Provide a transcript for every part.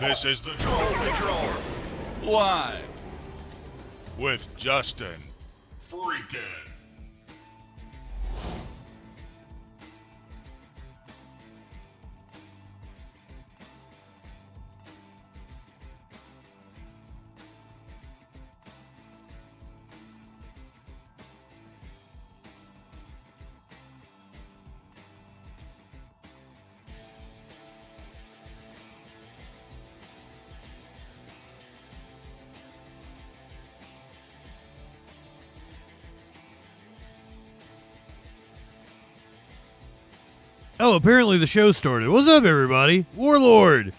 This is the Troll Patrol. Live. With Justin Freakin. Oh, apparently the show started. What's up, everybody? Warlord.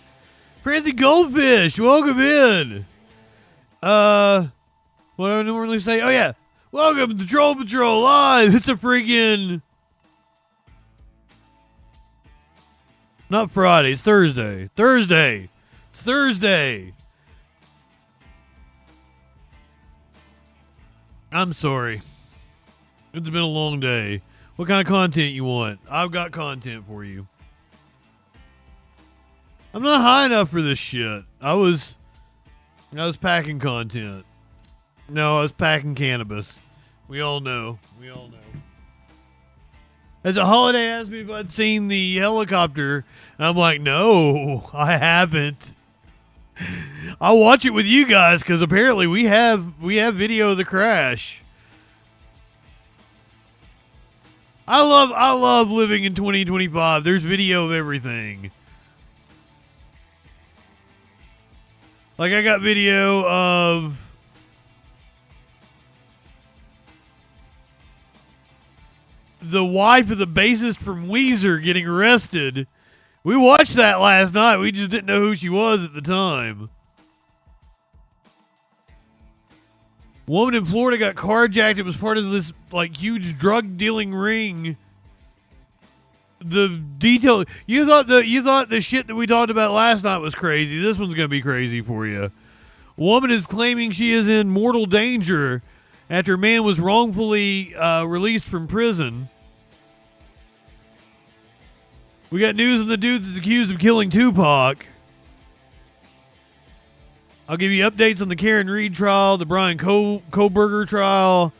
Crazy Goldfish, welcome in. What do I normally say? Oh, yeah. Welcome to Troll Patrol Live. It's a freaking... Not Friday, it's Thursday. Thursday. It's Thursday. I'm sorry. It's been a long day. What kind of content you want? I've got content for you. I'm not high enough for this shit. I was packing content. No, I was packing cannabis. We all know. We all know. As a Holiday asked me if I'd seen the helicopter, and I'm like, no, I haven't. I'll watch it with you guys because apparently we have video of the crash. I love living in 2025. There's video of everything. Like I got video of the wife of the bassist from Weezer getting arrested. We watched that last night. We just didn't know who she was at the time. Woman in Florida got carjacked. It was part of this like huge drug dealing ring. The detail you thought the shit that we talked about last night was crazy. This one's gonna be crazy for you. Woman is claiming she is in mortal danger after a man was wrongfully released from prison. We got news on the dude that's accused of killing Tupac. I'll give you updates on the Karen Reed trial, the Brian Koberger trial.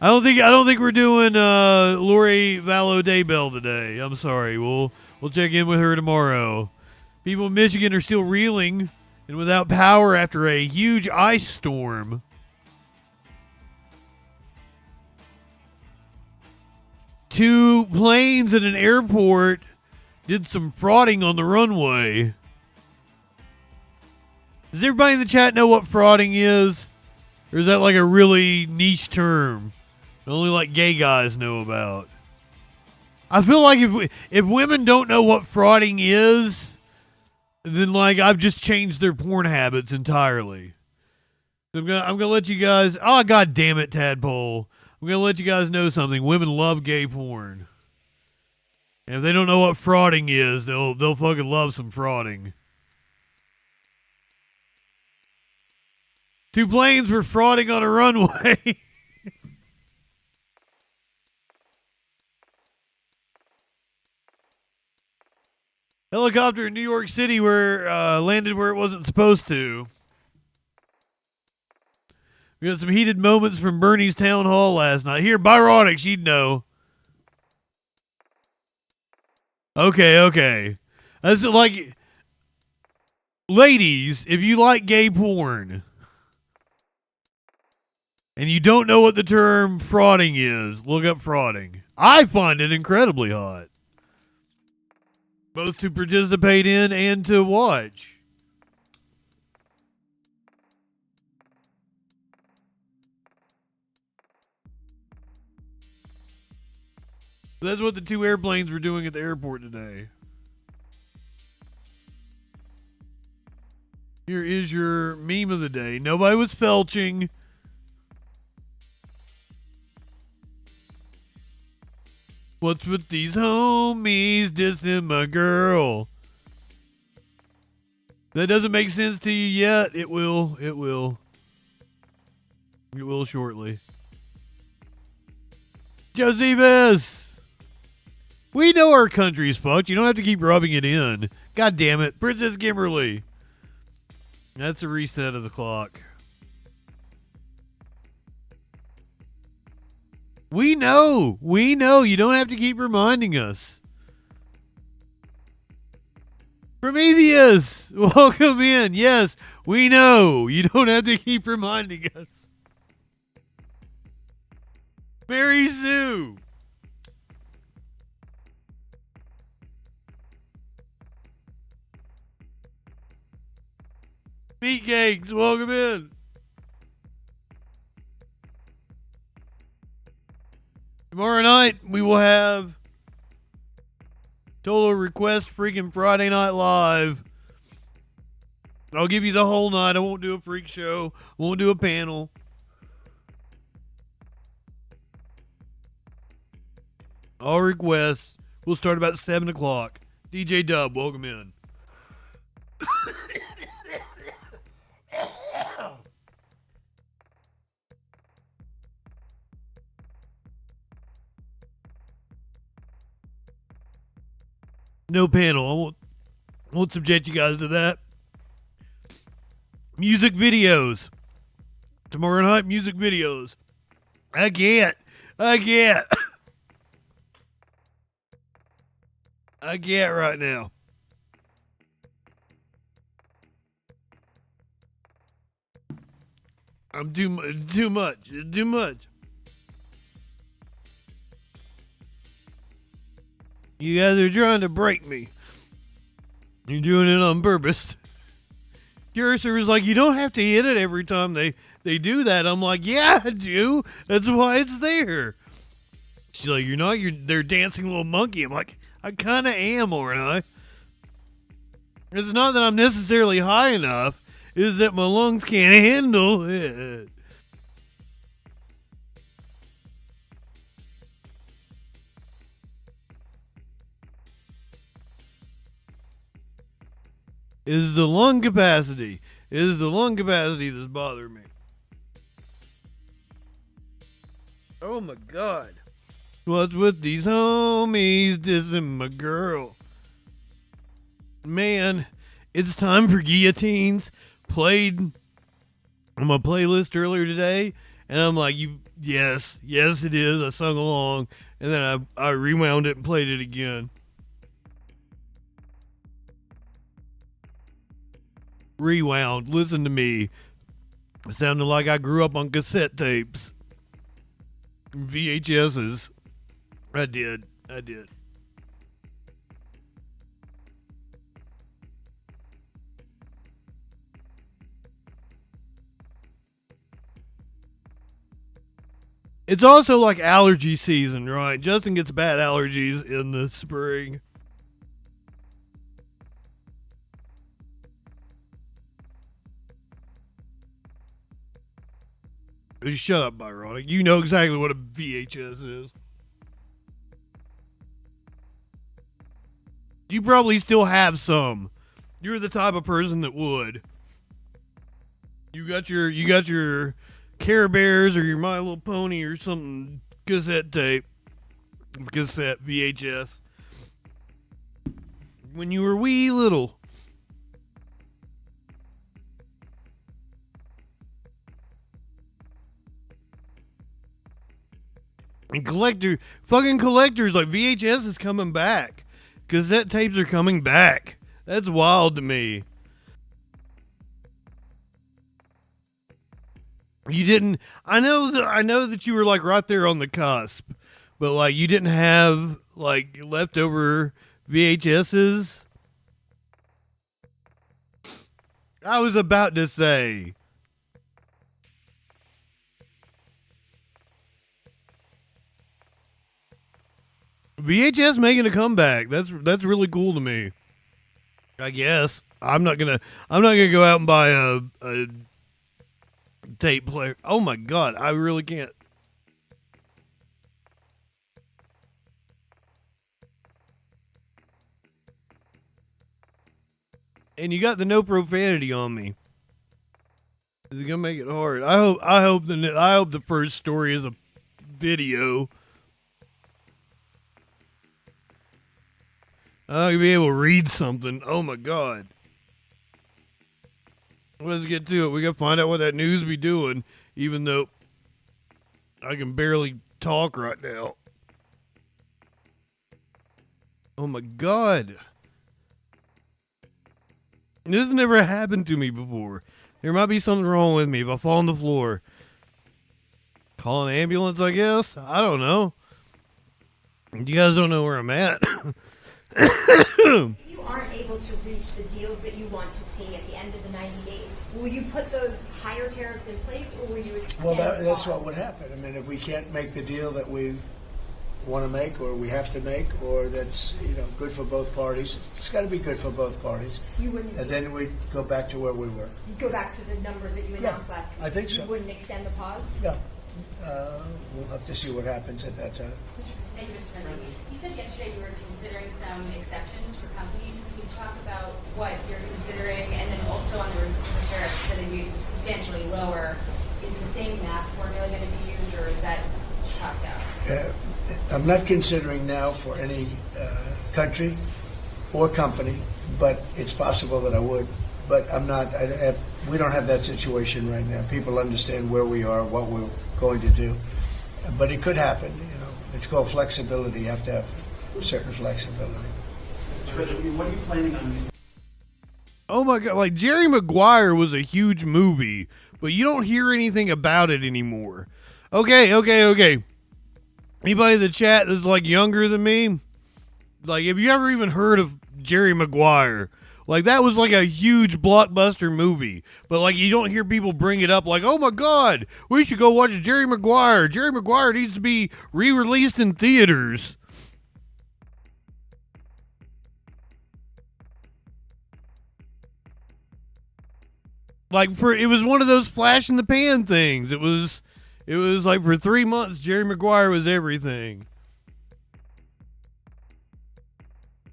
I don't think we're doing Lori Vallow Daybell today. I'm sorry. We'll check in with her tomorrow. People in Michigan are still reeling and without power after a huge ice storm. Two planes at an airport did some frauding on the runway. Does everybody in the chat know what frauding is? Or is that like a really niche term that only like gay guys know about? I feel like if women don't know what frauding is, then like I've just changed their porn habits entirely. So I'm gonna let you guys. Oh, god damn it, Tadpole! I'm gonna let you guys know something. Women love gay porn, and if they don't know what frauding is, they'll fucking love some frauding. Two planes were frauding on a runway. Helicopter in New York City where landed where it wasn't supposed to. We got some heated moments from Bernie's town hall last night. Here, Byronics, you'd know. Okay. That's like, ladies, if you like gay porn and you don't know what the term frauding is, look up frauding. I find it incredibly hot. Both to participate in and to watch. That's what the two airplanes were doing at the airport today. Here is your meme of the day. Nobody was felching. What's with these homies dissing my girl? That doesn't make sense to you yet. It will. It will. It will shortly. Josephus! We know our country's fucked. You don't have to keep rubbing it in. God damn it. Princess Kimberly. That's a reset of the clock. We know. You don't have to keep reminding us. Prometheus, welcome in. Yes, we know. You don't have to keep reminding us. Mary Sue. Meat Cakes, welcome in. Tomorrow night, we will have Total Request Freaking Friday Night Live. I'll give you the whole night. I won't do a freak show. I won't do a panel. All requests. We'll start about 7 o'clock. DJ Dub, welcome in. No panel. I won't subject you guys to that. Music videos. Tomorrow night, music videos. I can't right now. I'm too much. You guys are trying to break me. You're doing it on purpose. Cursor was like, you don't have to hit it every time they do that. I'm like, yeah, I do. That's why it's there. She's like, you're not. They're dancing little monkey. I'm like, I kind of am, aren't I? It's not that I'm necessarily high enough. It's that my lungs can't handle it. Is the lung capacity that's bothering me. Oh my God. What's with these homies dissing my girl? Man, it's time for guillotines. Played on my playlist earlier today, and I'm like, yes it is. I sung along, and then I rewound it and played it again. Rewound. Listen to me. It sounded like I grew up on cassette tapes. VHSs. I did. It's also like allergy season, right? Justin gets bad allergies in the spring. Shut up, Byronic. You know exactly what a VHS is. You probably still have some. You're the type of person that would. You got your Care Bears or your My Little Pony or something cassette tape. Cassette VHS. When you were wee little. And collectors like VHS is coming back. Cassette tapes are coming back. That's wild to me. You didn't. I know that you were like right there on the cusp, but like you didn't have like leftover VHSs. I was about to say. VHS making a comeback. That's really cool to me. I guess I'm not gonna go out and buy a tape player. Oh my God, I really can't. And you got the no profanity on me. Is it gonna make it hard? I hope the first story is a video. I'll be able to read something. Oh my god. Let's get to it. We gotta find out what that news be doing, even though I can barely talk right now. Oh my god. This has never happened to me before. There might be something wrong with me if I fall on the floor. Call an ambulance, I guess? I don't know. You guys don't know where I'm at. If you aren't able to reach the deals that you want to see at the end of the 90 days, will you put those higher tariffs in place, or will you extend? Well, that's what would happen. I mean, if we can't make the deal that we want to make, or we have to make, or that's good for both parties, it's got to be good for both parties. You wouldn't. And then we go back to where we were. You'd go back to the numbers that you announced last week. I think so. You wouldn't extend the pause. Yeah, we'll have to see what happens at that time. Thank you, Mr. President. You said yesterday you were considering some exceptions for companies. Can you talk about what you're considering, and then also on the reciprocal tariffs that would be substantially lower? Is the same math formula going to be used, or is that tossed out? I'm not considering now for any country or company, but it's possible that I would. But I'm not. We don't have that situation right now. People understand where we are, what we're going to do. But it could happen. It's called flexibility. You have to have certain flexibility. What are you planning on using? Oh my god, like Jerry Maguire was a huge movie, but you don't hear anything about it anymore. Okay. Anybody in the chat that's like younger than me? Like, have you ever even heard of Jerry Maguire? Like, that was like a huge blockbuster movie. But like, you don't hear people bring it up like, oh my god, we should go watch Jerry Maguire. Jerry Maguire needs to be re-released in theaters. Like, it was one of those flash in the pan things. It was like for 3 months, Jerry Maguire was everything.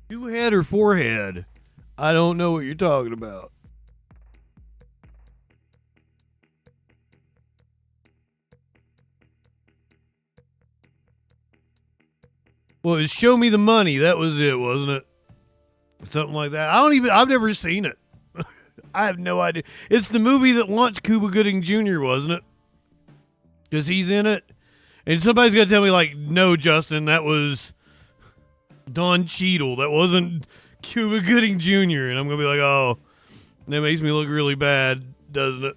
2-head or 4-head? I don't know what you're talking about. Well, it was Show Me the Money. That was it, wasn't it? Something like that. I've never seen it. I have no idea. It's the movie that launched Cuba Gooding Jr., wasn't it? Because he's in it. And somebody's got to tell me, like, no, Justin, that was Don Cheadle. That wasn't Cuba Gooding Jr. And I'm going to be like, oh, that makes me look really bad, doesn't it?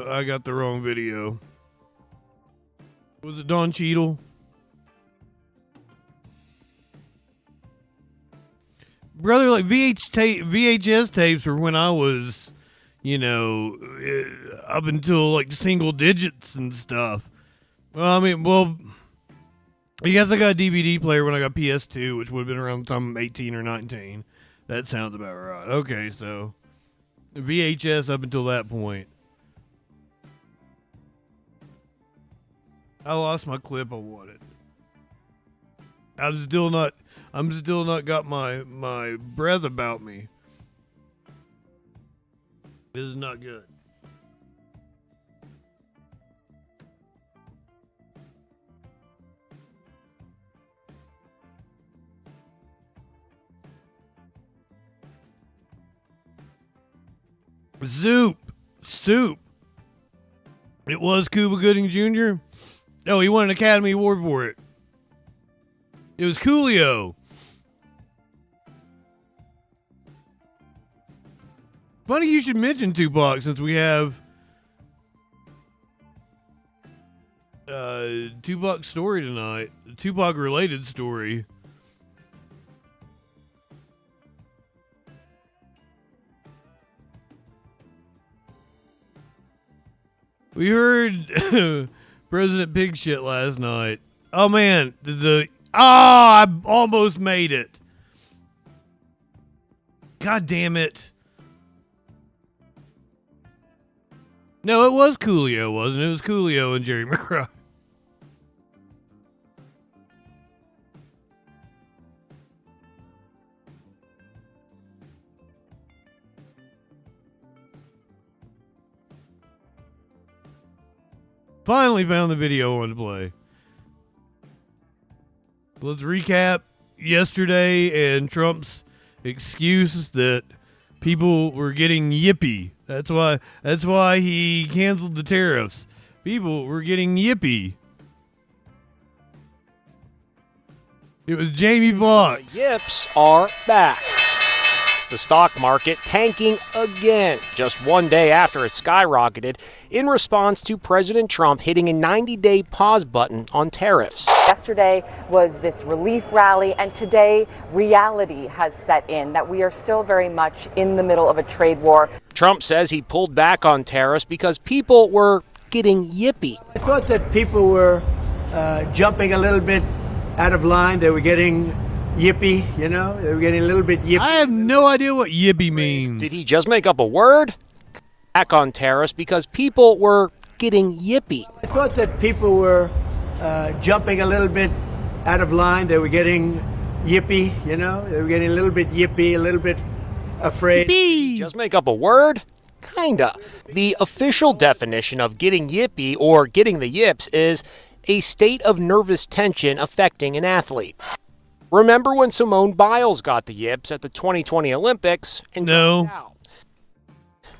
I got the wrong video. Was it Don Cheadle? Brother, like VHS tapes were when I was, up until like single digits and stuff. Well, I guess I got a DVD player when I got PS2, which would have been around the time I'm 18 or 19. That sounds about right. Okay, so VHS up until that point. I lost my clip I wanted. I'm still not got my breath about me. This is not good. Soup. It was Cuba Gooding Jr. Oh, he won an Academy Award for it. It was Coolio. Funny you should mention Tupac, since we have Tupac story tonight. A Tupac related story. We heard President Pig shit last night. Oh man, I almost made it. God damn it. No, it was Coolio, wasn't it? It was Coolio and Jerry McCraw. Finally found the video I wanted to play. Let's recap yesterday and Trump's excuse that people were getting yippee. That's why he canceled the tariffs. People were getting yippee. It was Jamie Foxx. Yips are back. The stock market tanking again, just one day after it skyrocketed in response to President Trump hitting a 90-day pause button on tariffs. Yesterday was this relief rally, and today reality has set in that we are still very much in the middle of a trade war. Trump says he pulled back on tariffs because people were getting yippee. I thought that people were jumping a little bit out of line. They were getting yippee, you know? They were getting a little bit yippee. I have no idea what yippee means. Did he just make up a word? Back on tariffs because people were getting yippee. I thought that people were jumping a little bit out of line. They were getting yippee, you know? They were getting a little bit yippee, a little bit afraid. Yippee. Just make up a word? Kinda. The official definition of getting yippee or getting the yips is a state of nervous tension affecting an athlete. Remember when Simone Biles got the yips at the 2020 Olympics and dropped out?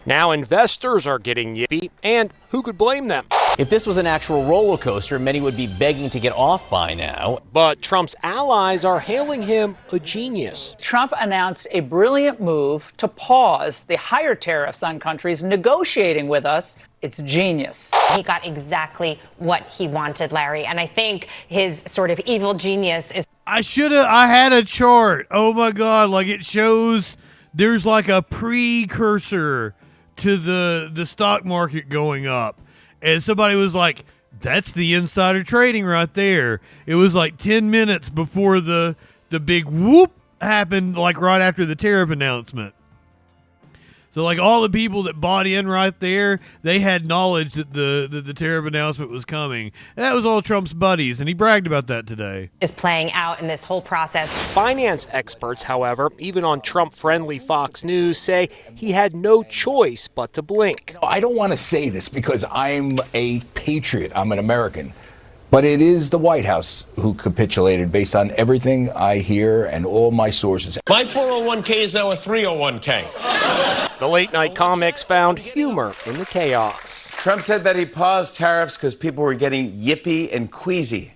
Now investors are getting yippee, and who could blame them? If this was an actual roller coaster, many would be begging to get off by now. But Trump's allies are hailing him a genius. Trump announced a brilliant move to pause the higher tariffs on countries negotiating with us. It's genius. He got exactly what he wanted, Larry. And I think his sort of evil genius is... I had a chart. Oh my God. Like it shows there's like a precursor to the stock market going up. And somebody was like, that's the insider trading right there. It was like 10 minutes before the big whoop happened, like right after the tariff announcement. So like all the people that bought in right there, they had knowledge that the tariff announcement was coming. And that was all Trump's buddies, and he bragged about that today. Is playing out in this whole process. Finance experts, however, even on Trump-friendly Fox News, say he had no choice but to blink. I don't want to say this because I'm a patriot. I'm an American. But it is the White House who capitulated based on everything I hear and all my sources. My 401k is now a 301k. The late-night comics found humor in the chaos. Trump said that he paused tariffs because people were getting yippy and queasy.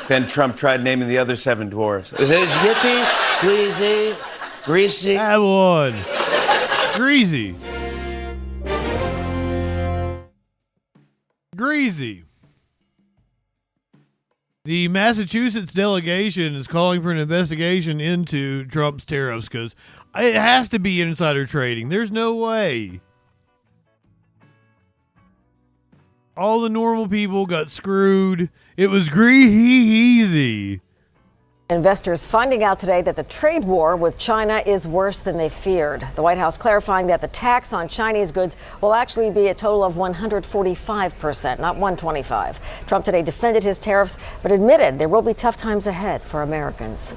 Then Trump tried naming the other 7 dwarfs. It says yippy, queasy, greasy. That one. Greasy. Greasy. The Massachusetts delegation is calling for an investigation into Trump's tariffs because it has to be insider trading. There's no way. All the normal people got screwed. It was greasy. Investors finding out today that the trade war with China is worse than they feared. The White House clarifying that the tax on Chinese goods will actually be a total of 145%, not 125%. Trump today defended his tariffs, but admitted there will be tough times ahead for Americans.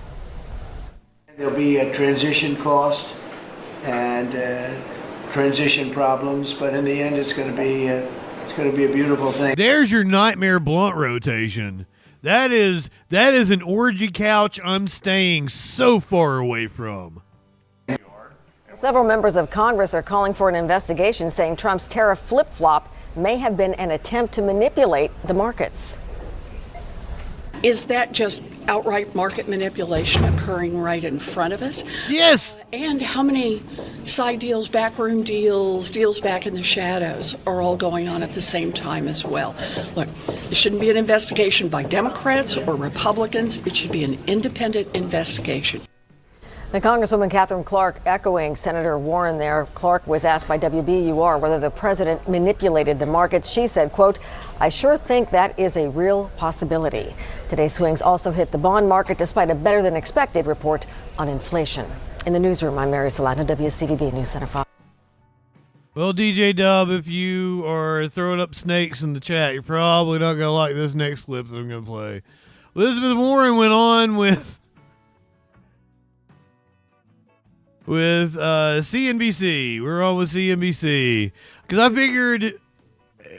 There'll be a transition cost and transition problems, but in the end, it's going to be a beautiful thing. There's your nightmare blunt rotation. That is an orgy couch I'm staying so far away from. Several members of Congress are calling for an investigation, saying Trump's tariff flip-flop may have been an attempt to manipulate the markets. Is that just outright market manipulation occurring right in front of us? Yes. And how many side deals, backroom deals, deals back in the shadows are all going on at the same time as well? Look, it shouldn't be an investigation by Democrats or Republicans. It should be an independent investigation. Now, Congresswoman Catherine Clark echoing Senator Warren there. Clark was asked by WBUR whether the president manipulated the markets. She said, quote, "I sure think that is a real possibility." Today's swings also hit the bond market despite a better than expected report on inflation. In the newsroom, I'm Mary Solano, WCVB News Center 5. Well, DJ Dub, if you are throwing up snakes in the chat, you're probably not going to like this next clip that I'm going to play. Elizabeth Warren went on with CNBC. We're on with CNBC because I figured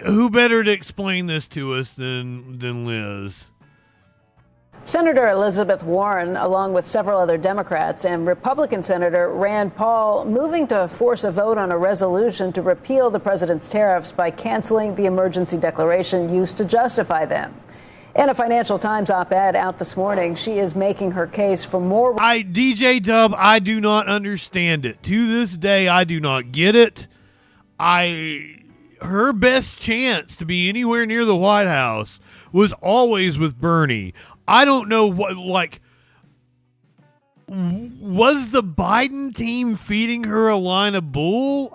who better to explain this to us than Liz? Senator Elizabeth Warren, along with several other Democrats and Republican Senator Rand Paul, moving to force a vote on a resolution to repeal the president's tariffs by canceling the emergency declaration used to justify them. In a Financial Times op-ed out this morning, she is making her case for more. DJ Dub, I do not understand it. To this day, I do not get it. Her best chance to be anywhere near the White House was always with Bernie. I don't know what, was the Biden team feeding her a line of bull?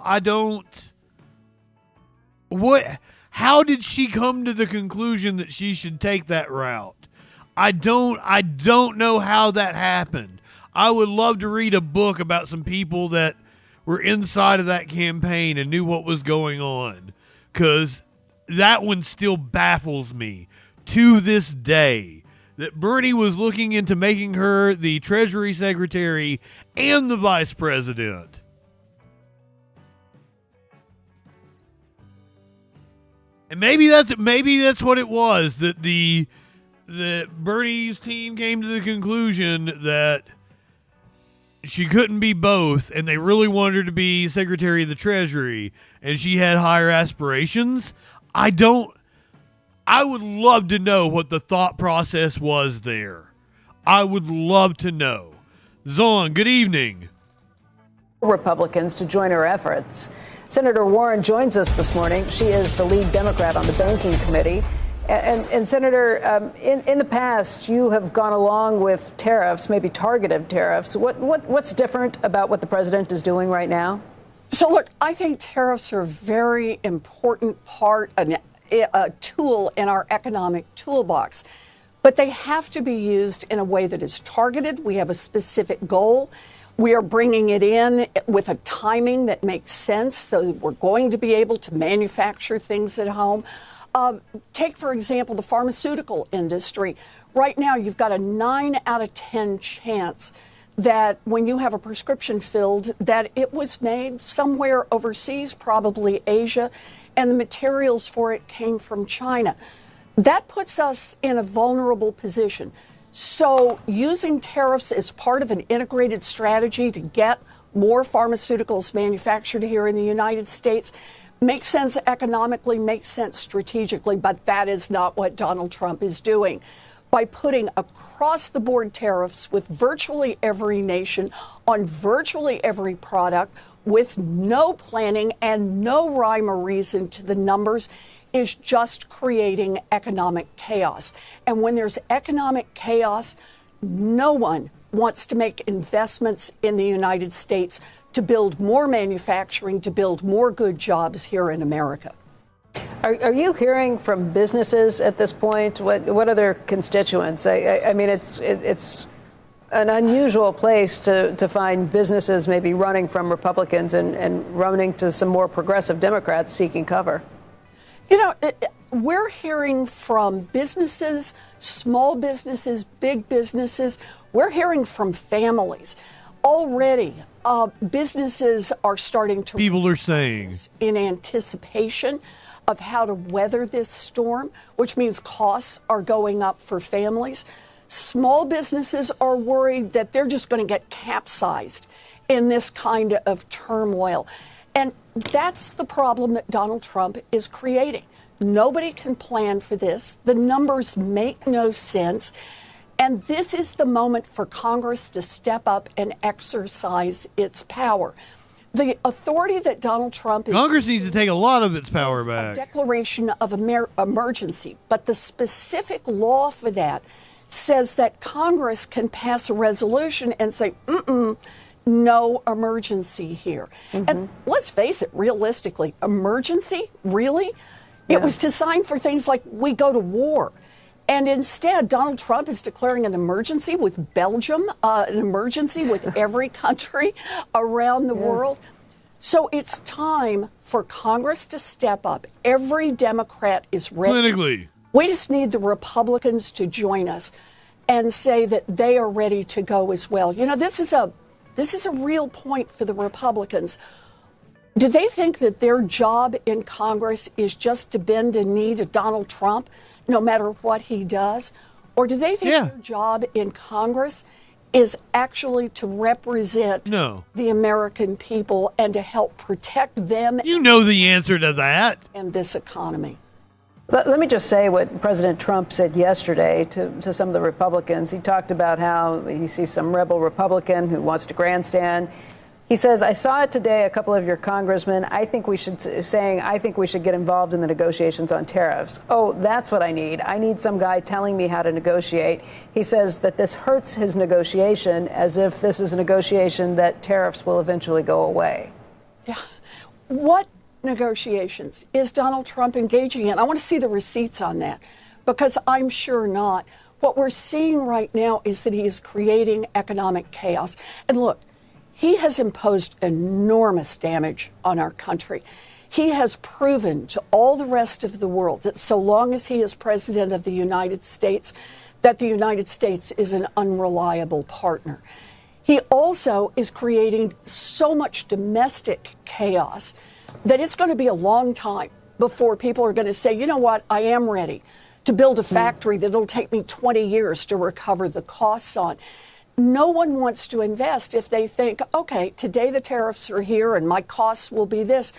How did she come to the conclusion that she should take that route? I don't know how that happened. I would love to read a book about some people that were inside of that campaign and knew what was going on, because that one still baffles me to this day, that Bernie was looking into making her the Treasury Secretary and the Vice President. And maybe that's what it was, that Bernie's team came to the conclusion that she couldn't be both, and they really wanted her to be Secretary of the Treasury, and she had higher aspirations. I would love to know what the thought process was there. I would love to know. Zon, good evening. Republicans to join her efforts. Senator Warren joins us this morning. She is the lead Democrat on the Banking Committee. And Senator, in the past, you have gone along with tariffs, maybe targeted tariffs. What's different about what the president is doing right now? So, look, I think tariffs are a very important part, a tool in our economic toolbox. But they have to be used in a way that is targeted. We have a specific goal. We are bringing it in with a timing that makes sense, so we're going to be able to manufacture things at home. Take, for example, the pharmaceutical industry. Right now, you've got a 9 out of 10 chance that when you have a prescription filled, that it was made somewhere overseas, probably Asia, and the materials for it came from China. That puts us in a vulnerable position. So using tariffs as part of an integrated strategy to get more pharmaceuticals manufactured here in the United States makes sense economically, makes sense strategically, but that is not what Donald Trump is doing. By putting across-the-board tariffs with virtually every nation on virtually every product with no planning and no rhyme or reason to the numbers is just creating economic chaos. And when there's economic chaos, no one wants to make investments in the United States to build more manufacturing, to build more good jobs here in America. Are you hearing from businesses at this point? What are their constituents? I mean, it's an unusual place to find businesses maybe running from Republicans and running to some more progressive Democrats seeking cover. You know, we're hearing from businesses, small businesses, big businesses. We're hearing from families. Already, businesses are starting to... People are saying... ...in anticipation of how to weather this storm, which means costs are going up for families. Small businesses are worried that they're just going to get capsized in this kind of turmoil. And that's the problem that Donald Trump is creating. Nobody can plan for this. The numbers make no sense. And this is the moment for Congress to step up and exercise its power. The authority that Donald Trump... Congress needs to take a lot of its power back. A declaration of emergency. But the specific law for that says that Congress can pass a resolution and say, no emergency here. And let's face it, realistically, emergency? Really? It was designed for things like we go to war. And instead, Donald Trump is declaring an emergency with Belgium, an emergency with every country around the world. So it's time for Congress to step up. Every Democrat is ready. Politically. We just need the Republicans to join us and say that they are ready to go as well. You know, this is a real point for the Republicans. Do they think that their job in Congress is just to bend a knee to Donald Trump, no matter what he does? Or do they think their job in Congress is actually to represent the American people and to help protect them? You know the answer to that. And this economy. Let me just say what President Trump said yesterday to some of the Republicans. He talked about how he sees some rebel Republican who wants to grandstand. He says, I saw it today, a couple of your congressmen, I think we should get involved in the negotiations on tariffs. Oh, that's what I need. I need some guy telling me how to negotiate. He says that this hurts his negotiation, as if this is a negotiation that tariffs will eventually go away. Yeah. What negotiations is Donald Trump engaging in? I want to see the receipts on that, because I'm sure not. What we're seeing right now is that he is creating economic chaos. And look, he has imposed enormous damage on our country. He has proven to all the rest of the world that so long as he is president of the United States, that the United States is an unreliable partner. He also is creating so much domestic chaos that it's going to be a long time before people are going to say, you know what, I am ready to build a factory that'll take me 20 years to recover the costs on. No one wants to invest if they think, okay, today the tariffs are here and my costs will be this,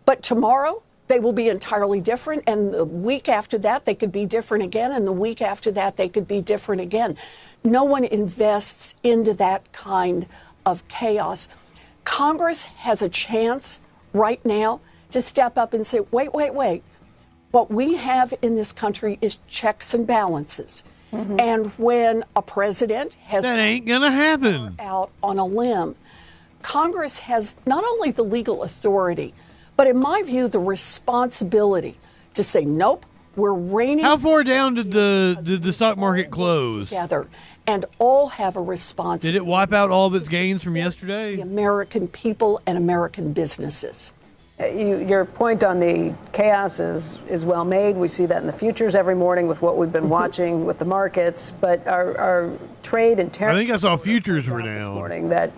but tomorrow they will be entirely different, and the week after that they could be different again, and the week after that they could be different again. No one invests into that kind of chaos. Congress has a chance right now to step up and say, wait. What we have in this country is checks and balances. Mm-hmm. And when a president has that ain't gonna happen out on a limb, Congress has not only the legal authority, but in my view, the responsibility to say, nope, we're reining. How far down did the stock market close? Together, and all have a responsibility. Did it wipe out all of its gains from yesterday? The American people and American businesses. Your point on the chaos is well made. We see that in the futures every morning with what we've been watching with the markets. But our trade and tariff. I think I saw futures were down this morning. That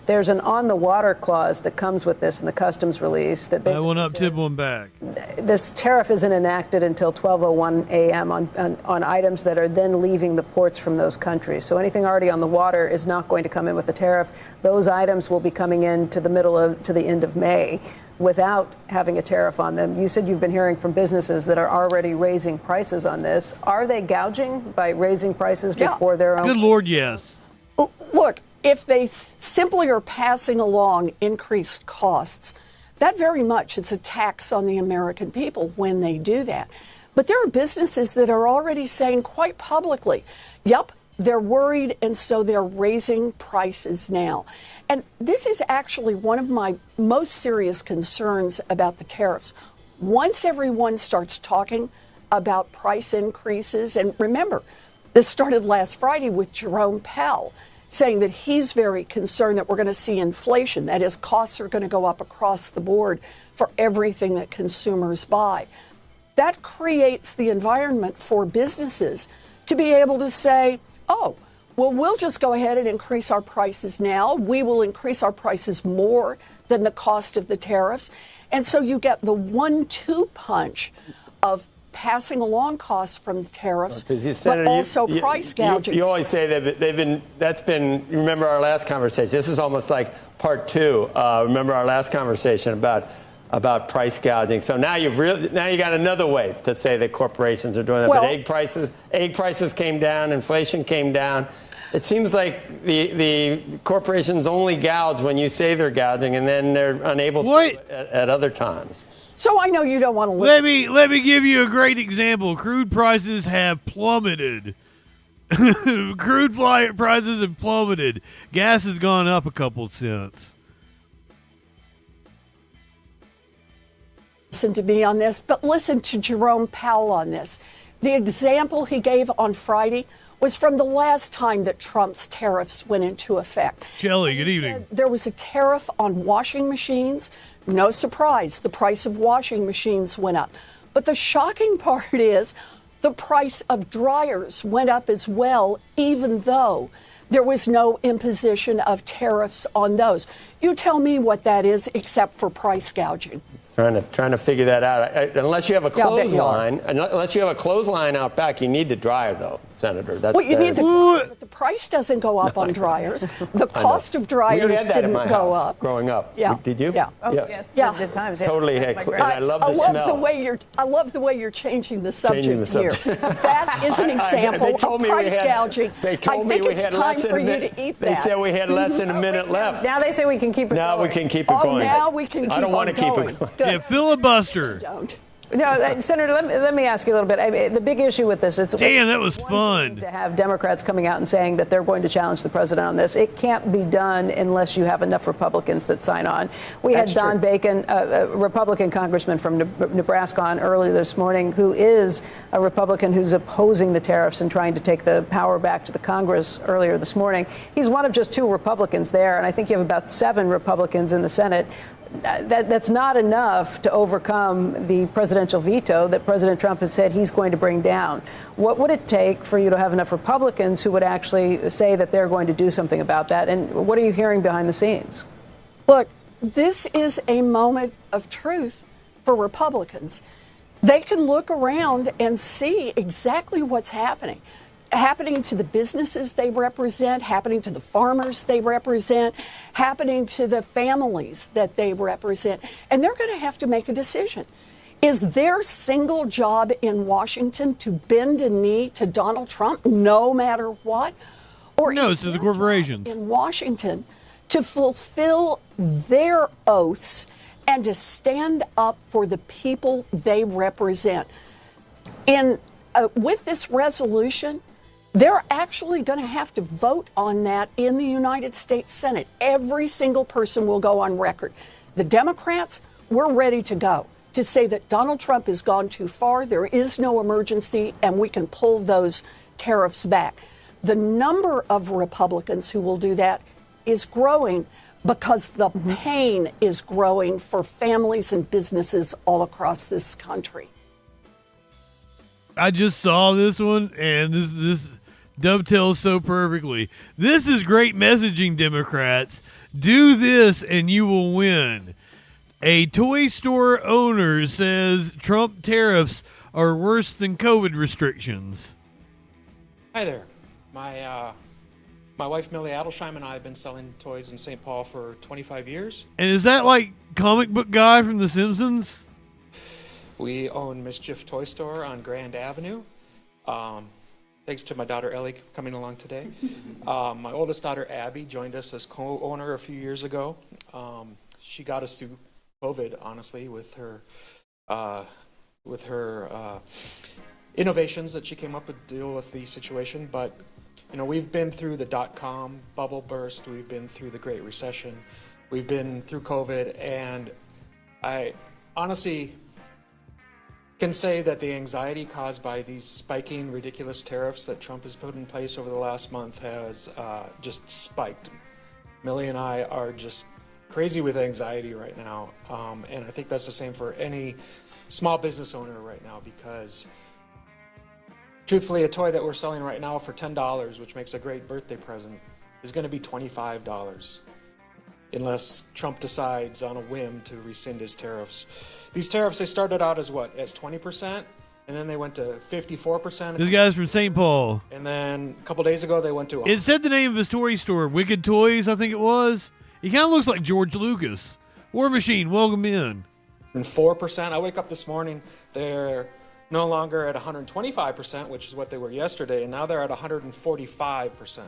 there's an on-the-water clause that comes with this in the customs release that basically one up, tip one back. This tariff isn't enacted until 12:01 a.m. on items that are then leaving the ports from those countries. So anything already on the water is not going to come in with the tariff. Those items will be coming in to the end of May without having a tariff on them. You said you've been hearing from businesses that are already raising prices on this. Are they gouging by raising prices before their own? Good Lord, yes. Look, if they simply are passing along increased costs, that very much is a tax on the American people when they do that. But there are businesses that are already saying quite publicly, yep, they're worried, and so they're raising prices now. And this is actually one of my most serious concerns about the tariffs. Once everyone starts talking about price increases, and remember, this started last Friday with Jerome Powell saying that he's very concerned that we're going to see inflation. That is, costs are going to go up across the board for everything that consumers buy. That creates the environment for businesses to be able to say, oh, well, we'll just go ahead and increase our prices now. We will increase our prices more than the cost of the tariffs. And so you get the 1-2 punch of passing along costs from the tariffs, but also price gouging. You always say that you remember our last conversation. This is almost like part two. Remember our last conversation about price gouging. So now you got another way to say that corporations are doing that. Well, but egg prices came down, inflation came down. It seems like the corporations only gouge when you say they're gouging, and then they're unable to at other times. So I know you don't want to let me give you a great example. Crude prices have plummeted. Crude prices have plummeted. Gas has gone up a couple cents. Listen to me on this, but listen to Jerome Powell on this. The example he gave on Friday was from the last time that Trump's tariffs went into effect. Shelley, good evening. There was a tariff on washing machines. No surprise, the price of washing machines went up. But the shocking part is the price of dryers went up as well, even though there was no imposition of tariffs on those. You tell me what that is, except for price gouging. Trying to figure that out. Unless you have a Yeah, I bet you are. clothesline, unless you have a clothesline out back, you need the dryer, though, Senator. That's Well, you need the dryer, but the price doesn't go up on dryers. The cost of dryers we had that didn't in my go house up. growing up. Yeah. Did you? Yeah. Oh, Yeah. yeah. The times. Yeah. Totally. And I love the smell. I love the way you're changing the subject Changing the subject. here. That is an example They told of me we price had- gouging. They told I me think we it's had time less than for a you minute. to eat They that. said we had less than a minute left. Now they say we can keep it Now going. we can keep it Oh, going. now we can I don't keep want to on keep it going. going. Yeah, filibuster. Don't. No, Senator, let me ask you a little bit. I mean, the big issue with this, it's Damn, that was one fun. thing to have Democrats coming out and saying that they're going to challenge the president on this. It can't be done unless you have enough Republicans that sign on. We had Don Bacon, a Republican congressman from Nebraska, on earlier this morning, who is a Republican who's opposing the tariffs and trying to take the power back to the Congress earlier this morning. He's one of just 2 Republicans there, and I think you have about 7 Republicans in the Senate. That's not enough to overcome the presidential veto that President Trump has said he's going to bring down. What would it take for you to have enough Republicans who would actually say that they're going to do something about that? And what are you hearing behind the scenes? Look, this is a moment of truth for Republicans. They can look around and see exactly what's happening to the businesses they represent, happening to the farmers they represent, happening to the families that they represent. And they're going to have to make a decision. Is their single job in Washington to bend a knee to Donald Trump no matter what? Or No, is it's to the their corporations. job in Washington to fulfill their oaths and to stand up for the people they represent? With this resolution, they're actually going to have to vote on that in the United States Senate. Every single person will go on record. The Democrats, we're ready to go to say that Donald Trump has gone too far. There is no emergency, and we can pull those tariffs back. The number of Republicans who will do that is growing because the pain is growing for families and businesses all across this country. I just saw this one, and this dovetails so perfectly. This is great messaging, Democrats. Do this and you will win. A toy store owner says Trump tariffs are worse than COVID restrictions. Hi there. My wife Millie Adelsheim and I have been selling toys in St. Paul for 25 years. And is that like comic book guy from The Simpsons? We own Mischief Toy Store on Grand Avenue. Thanks to my daughter Ellie coming along today. My oldest daughter Abby joined us as co-owner a few years ago. She got us through COVID, honestly, with her innovations that she came up with to deal with the situation. But you know, we've been through the dot-com bubble burst. We've been through the Great Recession. We've been through COVID, and I honestly can say that the anxiety caused by these spiking, ridiculous tariffs that Trump has put in place over the last month has just spiked. Millie and I are just crazy with anxiety right now, and I think that's the same for any small business owner right now, because truthfully, a toy that we're selling right now for $10, which makes a great birthday present, is going to be $25. Unless Trump decides on a whim to rescind his tariffs. These tariffs, they started out as what? As 20%, and then they went to 54%. This guy's from St. Paul. And then a couple days ago, they went to... It said the name of his toy store, Wicked Toys, I think it was. He kind of looks like George Lucas. War Machine, welcome in. And 4%. I wake up this morning, they're no longer at 125%, which is what they were yesterday, and now they're at 145%.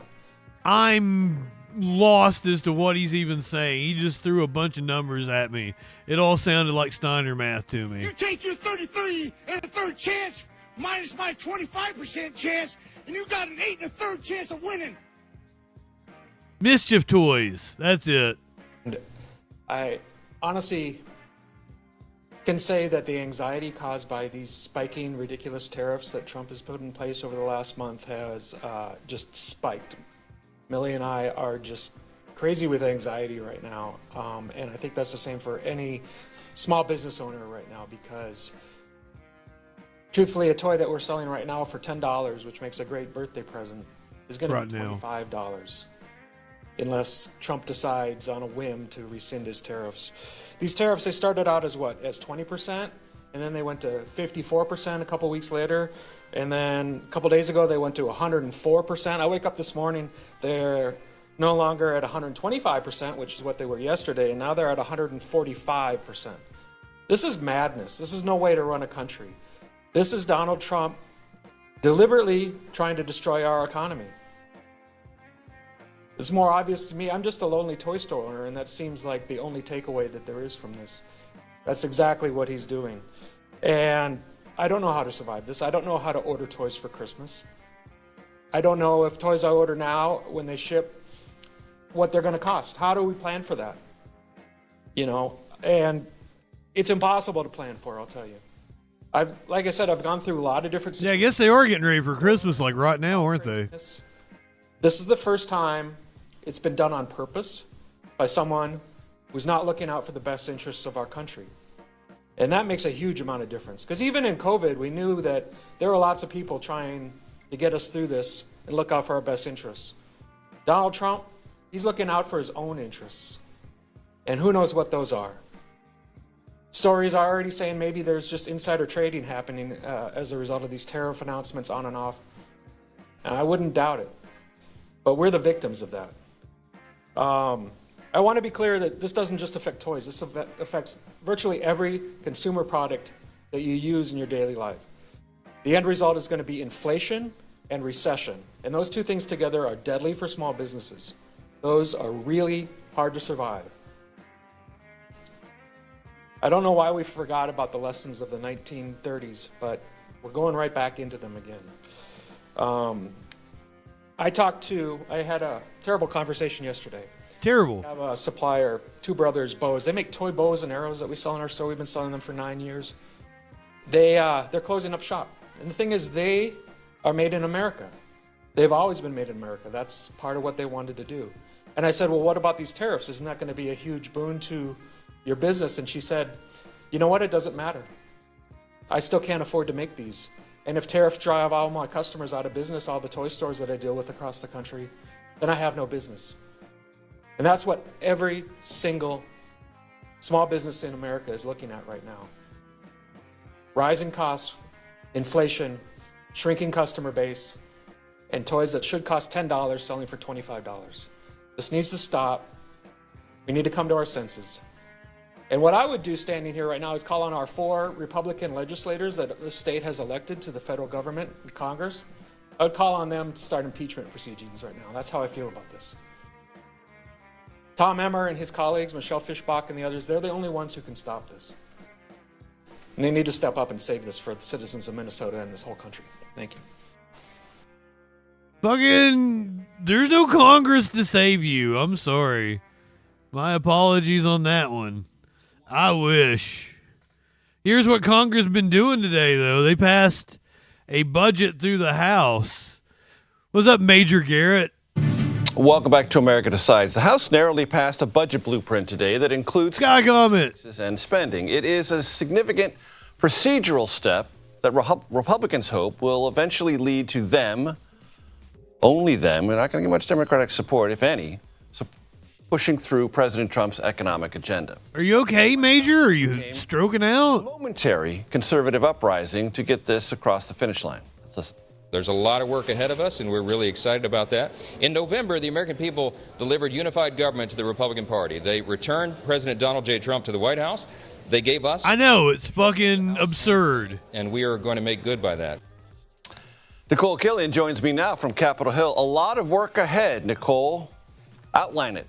I'm lost as to what he's even saying. He just threw a bunch of numbers at me. It all sounded like Steiner math to me. You take your 33 and a third chance minus my 25% chance, and you got an 8 and a third chance of winning. Mischief Toys. That's it. And I honestly can say that the anxiety caused by these spiking, ridiculous tariffs that Trump has put in place over the last month has just spiked. Millie and I are just crazy with anxiety right now, and I think that's the same for any small business owner right now, because truthfully, a toy that we're selling right now for $10, which makes a great birthday present, is going Right to be now. $25 unless Trump decides on a whim to rescind his tariffs. These tariffs, they started out as what? As 20%, and then they went to 54% a couple weeks later, and then a couple days ago they went to 104%. I wake up this morning, they're no longer at 125%, which is what they were yesterday, and now they're at 145%. This is madness. This is no way to run a country. This is Donald Trump deliberately trying to destroy our economy. It's more obvious to me. I'm just a lonely toy store owner, and that seems like the only takeaway that there is from this. That's exactly what he's doing. And I don't know how to survive this. I don't know how to order toys for Christmas. I don't know if toys I order now, when they ship, what they're going to cost. How do we plan for that? You know, and it's impossible to plan for, I'll tell you. Like I said, I've gone through a lot of different Yeah, I situations. guess they are getting ready for Christmas, like right now, aren't they? This is the first time it's been done on purpose by someone who's not looking out for the best interests of our country. And that makes a huge amount of difference. Because even in COVID, we knew that there were lots of people trying to get us through this and look out for our best interests. Donald Trump, he's looking out for his own interests. And who knows what those are. Stories are already saying maybe there's just insider trading happening as a result of these tariff announcements on and off. And I wouldn't doubt it. But we're the victims of that. I want to be clear that this doesn't just affect toys. This affects virtually every consumer product that you use in your daily life. The end result is going to be inflation and recession. And those two things together are deadly for small businesses. Those are really hard to survive. I don't know why we forgot about the lessons of the 1930s, but we're going right back into them again. I had a terrible conversation yesterday. Terrible. I have a supplier, Two Brothers Bows. They make toy bows and arrows that we sell in our store. We've been selling them for 9 years. They're closing up shop. And the thing is, they are made in America. They've always been made in America. That's part of what they wanted to do. And I said, well, what about these tariffs? Isn't that going to be a huge boon to your business? And she said, you know what? It doesn't matter. I still can't afford to make these. And if tariffs drive all my customers out of business, all the toy stores that I deal with across the country, then I have no business. And that's what every single small business in America is looking at right now. Rising costs, inflation, shrinking customer base, and toys that should cost $10 selling for $25. This needs to stop. We need to come to our senses. And what I would do standing here right now is call on our 4 Republican legislators that this state has elected to the federal government and Congress. I would call on them to start impeachment proceedings right now. That's how I feel about this. Tom Emmer and his colleagues, Michelle Fischbach and the others, they're the only ones who can stop this. And they need to step up and save this for the citizens of Minnesota and this whole country. Thank you. Fucking, there's no Congress to save you. I'm sorry. My apologies on that one. I wish. Here's what Congress been doing today, though. They passed a budget through the House. What's up, Major Garrett? Welcome back to America Decides. The House narrowly passed a budget blueprint today that includes Sky comment and spending. It is a significant procedural step that Republicans hope will eventually lead to them, only them, we're not going to get much Democratic support, if any, pushing through President Trump's economic agenda. Are you okay, Major? Are you stroking out? Momentary conservative uprising to get this across the finish line. Let's listen. There's a lot of work ahead of us, and we're really excited about that. In November, the American people delivered unified government to the Republican Party. They returned President Donald J. Trump to the White House. They gave us... I know, it's fucking absurd. And we are going to make good by that. Nicole Killian joins me now from Capitol Hill. A lot of work ahead. Nicole, outline it.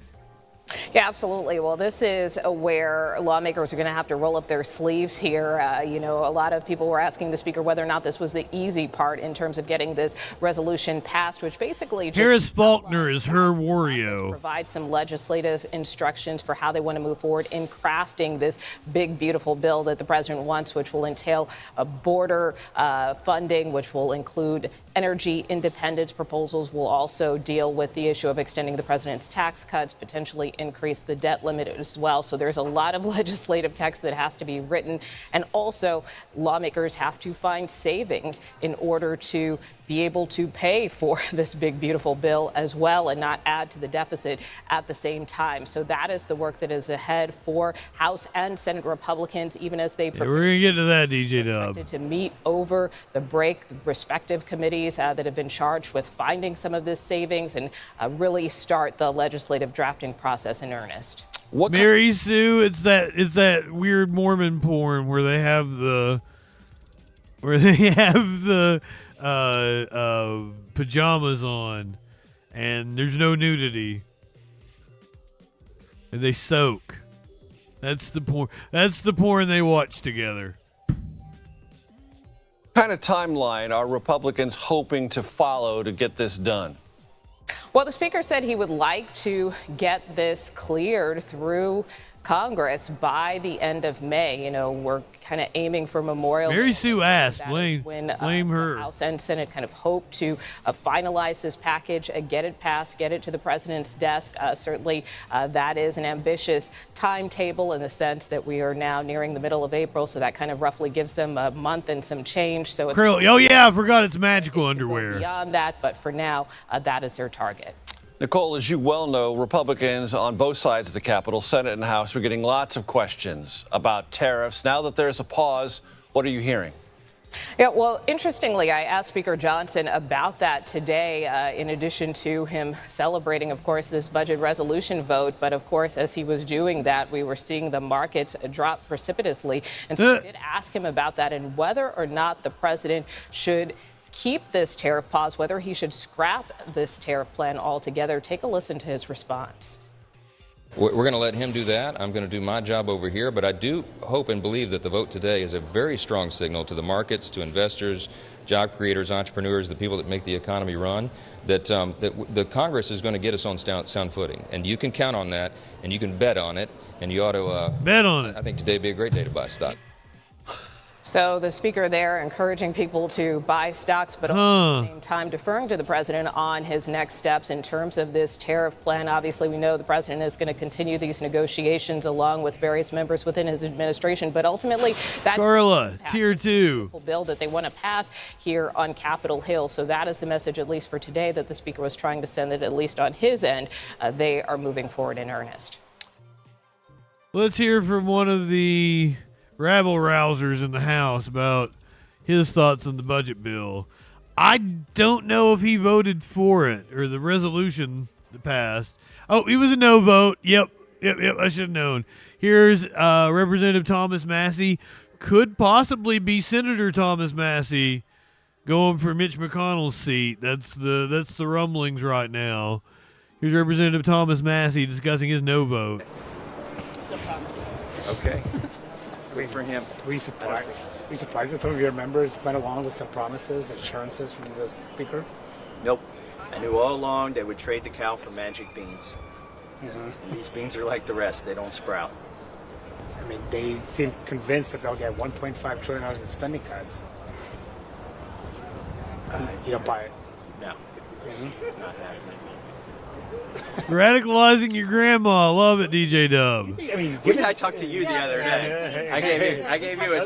Yeah, absolutely. Well, this is where lawmakers are going to have to roll up their sleeves here. A lot of people were asking the Speaker whether or not this was the easy part in terms of getting this resolution passed, which basically just Harris Faulkner is her Wario. Provide some legislative instructions for how they want to move forward in crafting this big, beautiful bill that the president wants, which will entail a border funding, which will include energy independence. Proposals will also deal with the issue of extending the president's tax cuts, potentially increase the debt limit as well. So there's a lot of legislative text that has to be written. And also, lawmakers have to find savings in order to be able to pay for this big, beautiful bill as well and not add to the deficit at the same time. So that is the work that is ahead for House and Senate Republicans, even as they we're going to get to that, DJ Dub. to meet over the break, the respective committees that have been charged with finding some of this savings and really start the legislative drafting process in earnest. Mary Sue, it's that weird Mormon porn where they have the pajamas on and there's no nudity and they soak. That's the porn they watch together. What kind of timeline are Republicans hoping to follow to get this done? Well, the speaker said he would like to get this cleared through Congress by the end of May. You know, we're kind of aiming for Memorial Day. Mary Sue asked, blame her. The House and Senate kind of hope to finalize this package, get it passed, get it to the president's desk. Certainly, that is an ambitious timetable in the sense that we are now nearing the middle of April, so that kind of roughly gives them a month and some change. So, oh yeah, I forgot it's magical underwear. Beyond that, but for now, that is their target. Nicole, as you well know, Republicans on both sides of the Capitol, Senate and House, are getting lots of questions about tariffs. Now that there's a pause, what are you hearing? Yeah, well, interestingly, I asked Speaker Johnson about that today, in addition to him celebrating, of course, this budget resolution vote. But, of course, as he was doing that, we were seeing the markets drop precipitously. And so I did ask him about that and whether or not the president should keep this tariff pause, whether he should scrap this tariff plan altogether. Take a listen to his response. We're going to let him do that. I'm going to do my job over here. But I do hope and believe that the vote today is a very strong signal to the markets, to investors, job creators, entrepreneurs, the people that make the economy run, that the Congress is going to get us on sound footing. And you can count on that, and you can bet on it, and you ought to bet on it. I think today would be a great day to buy stock. So the speaker there encouraging people to buy stocks, but also at the same time deferring to the president on his next steps in terms of this tariff plan. Obviously, we know the president is going to continue these negotiations along with various members within his administration, but ultimately that Carla, tier 2 bill that they want to pass here on Capitol Hill. So that is the message, at least for today, that the speaker was trying to send, that at least on his end, they are moving forward in earnest. Let's hear from one of the rabble-rousers in the House about his thoughts on the budget bill. I don't know if he voted for it or the resolution that passed. Oh, it was a no vote. Yep, I should have known. Here's Representative Thomas Massie. Could possibly be Senator Thomas Massie going for Mitch McConnell's seat. That's the rumblings right now. Here's Representative Thomas Massie discussing his no vote. Some promises. Okay. Wait for him. Were you surprised that some of your members went along with some promises, assurances from the speaker? Nope. I knew all along they would trade the cow for magic beans. And these beans are like the rest. They don't sprout. I mean, they seem convinced that they'll get $1.5 trillion in spending cuts. You don't buy it? No. Not happening. Radicalizing your grandma. Love it, DJ Dub. I mean, I talked to you the other day. I gave you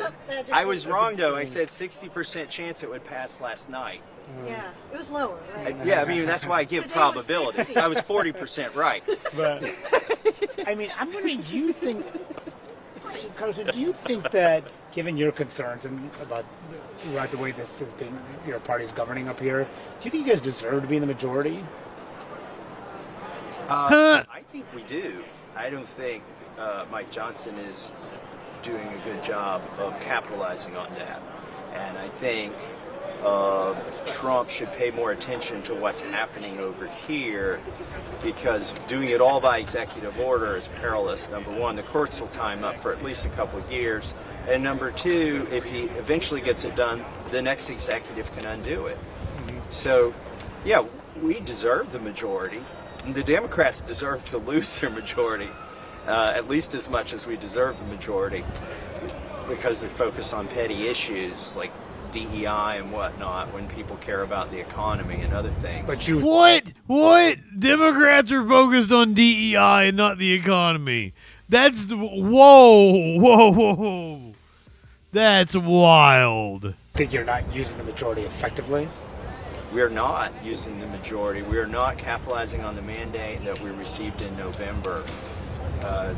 I was wrong though. I said 60% chance it would pass last night. Yeah, it was lower, right? Yeah, I mean that's why I give probabilities. I was 40% right. But I mean, I'm wondering, do you think that, given your concerns and about the way this has been, your party's governing up here, do you think you guys deserve to be in the majority? I think we do. I don't think Mike Johnson is doing a good job of capitalizing on that. And I think Trump should pay more attention to what's happening over here, because doing it all by executive order is perilous. Number one, the courts will time up for at least a couple of years. And number two, if he eventually gets it done, the next executive can undo it. So, yeah, we deserve the majority. The Democrats deserve to lose their majority, at least as much as we deserve the majority, because they focus on petty issues like DEI and whatnot when people care about the economy and other things. But you What? Democrats are focused on DEI and not the economy. That's whoa. That's wild. think you're not using the majority effectively? We are not using the majority. We are not capitalizing on the mandate that we received in November. I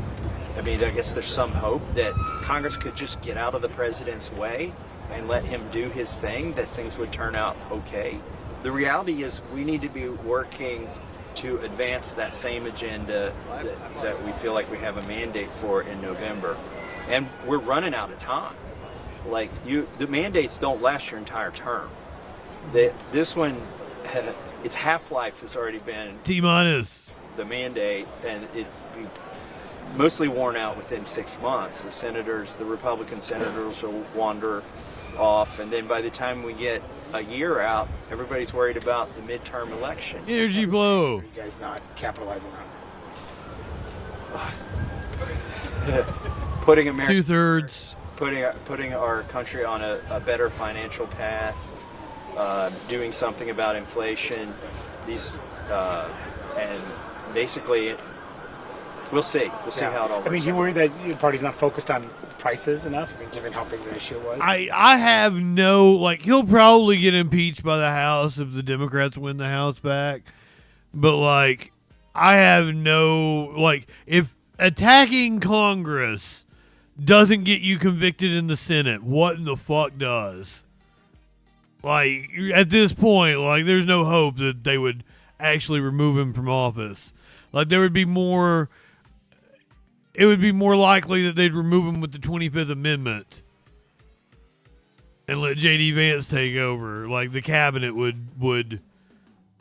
guess there's some hope that Congress could just get out of the president's way and let him do his thing, that things would turn out okay. The reality is we need to be working to advance that same agenda that we feel like we have a mandate for in November. And we're running out of time. The mandates don't last your entire term. This one, its half-life has already been T-minus the mandate, and it be mostly worn out within 6 months. The Republican senators will wander off, and then by the time we get a year out, everybody's worried about the midterm election. Energy flow. Are you guys not capitalizing on Putting America 2/3. Putting our country on a better financial path, doing something about inflation, and basically, we'll see. We'll see how it all works. you worry that your party's not focused on prices enough? Given how big the issue was? I have no, he'll probably get impeached by the House if the Democrats win the House back. But, I have no, if attacking Congress doesn't get you convicted in the Senate, what in the fuck does? At this point, there's no hope that they would actually remove him from office. There would be more... It would be more likely that they'd remove him with the 25th Amendment and let J.D. Vance take over. The cabinet would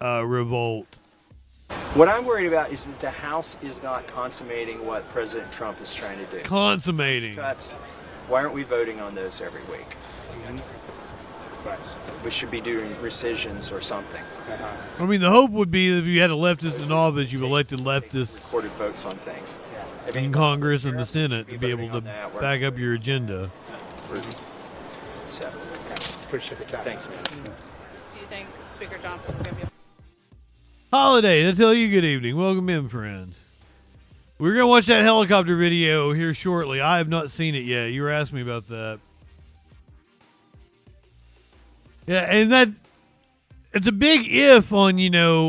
revolt. What I'm worried about is that the House is not consummating what President Trump is trying to do. Consummating. Why aren't we voting on those every week? We should be doing rescissions or something. The hope would be that if you had a leftist in office, you've elected leftists Recorded votes on things. in Congress and the Senate to be able to back up your agenda. So, appreciate the time. Thanks, man. Do you think Speaker Johnson's going to be... Holiday, I tell you good evening. Welcome in, friend. We're going to watch that helicopter video here shortly. I have not seen it yet. You were asking me about that. Yeah, and it's a big if on,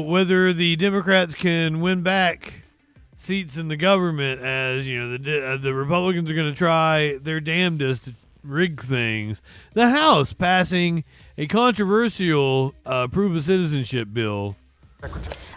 whether the Democrats can win back seats in the government, as, the Republicans are going to try their damnedest to rig things. The House passing a controversial proof of citizenship bill.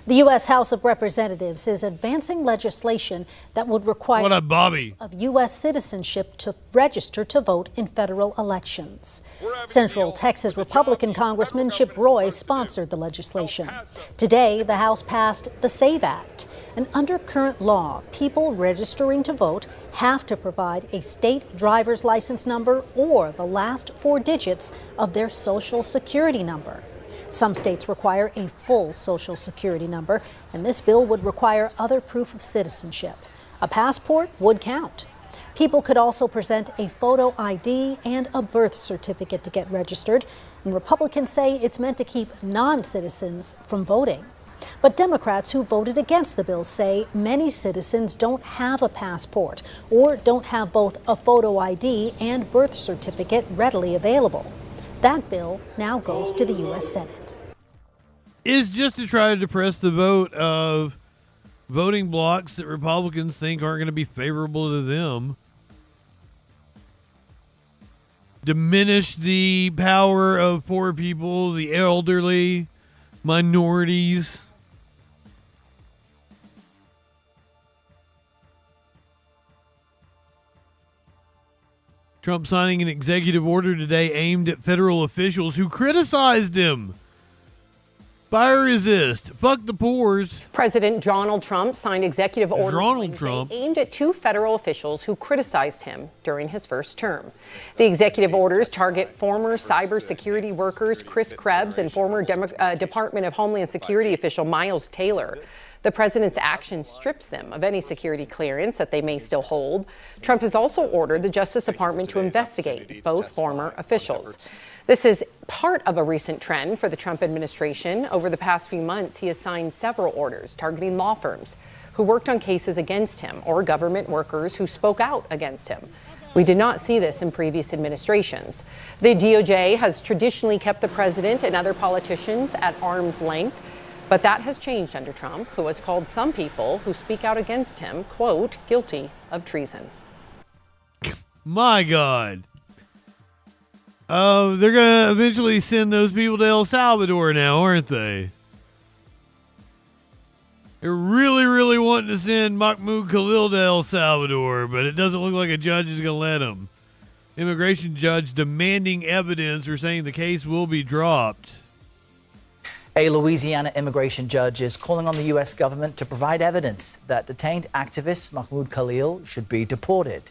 The U.S. House of Representatives is advancing legislation that would require What up, Bobby? of U.S. citizenship to register to vote in federal elections. Central Texas Republican Congressman Chip Roy sponsored the legislation. Today, the House passed the SAVE Act. And under current law, people registering to vote have to provide a state driver's license number or the last 4 digits of their Social Security number. Some states require a full Social Security number, and this bill would require other proof of citizenship. A passport would count. People could also present a photo ID and a birth certificate to get registered, and Republicans say it's meant to keep non-citizens from voting. But Democrats who voted against the bill say many citizens don't have a passport or don't have both a photo ID and birth certificate readily available. That bill now goes to the U.S. Senate. Is just to try to depress the vote of voting blocs that Republicans think aren't going to be favorable to them. Diminish the power of poor people, the elderly, minorities. Trump signing an executive order today aimed at federal officials who criticized him. Fire resist. Fuck the poors. President Donald Trump signed executive order Donald Trump aimed at 2 federal officials who criticized him during his first term. The executive orders target former cybersecurity workers Chris Krebs and former Department of Homeland Security official Miles Taylor. The president's action strips them of any security clearance that they may still hold. Trump has also ordered the Justice Department to investigate both former officials. This is part of a recent trend for the Trump administration. Over the past few months, he has signed several orders targeting law firms who worked on cases against him or government workers who spoke out against him. We did not see this in previous administrations. The DOJ has traditionally kept the president and other politicians at arm's length, but that has changed under Trump, who has called some people who speak out against him, quote, guilty of treason. My God. They're going to eventually send those people to El Salvador now, aren't they? They're really, really wanting to send Mahmoud Khalil to El Salvador, but it doesn't look like a judge is going to let him. Immigration judge demanding evidence or saying the case will be dropped. A Louisiana immigration judge is calling on the U.S. government to provide evidence that detained activist Mahmoud Khalil should be deported.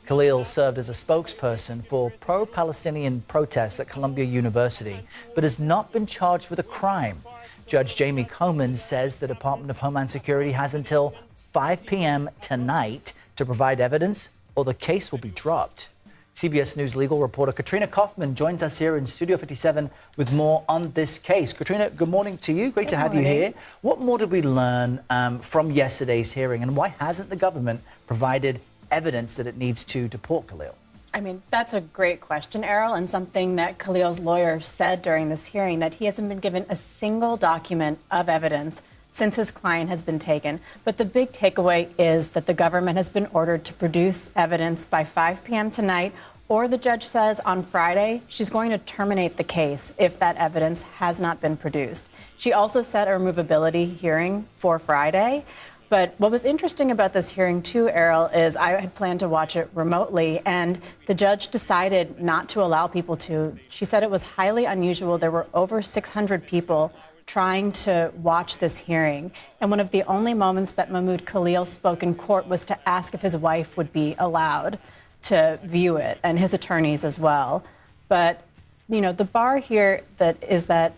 Khalil served as a spokesperson for pro-Palestinian protests at Columbia University, but has not been charged with a crime. Judge Jamie Comans says the Department of Homeland Security has until 5 p.m. tonight to provide evidence, or the case will be dropped. CBS News legal reporter Katrina Kaufman joins us here in Studio 57 with more on this case. Katrina, good morning to you. Great to have you here. What more did we learn from yesterday's hearing, and why hasn't the government provided evidence that it needs to deport Khalil? I mean, that's a great question, Errol, and something that Khalil's lawyer said during this hearing, that he hasn't been given a single document of evidence since his client has been taken. But the big takeaway is that the government has been ordered to produce evidence by 5 p.m. tonight, or the judge says on Friday she's going to terminate the case if that evidence has not been produced. She also set a removability hearing for Friday. But what was interesting about this hearing, too, Errol, is I had planned to watch it remotely, and the judge decided not to allow people to. She said it was highly unusual. There were over 600 people trying to watch this hearing. And one of the only moments that Mahmoud Khalil spoke in court was to ask if his wife would be allowed to view it, and his attorneys as well. But, you know, the bar here is that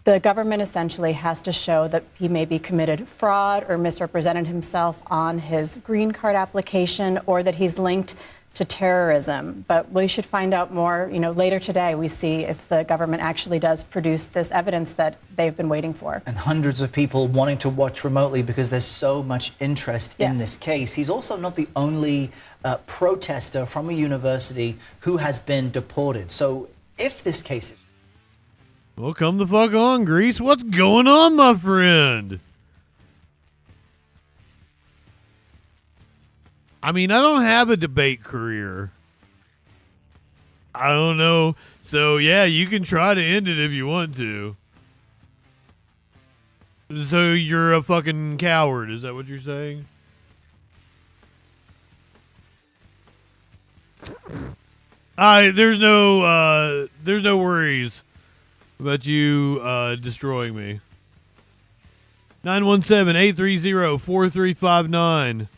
the government essentially has to show that he maybe committed fraud or misrepresented himself on his green card application, or that he's linked to terrorism. But we should find out more, you know, later today. We see if the government actually does produce this evidence that they've been waiting for. And hundreds of people wanting to watch remotely because there's so much interest in this case. He's also not the only protester from a university who has been deported. So if this case is... Well, come the fuck on, Grease. What's going on, my friend? I mean, I don't have a debate career. I don't know. So, yeah, you can try to end it if you want to. So, you're a fucking coward. Is that what you're saying? There's no worries about you destroying me. 917-830-4359.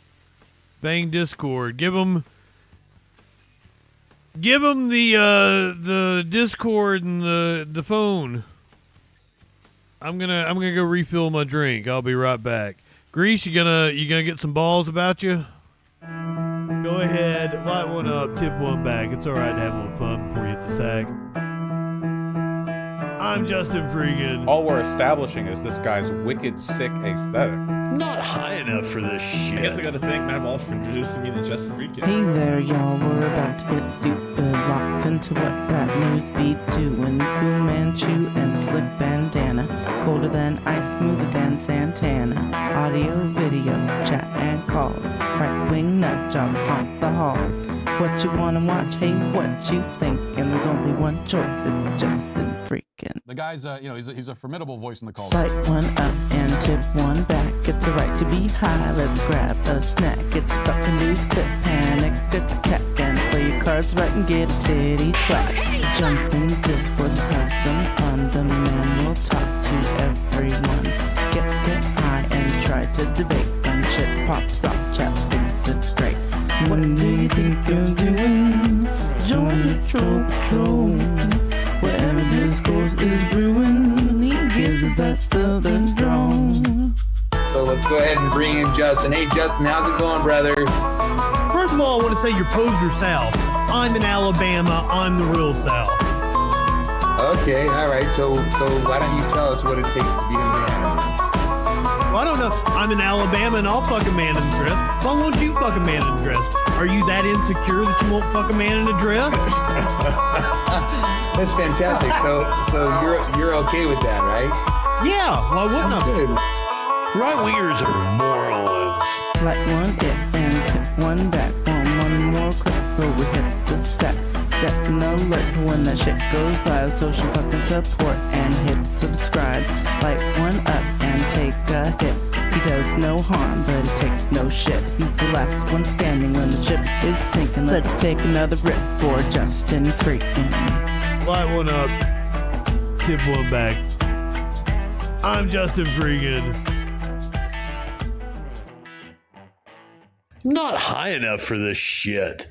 Bang Discord. Give them the Discord and the phone. I'm gonna go refill my drink. I'll be right back. Grease, you gonna get some balls about you? Go ahead, light one up, tip one back. It's all right to have a little fun before you hit the sack. I'm JustinFREAKIN. All we're establishing is this guy's wicked, sick aesthetic. Not high enough for this shit. I guess I gotta thank Matt Wall for introducing me to JustinFREAKIN. Hey there, y'all. We're about to get stupid, locked into what that news be doing. Fu Manchu and a slick bandana. Colder than ice, smoother than Santana. Audio, video, chat and calls. Right-wing nut jobs haunt the halls. What you wanna watch? Hey, what you think? And there's only one choice. It's JustinFREAKIN. The guy's, he's a formidable voice in the call. Light one up and tip one back. It's a right to be high. Let's grab a snack. It's fucking news, quit panic, attack, and play your cards right and get a titty slap. Jump in Discord, have some fun. The man will talk to everyone. Get high and try to debate. When shit pops off, chat thinks it's great. What do you think you're doing? Join the troll patrol. Wherever discourse is brewing, he gives it that southern drawl. So Justin. Hey, Justin, how's it going, brother? First of all, I want to say you're poser South. I'm in Alabama. I'm the real South. Okay, all right. So why don't you tell us what it takes to be a man? Well, I don't know. I'm in Alabama and I'll fuck a man in a dress. Why won't you fuck a man in a dress? Are you that insecure that you won't fuck a man in a dress? That's fantastic. So you're okay with that, right? Yeah. Why wouldn't I? Good. Right-wingers are morons. Like one it and hit one back. One more click before we hit the set an alert when that shit goes live. Social fucking support and hit subscribe. Light one up and take a hit. He does no harm, but he takes no shit. He's the last one standing when the ship is sinking. Let's take another rip for JustinFREAKIN. Light one up, tip one back. I'm JustinFREAKIN. Not high enough for this shit.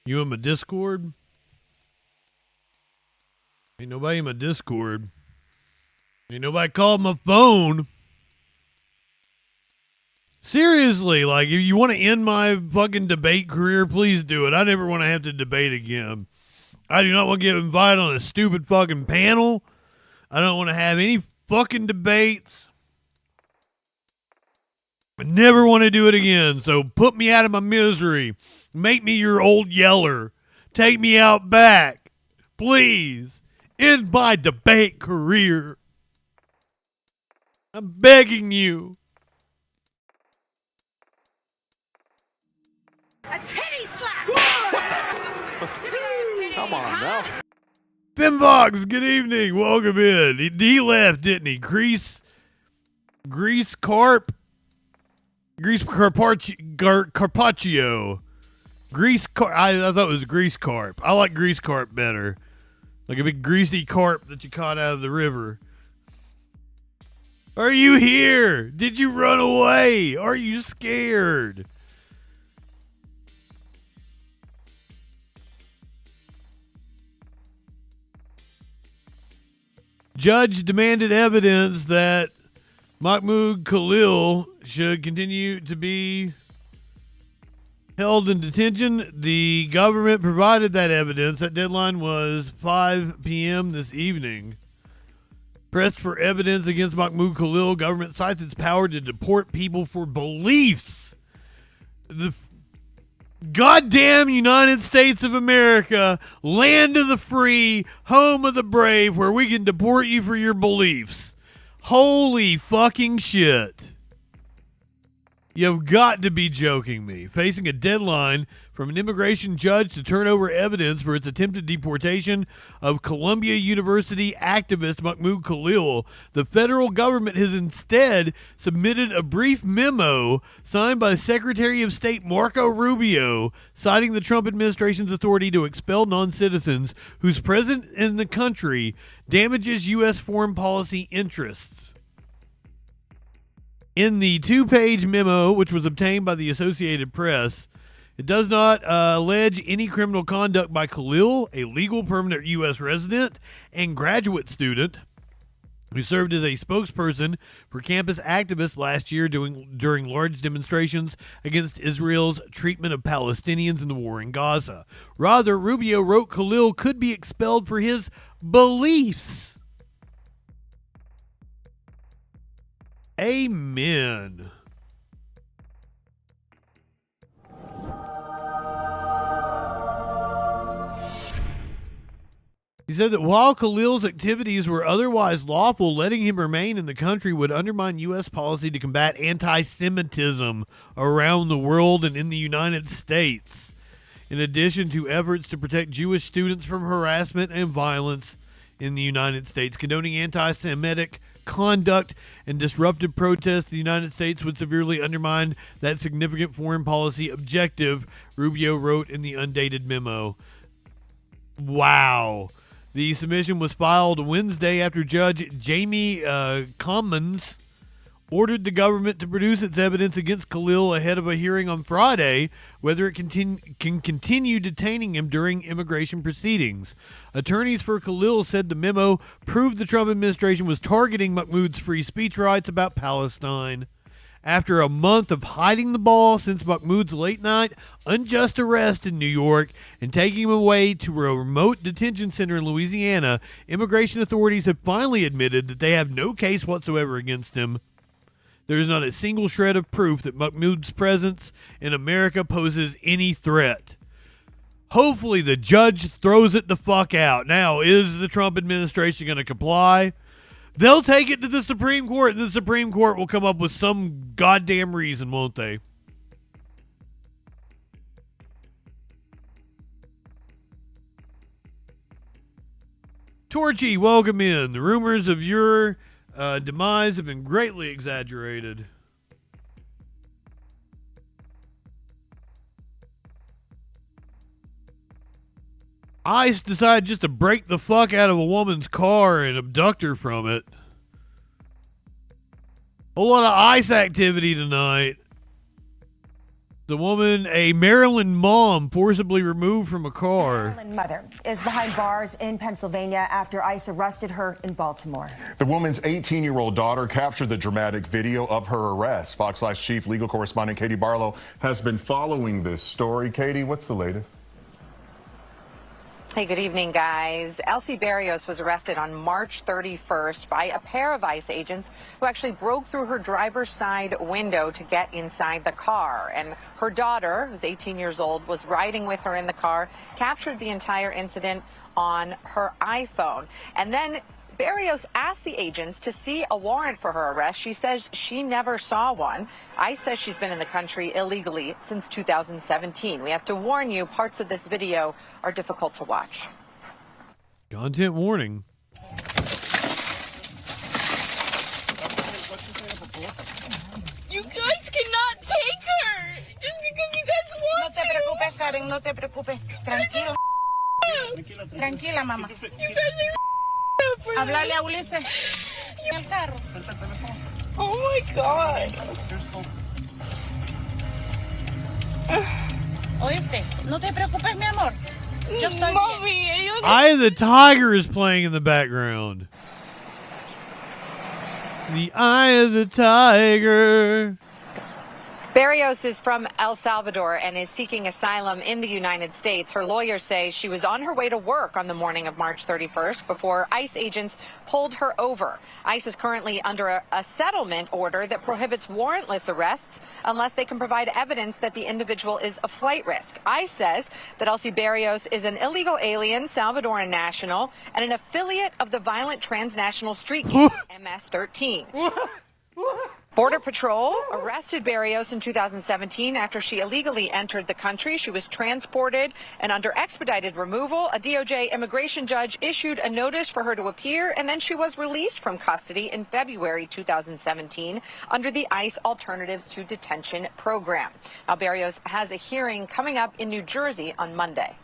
You in my Discord? Ain't nobody in my Discord. Ain't nobody called my phone. Seriously, like, if you want to end my fucking debate career, please do it. I never want to have to debate again. I do not want to get invited on a stupid fucking panel. I don't want to have any fucking debates. I never want to do it again. So put me out of my misery. Make me your old yeller. Take me out back. Please. End my debate career. I'm begging you. A titty slap! Come on now. Finvox, good evening. Welcome in. He left, didn't he? Grease Carpaccio. I thought it was Grease Carp. I like Grease Carp better. Like a big greasy carp that you caught out of the river. Are you here? Did you run away? Are you scared? Judge demanded evidence that Mahmoud Khalil should continue to be held in detention. The government provided that evidence. That deadline was 5 p.m. this evening. Pressed for evidence against Mahmoud Khalil, government cites its power to deport people for beliefs. The goddamn United States of America, land of the free, home of the brave, where we can deport you for your beliefs. Holy fucking shit. You've got to be joking me. Facing a deadline from an immigration judge to turn over evidence for its attempted deportation of Columbia University activist Mahmoud Khalil, the federal government has instead submitted a brief memo signed by Secretary of State Marco Rubio, citing the Trump administration's authority to expel non-citizens whose presence in the country damages U.S. foreign policy interests. In the two-page memo, which was obtained by the Associated Press, it does not allege any criminal conduct by Khalil, a legal permanent U.S. resident and graduate student who served as a spokesperson for campus activists last year during large demonstrations against Israel's treatment of Palestinians in the war in Gaza. Rather, Rubio wrote Khalil could be expelled for his beliefs. Amen. He said that while Khalil's activities were otherwise lawful, letting him remain in the country would undermine U.S. policy to combat anti-Semitism around the world and in the United States, in addition to efforts to protect Jewish students from harassment and violence in the United States. Condoning anti-Semitic conduct and disruptive protests in the United States would severely undermine that significant foreign policy objective, Rubio wrote in the undated memo. Wow. The submission was filed Wednesday after Judge Jamie Commons ordered the government to produce its evidence against Khalil ahead of a hearing on Friday, whether it can continue detaining him during immigration proceedings. Attorneys for Khalil said the memo proved the Trump administration was targeting Mahmoud's free speech rights about Palestine. After a month of hiding the ball since Mahmoud's late-night unjust arrest in New York and taking him away to a remote detention center in Louisiana, immigration authorities have finally admitted that they have no case whatsoever against him. There is not a single shred of proof that Mahmoud's presence in America poses any threat. Hopefully the judge throws it the fuck out. Now, is the Trump administration going to comply? They'll take it to the Supreme Court, and the Supreme Court will come up with some goddamn reason, won't they? Torchy, welcome in. The rumors of your demise have been greatly exaggerated. ICE decided just to break the fuck out of a woman's car and abduct her from it. A lot of ICE activity tonight. The woman, a Maryland mom, forcibly removed from a car. Maryland mother is behind bars in Pennsylvania after ICE arrested her in Baltimore. The woman's 18-year-old daughter captured the dramatic video of her arrest. Fox Live's chief legal correspondent Katie Barlow has been following this story. Katie, what's the latest? Hey, good evening, guys. Elsie Berrios was arrested on March 31st by a pair of ICE agents who actually broke through her driver's side window to get inside the car. And her daughter, who's 18 years old, was riding with her in the car, captured the entire incident on her iPhone. And then Berrios asked the agents to see a warrant for her arrest. She says she never saw one. ICE says she's been in the country illegally since 2017. We have to warn you, parts of this video are difficult to watch. Content warning. You guys cannot take her just because you guys want to. No te preocupes, Karen, no te preocupes. Tranquilo. Tranquila, mamá. You guys are Háblale a Ulises. El carro. Oh my God. Oíste, no te preocupes, mi amor. Yo estoy bien. Eye of the Tiger is playing in the background. The Eye of the Tiger. Berrios is from El Salvador and is seeking asylum in the United States. Her lawyers say she was on her way to work on the morning of March 31st before ICE agents pulled her over. ICE is currently under a settlement order that prohibits warrantless arrests unless they can provide evidence that the individual is a flight risk. ICE says that Elsie Berrios is an illegal alien, Salvadoran national, and an affiliate of the violent transnational street gang, MS-13. Border Patrol arrested Berrios in 2017 after she illegally entered the country. She was transported and under expedited removal. A DOJ immigration judge issued a notice for her to appear, and then she was released from custody in February 2017 under the ICE Alternatives to Detention program. Now, Berrios has a hearing coming up in New Jersey on Monday.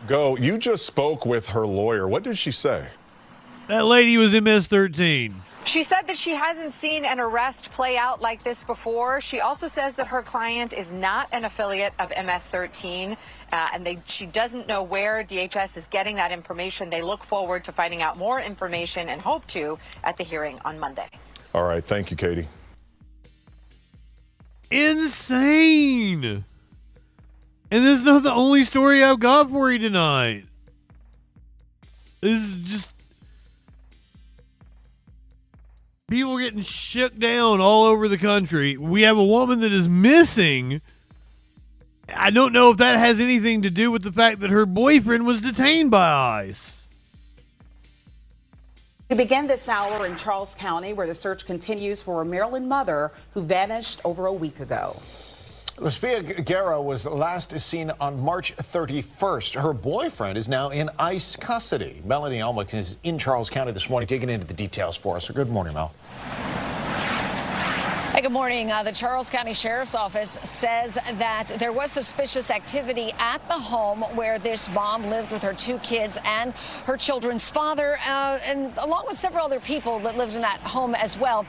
You just spoke with her lawyer. What did she say? That lady was MS-13. She said that she hasn't seen an arrest play out like this before. She also says that her client is not an affiliate of MS-13, and she doesn't know where DHS is getting that information. They look forward to finding out more information and hope to at the hearing on Monday. All right. Thank you, Katie. Insane. And this is not the only story I've got for you tonight. This is just people getting shook down all over the country. We have a woman that is missing. I don't know if that has anything to do with the fact that her boyfriend was detained by ICE. We begin this hour in Charles County, where the search continues for a Maryland mother who vanished over a week ago. Luspia Guerra was last seen on March 31st. Her boyfriend is now in ICE custody. Melanie Elmick is in Charles County this morning, digging into the details for us. So good morning, Mel. Hey, good morning. The Charles County Sheriff's Office says that there was suspicious activity at the home where this mom lived with her 2 kids and her children's father, and along with several other people that lived in that home as well.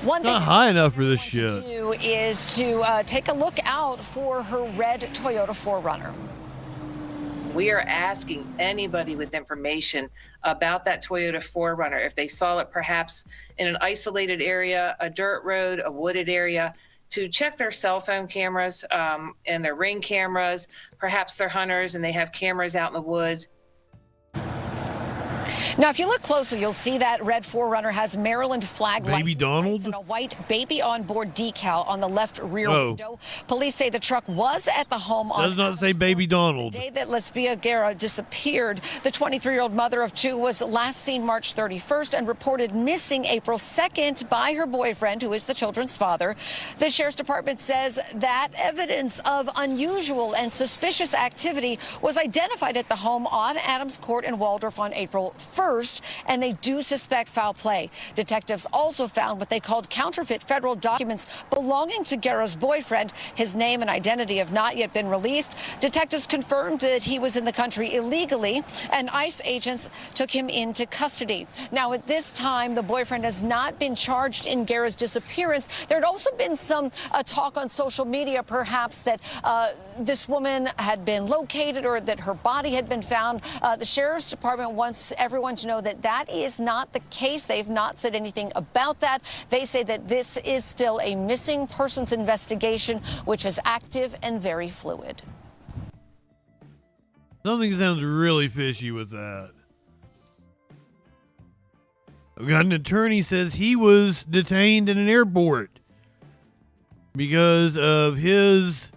One thing Not high enough for this shit. to do is to take a look out for her red Toyota 4Runner. We are asking anybody with information about that Toyota 4Runner, if they saw it perhaps in an isolated area, a dirt road, a wooded area, to check their cell phone cameras and their Ring cameras. Perhaps they're hunters and they have cameras out in the woods. Now, if you look closely, you'll see that red 4Runner has Maryland flag license Donald? plates and a white baby on board decal on the left rear window. Police say the truck was at the home on Does not say Baby Donald. the day that Lesbia Guerra disappeared. The 23-year-old mother of two was last seen March 31st and reported missing April 2nd by her boyfriend, who is the children's father. The sheriff's department says that evidence of unusual and suspicious activity was identified at the home on Adams Court in Waldorf on April 1st. And they do suspect foul play. Detectives also found what they called counterfeit federal documents belonging to Guerra's boyfriend. His name and identity have not yet been released. Detectives confirmed that he was in the country illegally, and ICE agents took him into custody. Now, at this time, the boyfriend has not been charged in Guerra's disappearance. There had also been some talk on social media, perhaps, that this woman had been located or that her body had been found. The sheriff's department wants everyone to know that that is not the case. They've not said anything about that. They say that this is still a missing persons investigation, which is active and very fluid. Something sounds really fishy with that. We got an attorney says he was detained in an airport because of his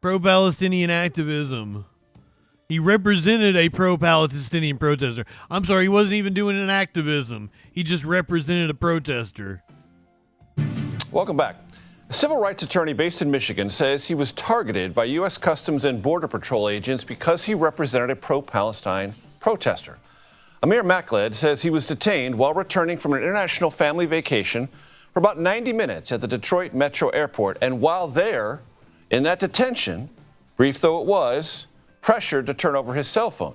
pro-Palestinian activism. He represented a pro-Palestinian protester. I'm sorry, he wasn't even doing an activism. He just represented a protester. Welcome back. A civil rights attorney based in Michigan says he was targeted by U.S. Customs and Border Patrol agents because he represented a pro-Palestine protester. Amir Makled says he was detained while returning from an international family vacation for about 90 minutes at the Detroit Metro Airport. And while there, in that detention, brief though it was, pressured to turn over his cell phone.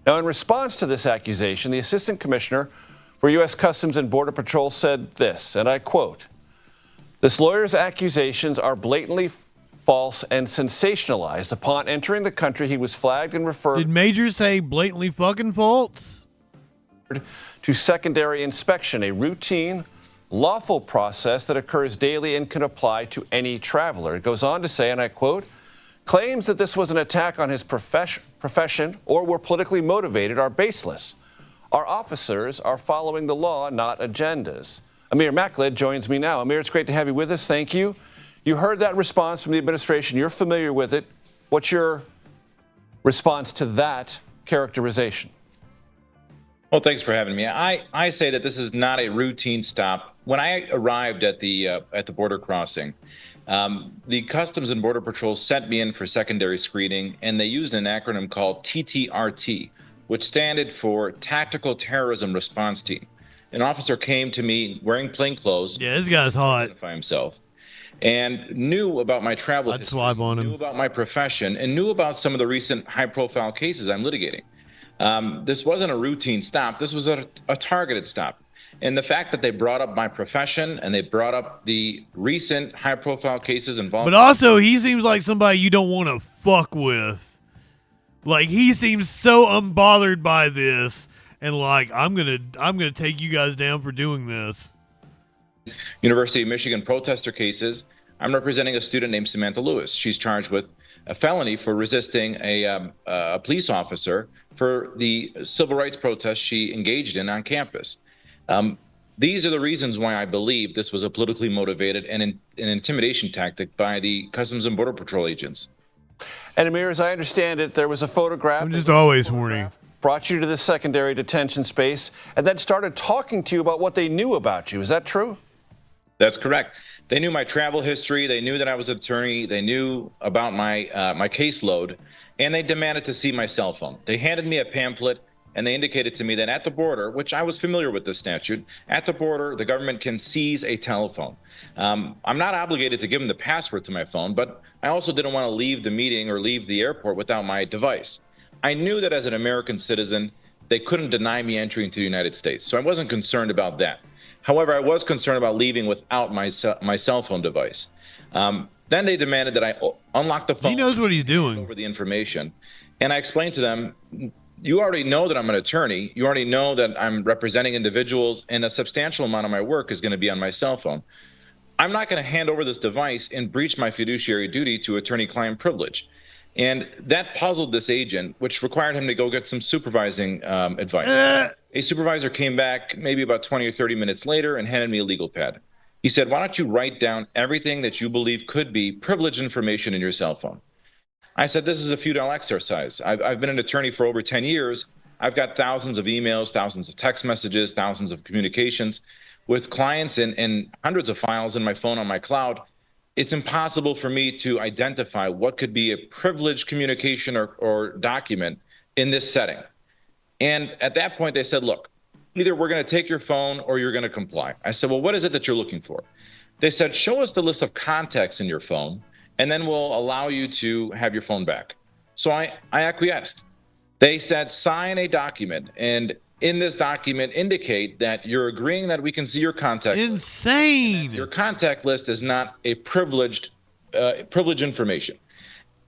Now, in response to this accusation, the Assistant Commissioner for U.S. Customs and Border Patrol said this, and I quote, "This lawyer's accusations are blatantly false and sensationalized. Upon entering the country, he was flagged and referred..." Did Major say blatantly fucking false? "To secondary inspection, a routine, lawful process that occurs daily and can apply to any traveler." It goes on to say, and I quote, "Claims that this was an attack on his profession or were politically motivated are baseless. Our officers are following the law, not agendas." Amir Makled joins me now. Amir, it's great to have you with us. Thank you. You heard that response from the administration. You're familiar with it. What's your response to that characterization? Well, thanks for having me. I say that this is not a routine stop. When I arrived at the border crossing, the Customs and Border Patrol sent me in for secondary screening, and they used an acronym called TTRT, which standed for Tactical Terrorism Response Team. An officer came to me wearing plain clothes. Yeah, this guy's hot. Identify himself, and knew about my travel history, swipe on him. Knew about my profession, and knew about some of the recent high-profile cases I'm litigating. This wasn't a routine stop. This was a targeted stop. And the fact that they brought up my profession and they brought up the recent high-profile cases involved. But also, he seems like somebody you don't want to fuck with. Like, he seems so unbothered by this, and like, I'm gonna take you guys down for doing this. University of Michigan protester cases. I'm representing a student named Samantha Lewis. She's charged with a felony for resisting a police officer for the civil rights protest she engaged in on campus. These are the reasons why I believe this was a politically motivated and an intimidation tactic by the Customs and Border Patrol agents. And Amir, as I understand it, there was a photograph. I'm just always horny. Brought you to the secondary detention space and then started talking to you about what they knew about you. Is that true? That's correct. They knew my travel history. They knew that I was an attorney. They knew about my caseload, and they demanded to see my cell phone. They handed me a pamphlet, and they indicated to me that at the border, which I was familiar with this statute, at the border, the government can seize a telephone. I'm not obligated to give them the password to my phone, but I also didn't want to leave the meeting or leave the airport without my device. I knew that as an American citizen, they couldn't deny me entry into the United States, so I wasn't concerned about that. However, I was concerned about leaving without my cell phone device. Then they demanded that I unlock the phone. He knows what he's doing. Over the information. And I explained to them, you already know that I'm an attorney. You already know that I'm representing individuals, and a substantial amount of my work is going to be on my cell phone. I'm not going to hand over this device and breach my fiduciary duty to attorney-client privilege. And that puzzled this agent, which required him to go get some supervising advice. A supervisor came back maybe about 20 or 30 minutes later and handed me a legal pad. He said, why don't you write down everything that you believe could be privileged information in your cell phone? I said, this is a futile exercise. I've been an attorney for over 10 years. I've got thousands of emails, thousands of text messages, thousands of communications with clients and hundreds of files in my phone on my cloud. It's impossible for me to identify what could be a privileged communication or document in this setting. And at that point, they said, look, either we're going to take your phone or you're going to comply. I said, well, what is it that you're looking for? They said, show us the list of contacts in your phone, and then we'll allow you to have your phone back. So I acquiesced. They said, sign a document, and in this document indicate that you're agreeing that we can see your contact list. Insane. Your contact list is not a privileged information.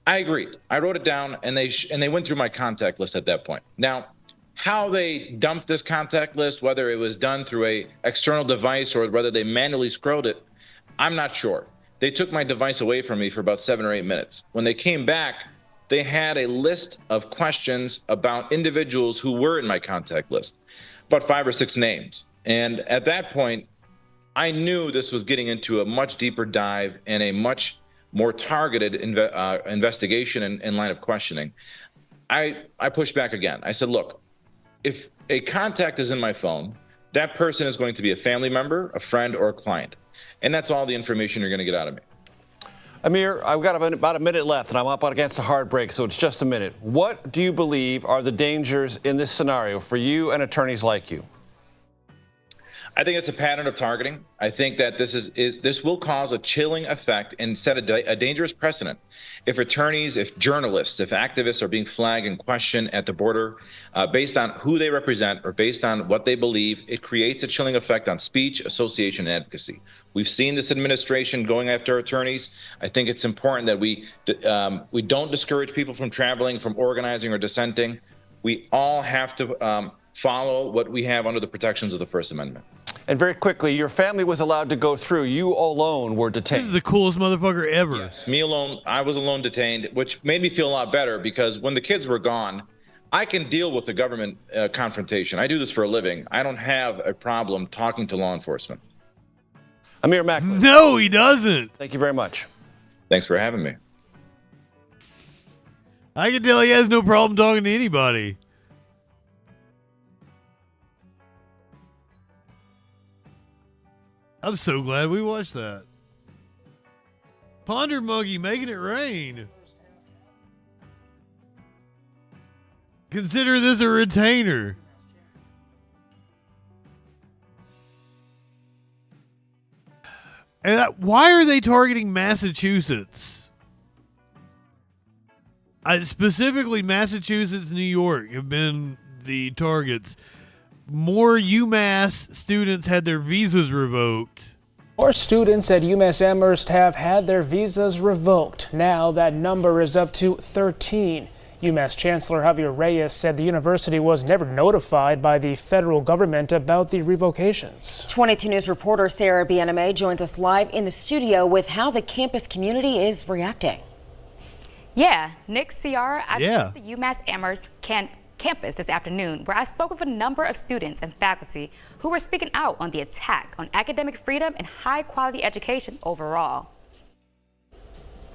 I agreed. I wrote it down, and they went through my contact list at that point. Now, how they dumped this contact list, whether it was done through a external device or whether they manually scrolled it, I'm not sure. They took my device away from me for about 7 or 8 minutes. When they came back, they had a list of questions about individuals who were in my contact list, about 5 or 6 names. And at that point, I knew this was getting into a much deeper dive and a much more targeted investigation and line of questioning. I pushed back again. I said, look, if a contact is in my phone, that person is going to be a family member, a friend, or a client. And that's all the information you're going to get out of me. Amir, I've got about a minute left, and I'm up against a hard break, so it's just a minute. What do you believe are the dangers in this scenario for you and attorneys like you? I think it's a pattern of targeting. I think that this will cause a chilling effect and set a dangerous precedent. If attorneys, if journalists, if activists are being flagged and questioned at the border based on who they represent or based on what they believe, it creates a chilling effect on speech, association, and advocacy. We've seen this administration going after attorneys. I think it's important that we don't discourage people from traveling, from organizing or dissenting. We all have to follow what we have under the protections of the First Amendment. And very quickly, your family was allowed to go through. You alone were detained. This is the coolest motherfucker ever. Yes, me alone. I was alone detained, which made me feel a lot better because when the kids were gone, I can deal with the government confrontation. I do this for a living. I don't have a problem talking to law enforcement. Amir Macklin. No, he doesn't. Thank you very much. Thanks for having me. I can tell he has no problem talking to anybody. I'm so glad we watched that. Ponder Monkey making it rain. Consider this a retainer. And why are they targeting Massachusetts? Specifically, Massachusetts, New York have been the targets. More UMass students had their visas revoked. More students at UMass Amherst have had their visas revoked. Now that number is up to 13. UMass Chancellor Javier Reyes said the university was never notified by the federal government about the revocations. 22 News reporter Sarah Biename joins us live in the studio with how the campus community is reacting. Yeah, Nick Ciara at the UMass Amherst campus this afternoon, where I spoke with a number of students and faculty who were speaking out on the attack on academic freedom and high-quality education overall.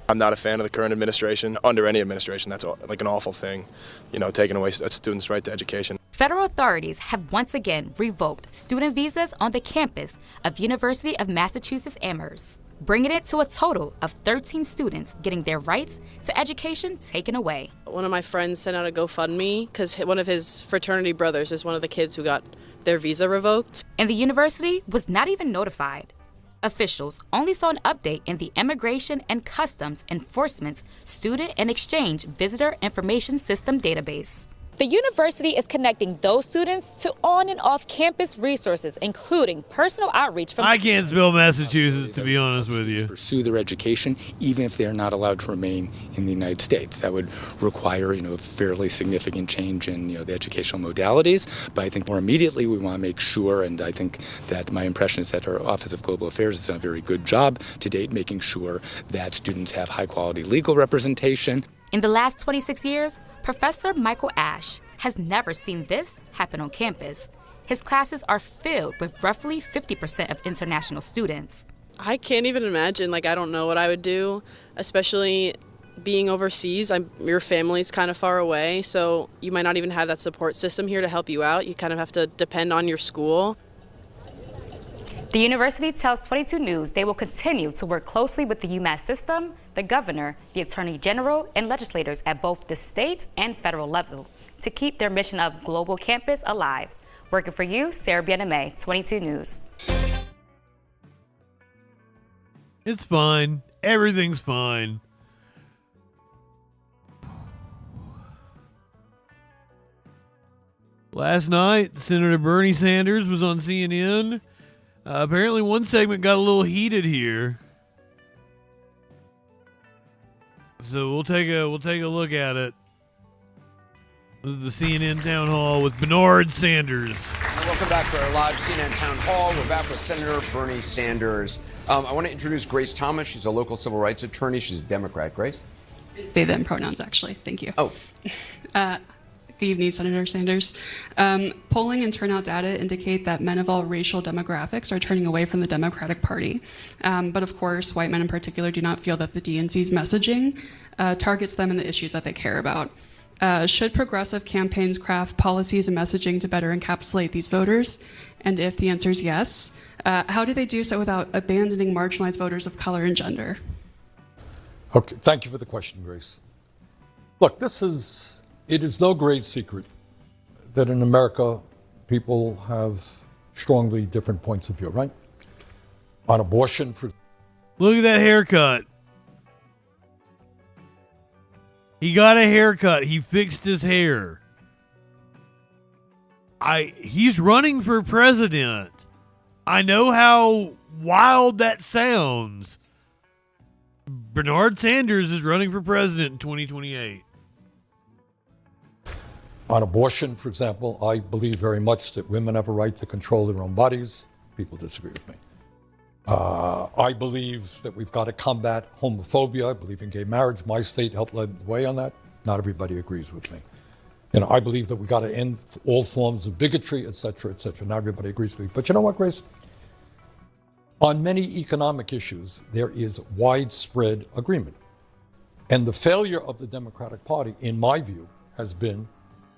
I'm not a fan of the current administration. Under any administration, that's like an awful thing, taking away a student's right to education. Federal authorities have once again revoked student visas on the campus of University of Massachusetts Amherst, bringing it to a total of 13 students getting their rights to education taken away. One of my friends sent out a GoFundMe because one of his fraternity brothers is one of the kids who got their visa revoked. And the university was not even notified. Officials only saw an update in the Immigration and Customs Enforcement's Student and Exchange Visitor Information System database. The university is connecting those students to on and off campus resources, including personal outreach from... I can't spell Massachusetts, to be honest with you. Pursue their education, even if they're not allowed to remain in the United States. That would require, a fairly significant change in, the educational modalities. But I think more immediately we want to make sure, and I think that my impression is that our Office of Global Affairs has done a very good job to date making sure that students have high-quality legal representation. In the last 26 years, Professor Michael Ash has never seen this happen on campus. His classes are filled with roughly 50% of international students. I can't even imagine. I don't know what I would do, especially being overseas. Your family's kind of far away, so you might not even have that support system here to help you out. You kind of have to depend on your school. The university tells 22 News they will continue to work closely with the UMass system, the governor, the attorney general, and legislators at both the state and federal level to keep their mission of global campus alive. Working for you, Sarah Biename, 22 News. It's fine. Everything's fine. Last night, Senator Bernie Sanders was on CNN. Apparently one segment got a little heated here. So we'll take a look at it. This is the CNN Town Hall with Bernard Sanders. Welcome back to our live CNN Town Hall. We're back with Senator Bernie Sanders. I want to introduce Grace Thomas. She's a local civil rights attorney. She's a Democrat. Grace? They, them pronouns, actually. Thank you. Oh. Good evening, Senator Sanders. Polling and turnout data indicate that men of all racial demographics are turning away from the Democratic Party. But of course, white men in particular do not feel that the DNC's messaging targets them and the issues that they care about. Should progressive campaigns craft policies and messaging to better encapsulate these voters? And if the answer is yes, how do they do so without abandoning marginalized voters of color and gender? Okay, thank you for the question, Grace. Look, it is no great secret that in America, people have strongly different points of view, right? On abortion, Look at that haircut. He got a haircut. He fixed his hair. He's running for president. I know how wild that sounds. Bernard Sanders is running for president in 2028. On abortion, for example, I believe very much that women have a right to control their own bodies. People disagree with me. I believe that we've got to combat homophobia. I believe in gay marriage. My state helped lead the way on that. Not everybody agrees with me. I believe that we've got to end all forms of bigotry, et cetera, et cetera. Not everybody agrees with me. But you know what, Grace? On many economic issues, there is widespread agreement. And the failure of the Democratic Party, in my view, has been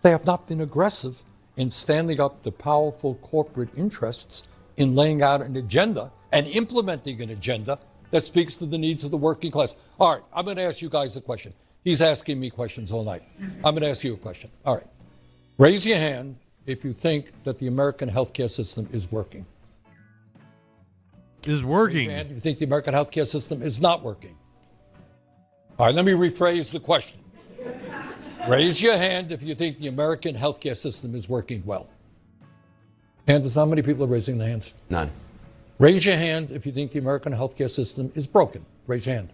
they have not been aggressive in standing up to powerful corporate interests in laying out an agenda and implementing an agenda that speaks to the needs of the working class. All right, I'm going to ask you guys a question. He's asking me questions all night. I'm going to ask you a question. All right. Raise your hand if you think that the American healthcare system is working. Is working. Raise your hand if you think the American healthcare system is not working. All right, let me rephrase the question. Raise your hand if you think the American healthcare system is working well. Anders, how many people are raising their hands? None. Raise your hand if you think the American healthcare system is broken. Raise your hand.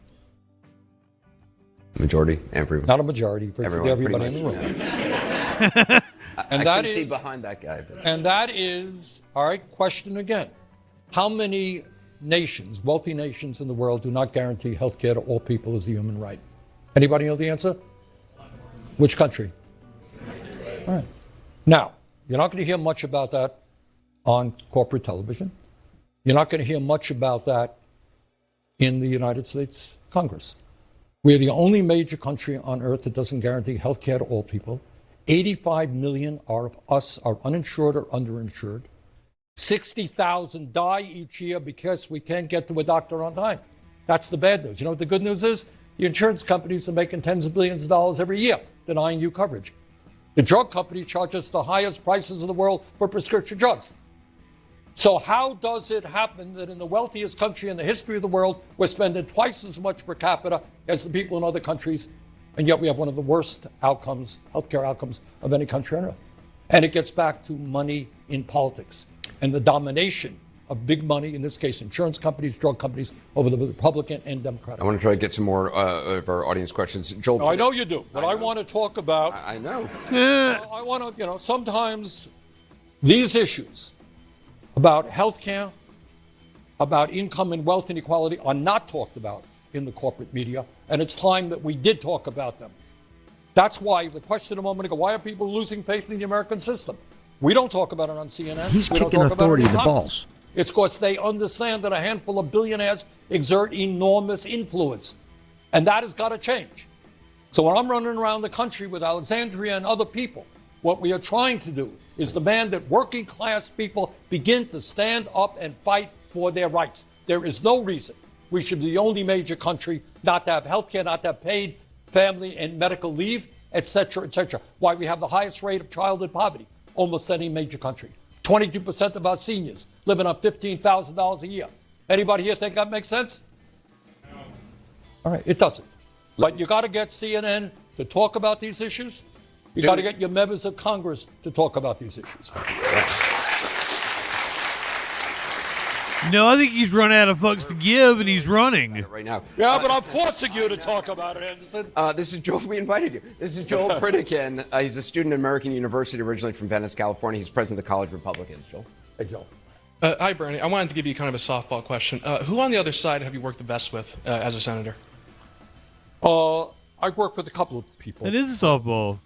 Majority, everyone. Not a majority, virtually everybody in the room. And I can see behind that guy. But. And that is, all right, question again. How many nations, wealthy nations in the world, do not guarantee health care to all people as a human right? Anybody know the answer? Which country? All right. Now, you're not going to hear much about that on corporate television. You're not going to hear much about that in the United States Congress. We're the only major country on earth that doesn't guarantee health care to all people. 85 million of us are uninsured or underinsured. 60,000 die each year because we can't get to a doctor on time. That's the bad news. You know what the good news is? The insurance companies are making tens of billions of dollars every year denying you coverage. The drug companies charge us the highest prices in the world for prescription drugs. So how does it happen that in the wealthiest country in the history of the world, we're spending twice as much per capita as the people in other countries And yet we have one of the worst outcomes, healthcare outcomes, of any country on earth. And it gets back to money in politics and the domination of big money, in this case, insurance companies, drug companies, over the Republican and Democratic. I want to try to get some more of our audience questions. Joel, no, I know you do. What I want to talk about. I know. I want to, sometimes these issues about health care, about income and wealth inequality are not talked about in the corporate media, and it's time that we did talk about them. That's why the question a moment ago, why are people losing faith in the American system? We don't talk about it on CNN. He's we don't kicking talk about authority it in the balls. It's because they understand that a handful of billionaires exert enormous influence, and that has got to change. So when I'm running around the country with Alexandria and other people, what we are trying to do is demand that working class people begin to stand up and fight for their rights. There is no reason we should be the only major country not to have health care, not to have paid family and medical leave, et cetera, et cetera. Why we have the highest rate of childhood poverty, almost any major country. 22% of our seniors living on $15,000 a year. Anybody here think that makes sense? No. All right, it doesn't. But you got to get CNN to talk about these issues. You got to get your members of Congress to talk about these issues. No, I think he's run out of fucks to give, and he's running right now. Yeah, but I'm forcing you to talk about it, Anderson. This is Joel. We invited you. This is Joel FREAKIN. He's a student at American University, originally from Venice, California. He's president of the College of Republicans. Joel. Hey, Joel. Hi, Bernie. I wanted to give you kind of a softball question. Who on the other side have you worked the best with as a senator? I work with a couple of people. It is a softball.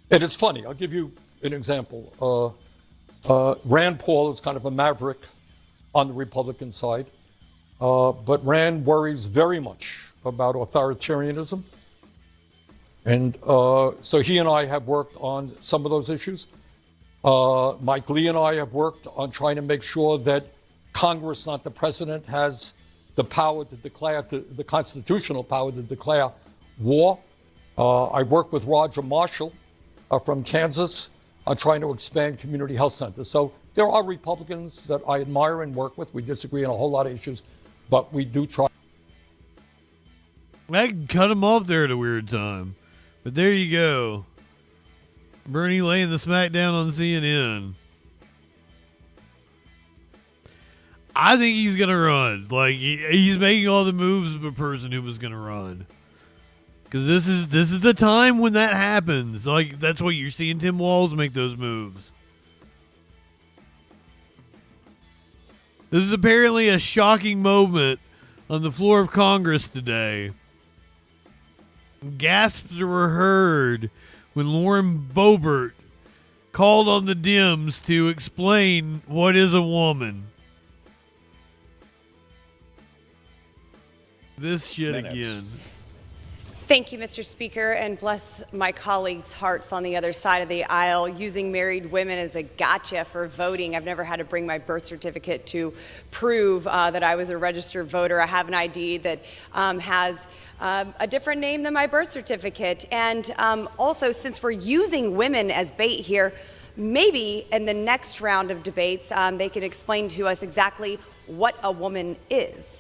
And it's funny. I'll give you an example. Rand Paul is kind of a maverick on the Republican side. But Rand worries very much about authoritarianism. And so he and I have worked on some of those issues. Mike Lee and I have worked on trying to make sure that Congress, not the president, has the power to declare, the constitutional power to declare war. I work with Roger Marshall from Kansas on trying to expand community health centers. So there are Republicans that I admire and work with. We disagree on a whole lot of issues, but we do try. I can cut him off there at a weird time. But there you go. Bernie laying the smackdown on CNN. I think he's going to run. Like, he's making all the moves of a person who was going to run. Because this is the time when that happens. Like, that's what you're seeing Tim Walz make those moves. This is apparently a shocking moment on the floor of Congress today. Gasps were heard when Lauren Boebert called on the Dems to explain what is a woman. This shit again. Thank you, Mr. Speaker, and bless my colleagues' hearts on the other side of the aisle. Using married women as a gotcha for voting. I've never had to bring my birth certificate to prove that I was a registered voter. I have an ID that has a different name than my birth certificate. And also, since we're using women as bait here, maybe in the next round of debates, they can explain to us exactly what a woman is.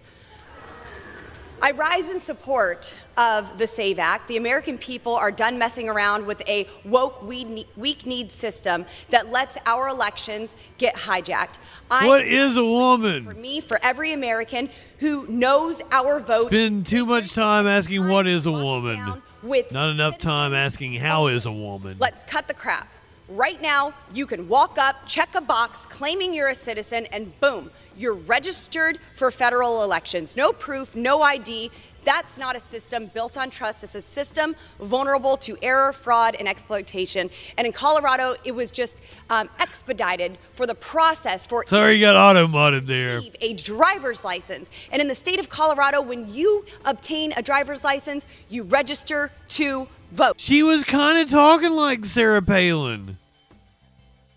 I rise in support of the SAVE Act. The American people are done messing around with a woke, weak needs system that lets our elections get hijacked. What is a woman? For me, for every American who knows our vote. Spend too much time asking what is a woman. Not enough time asking how is a woman. Let's cut the crap. Right now, you can walk up, check a box, claiming you're a citizen, and boom, you're registered for federal elections. No proof, no ID. That's not a system built on trust. It's a system vulnerable to error, fraud, and exploitation. And in Colorado, it was just expedited for the process for Sorry, you got auto-modded there. A driver's license. And in the state of Colorado, when you obtain a driver's license, you register to vote. She was kind of talking like Sarah Palin.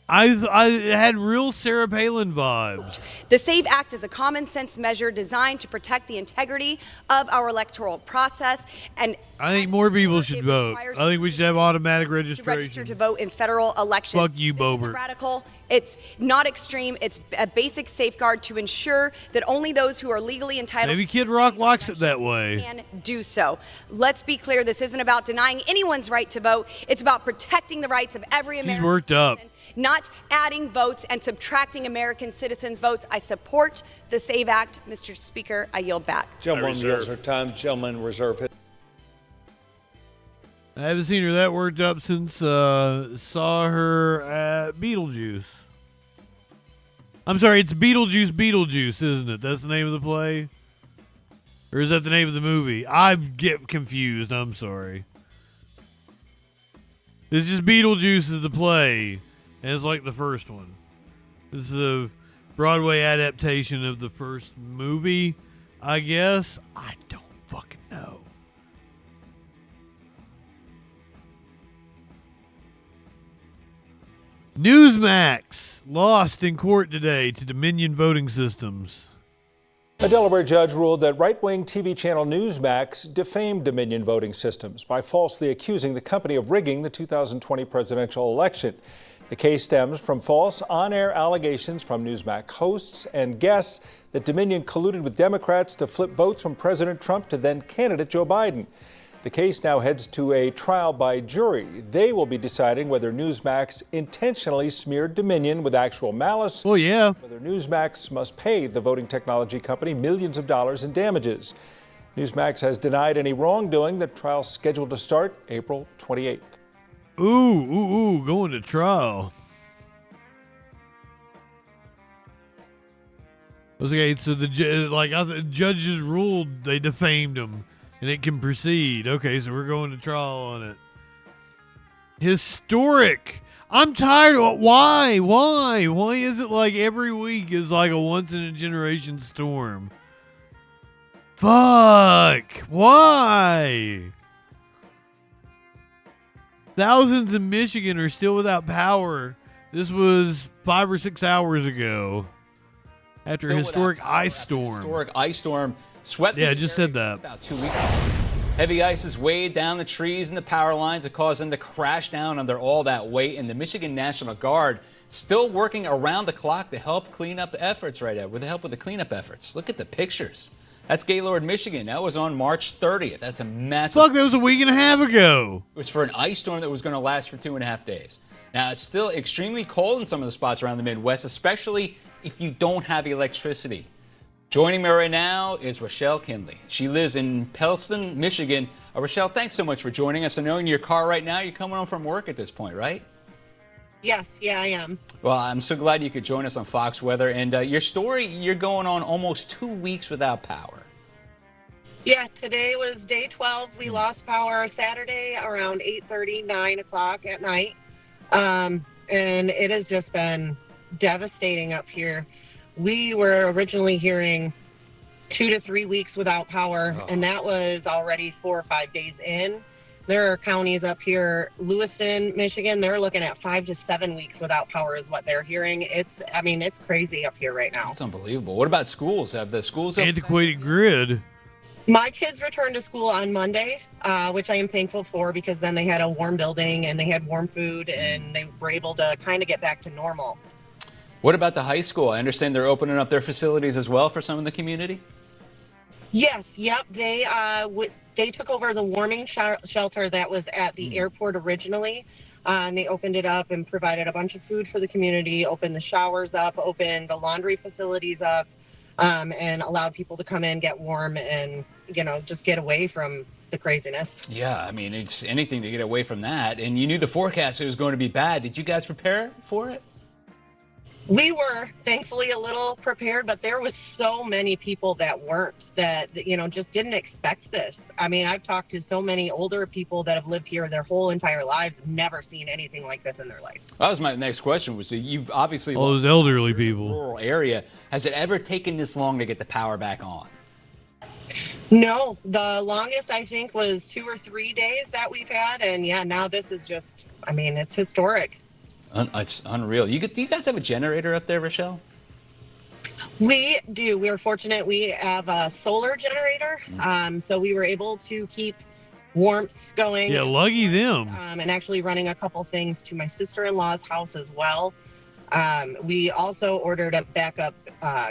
I had real Sarah Palin vibes. The SAVE Act is a common sense measure designed to protect the integrity of our electoral process. And I think more people should vote. I think we should have automatic register registration. to vote in federal elections. Fuck you, This Bovert. isn't radical. It's not extreme. It's a basic safeguard to ensure that only those who are legally entitled Maybe Kid Rock likes it that way. can do so. Let's be clear. This isn't about denying anyone's right to vote. It's about protecting the rights of every She's American. worked up. Not adding votes and subtracting American citizens' votes. I support the SAVE Act. Mr. Speaker, I yield back. Gentleman yields her time. Gentleman reserve it. I haven't seen her that worked up since saw her at Beetlejuice. I'm sorry, it's Beetlejuice, isn't it? That's the name of the play? Or is that the name of the movie? I get confused. I'm sorry. It's just Beetlejuice is the play. And it's like the first one. This is the Broadway adaptation of the first movie, I guess. I don't fucking know. Newsmax lost in court today to Dominion Voting Systems. A Delaware judge ruled that right-wing TV channel Newsmax defamed Dominion Voting Systems by falsely accusing the company of rigging the 2020 presidential election. The case stems from false on-air allegations from Newsmax hosts and guests that Dominion colluded with Democrats to flip votes from President Trump to then candidate Joe Biden. The case now heads to a trial by jury. They will be deciding whether Newsmax intentionally smeared Dominion with actual malice. Oh, yeah. Whether Newsmax must pay the voting technology company millions of dollars in damages. Newsmax has denied any wrongdoing. The trial's scheduled to start April 28th. Ooh, going to trial. Okay, so the judges ruled they defamed him, and it can proceed. Okay, so we're going to trial on it. Historic. I'm tired of why? Why is it like every week is like a once in a generation storm? Fuck. Why? Thousands in Michigan are still without power. This was 5 or 6 hours ago. After a historic ice storm. Historic ice storm swept. Yeah, I just said that. About 2 weeks ago. Heavy ice has weighed down the trees and the power lines. It caused them to crash down under all that weight. And the Michigan National Guard still working around the clock to help clean up efforts right now. With the help of the cleanup efforts. Look at the pictures. That's Gaylord, Michigan. That was on March 30th. That's a massive. Fuck, that was a week and a half ago. It was for an ice storm that was going to last for 2.5 days. Now, it's still extremely cold in some of the spots around the Midwest, especially if you don't have electricity. Joining me right now is Rochelle Kinley. She lives in Pellston, Michigan. Rochelle, thanks so much for joining us. I know in your car right now, you're coming home from work at this point, right? Yes, yeah, I am. Well, I'm so glad you could join us on Fox Weather. And your story, you're going on almost 2 weeks without power. Yeah, today was day 12. We lost power Saturday around 8:30, 9 o'clock at night. And it has just been devastating up here. We were originally hearing 2 to 3 weeks without power, and that was already 4 or 5 days in. There are counties up here, Lewiston, Michigan, they're looking at 5 to 7 weeks without power is what they're hearing. It's crazy up here right now. It's unbelievable. What about schools? Have the schools antiquated grid? My kids returned to school on Monday, which I am thankful for because then they had a warm building and they had warm food and they were able to kind of get back to normal. What about the high school? I understand they're opening up their facilities as well for some of the community? Yes, yep. They took over the warming shelter that was at the airport originally. And they opened it up and provided a bunch of food for the community, opened the showers up, opened the laundry facilities up, and allowed people to come in, get warm, and, just get away from the craziness. Yeah, I mean, it's anything to get away from that. And you knew the forecast it was going to be bad. Did you guys prepare for it? We were thankfully a little prepared, but there was so many people that weren't, that just didn't expect this. I mean, I've talked to so many older people that have lived here their whole entire lives, never seen anything like this in their life. That was my next question. So you've obviously all those elderly people, rural area. Has it ever taken this long to get the power back on? No, the longest I think was 2 or 3 days that we've had, and yeah, now this is just, it's historic. It's unreal. Do you guys have a generator up there, Rochelle? We do. We're fortunate. We have a solar generator, so we were able to keep warmth going. Yeah, lucky them. And actually running a couple things to my sister-in-law's house as well. We also ordered a backup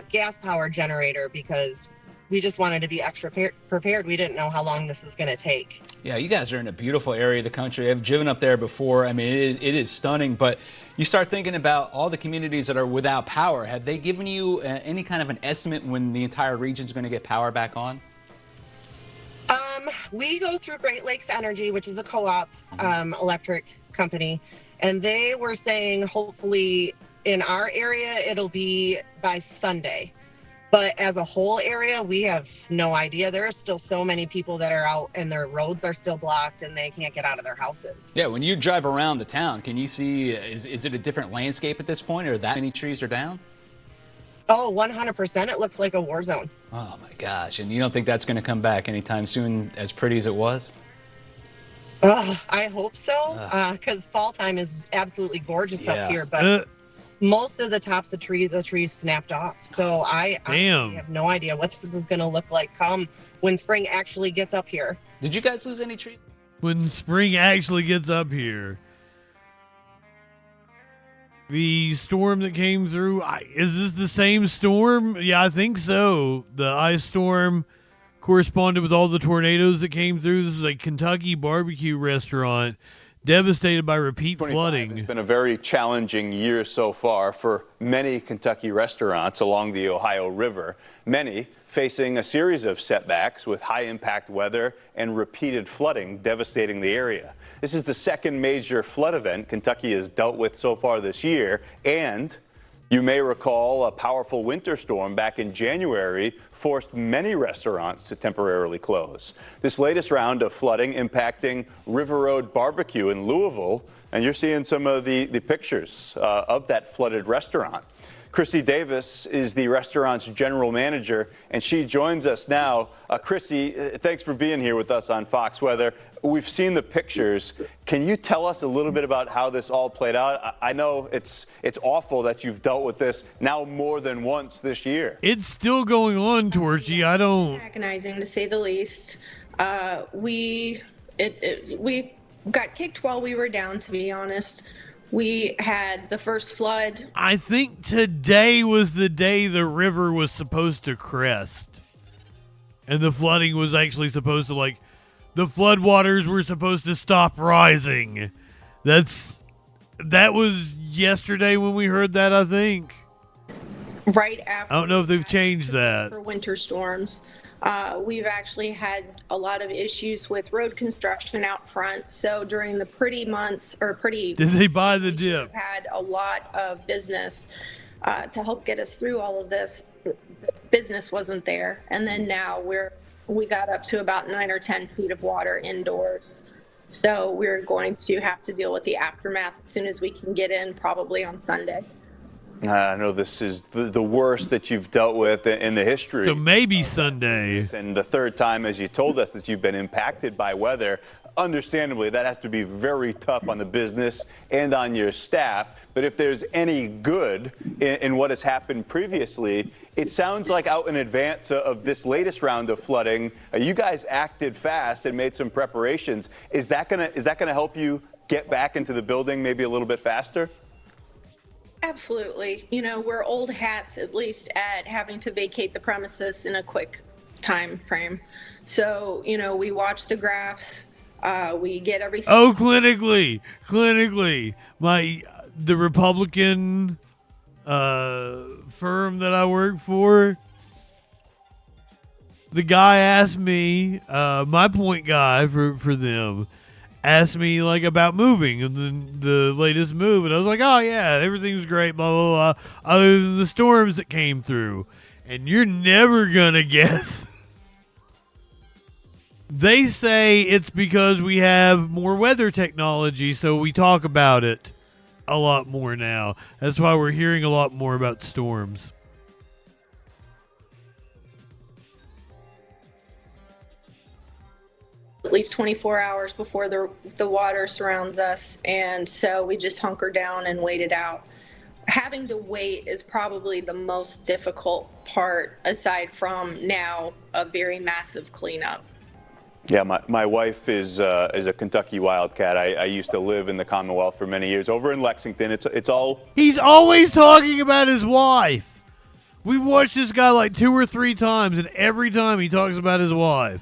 gas power generator because we just wanted to be extra prepared. We didn't know how long this was going to take. Yeah, you guys are in a beautiful area of the country. I've driven up there before. I mean, it is stunning, but you start thinking about all the communities that are without power. Have they given you any kind of an estimate when the entire region is going to get power back on? We go through Great Lakes Energy, which is a co-op electric company, and they were saying hopefully in our area it'll be by Sunday. But as a whole area, we have no idea. There are still so many people that are out and their roads are still blocked and they can't get out of their houses. Yeah, when you drive around the town, can you see, is it a different landscape at this point, or that many trees are down? Oh, 100%. It looks like a war zone. Oh my gosh, and you don't think that's going to come back anytime soon, as pretty as it was? I hope so, because fall time is absolutely gorgeous up here, but most of the tops of the trees snapped off. So I have no idea what this is going to look like come when spring actually gets up here. Did you guys lose any trees? When spring actually gets up here. The storm that came through, is this the same storm? Yeah, I think so. The ice storm corresponded with all the tornadoes that came through. This is a Kentucky barbecue restaurant devastated by repeat flooding. It's been a very challenging year so far for many Kentucky restaurants along the Ohio River, many facing a series of setbacks with high-impact weather and repeated flooding devastating the area. This is the second major flood event Kentucky has dealt with so far this year, and you may recall a powerful winter storm back in January forced many restaurants to temporarily close. This latest round of flooding impacting River Road Barbecue in Louisville, and you're seeing some of the pictures of that flooded restaurant. Chrissy Davis is the restaurant's general manager, and she joins us now. Chrissy, thanks for being here with us on Fox Weather. We've seen the pictures. Can you tell us a little bit about how this all played out? I know it's awful that you've dealt with this now more than once this year. It's still going on, Torchy. I don't... Agonizing, to say the least. We got kicked while we were down, to be honest. We had the first flood. I think today was the day the river was supposed to crest. And the flooding was actually supposed to, the floodwaters were supposed to stop rising. That was yesterday when we heard that, I think. Right after. I don't know if they've changed that. For winter storms. We've actually had a lot of issues with road construction out front. So during the pretty months, Did they buy the dip? We've had a lot of business to help get us through all of this. Business wasn't there. And then now we got up to about 9 or 10 feet of water indoors. So we're going to have to deal with the aftermath as soon as we can get in, probably on Sunday. I know this is the worst that you've dealt with in the history. So maybe Sunday. And the third time, as you told us, that you've been impacted by weather. Understandably, that has to be very tough on the business and on your staff. But if there's any good in what has happened previously, it sounds like out in advance of this latest round of flooding, you guys acted fast and made some preparations. Is that gonna help you get back into the building maybe a little bit faster? Absolutely. We're old hats, at least at having to vacate the premises in a quick time frame. So, we watch the graphs, we get everything. Oh, clinically. The Republican firm that I work for, the guy asked me, my point guy for them, asked me about moving and then the latest move, and I was like, oh yeah, everything's great, blah blah blah, other than the storms that came through. And you're never gonna guess. They say it's because we have more weather technology, so we talk about it a lot more now. That's why we're hearing a lot more about storms. at least 24 hours before the water surrounds us. And so we just hunker down and wait it out. Having to wait is probably the most difficult part, aside from now a very massive cleanup. Yeah, my wife is a Kentucky Wildcat. I used to live in the Commonwealth for many years over in Lexington. It's all. He's always talking about his wife. We've watched this guy like 2 or 3 times, and every time he talks about his wife.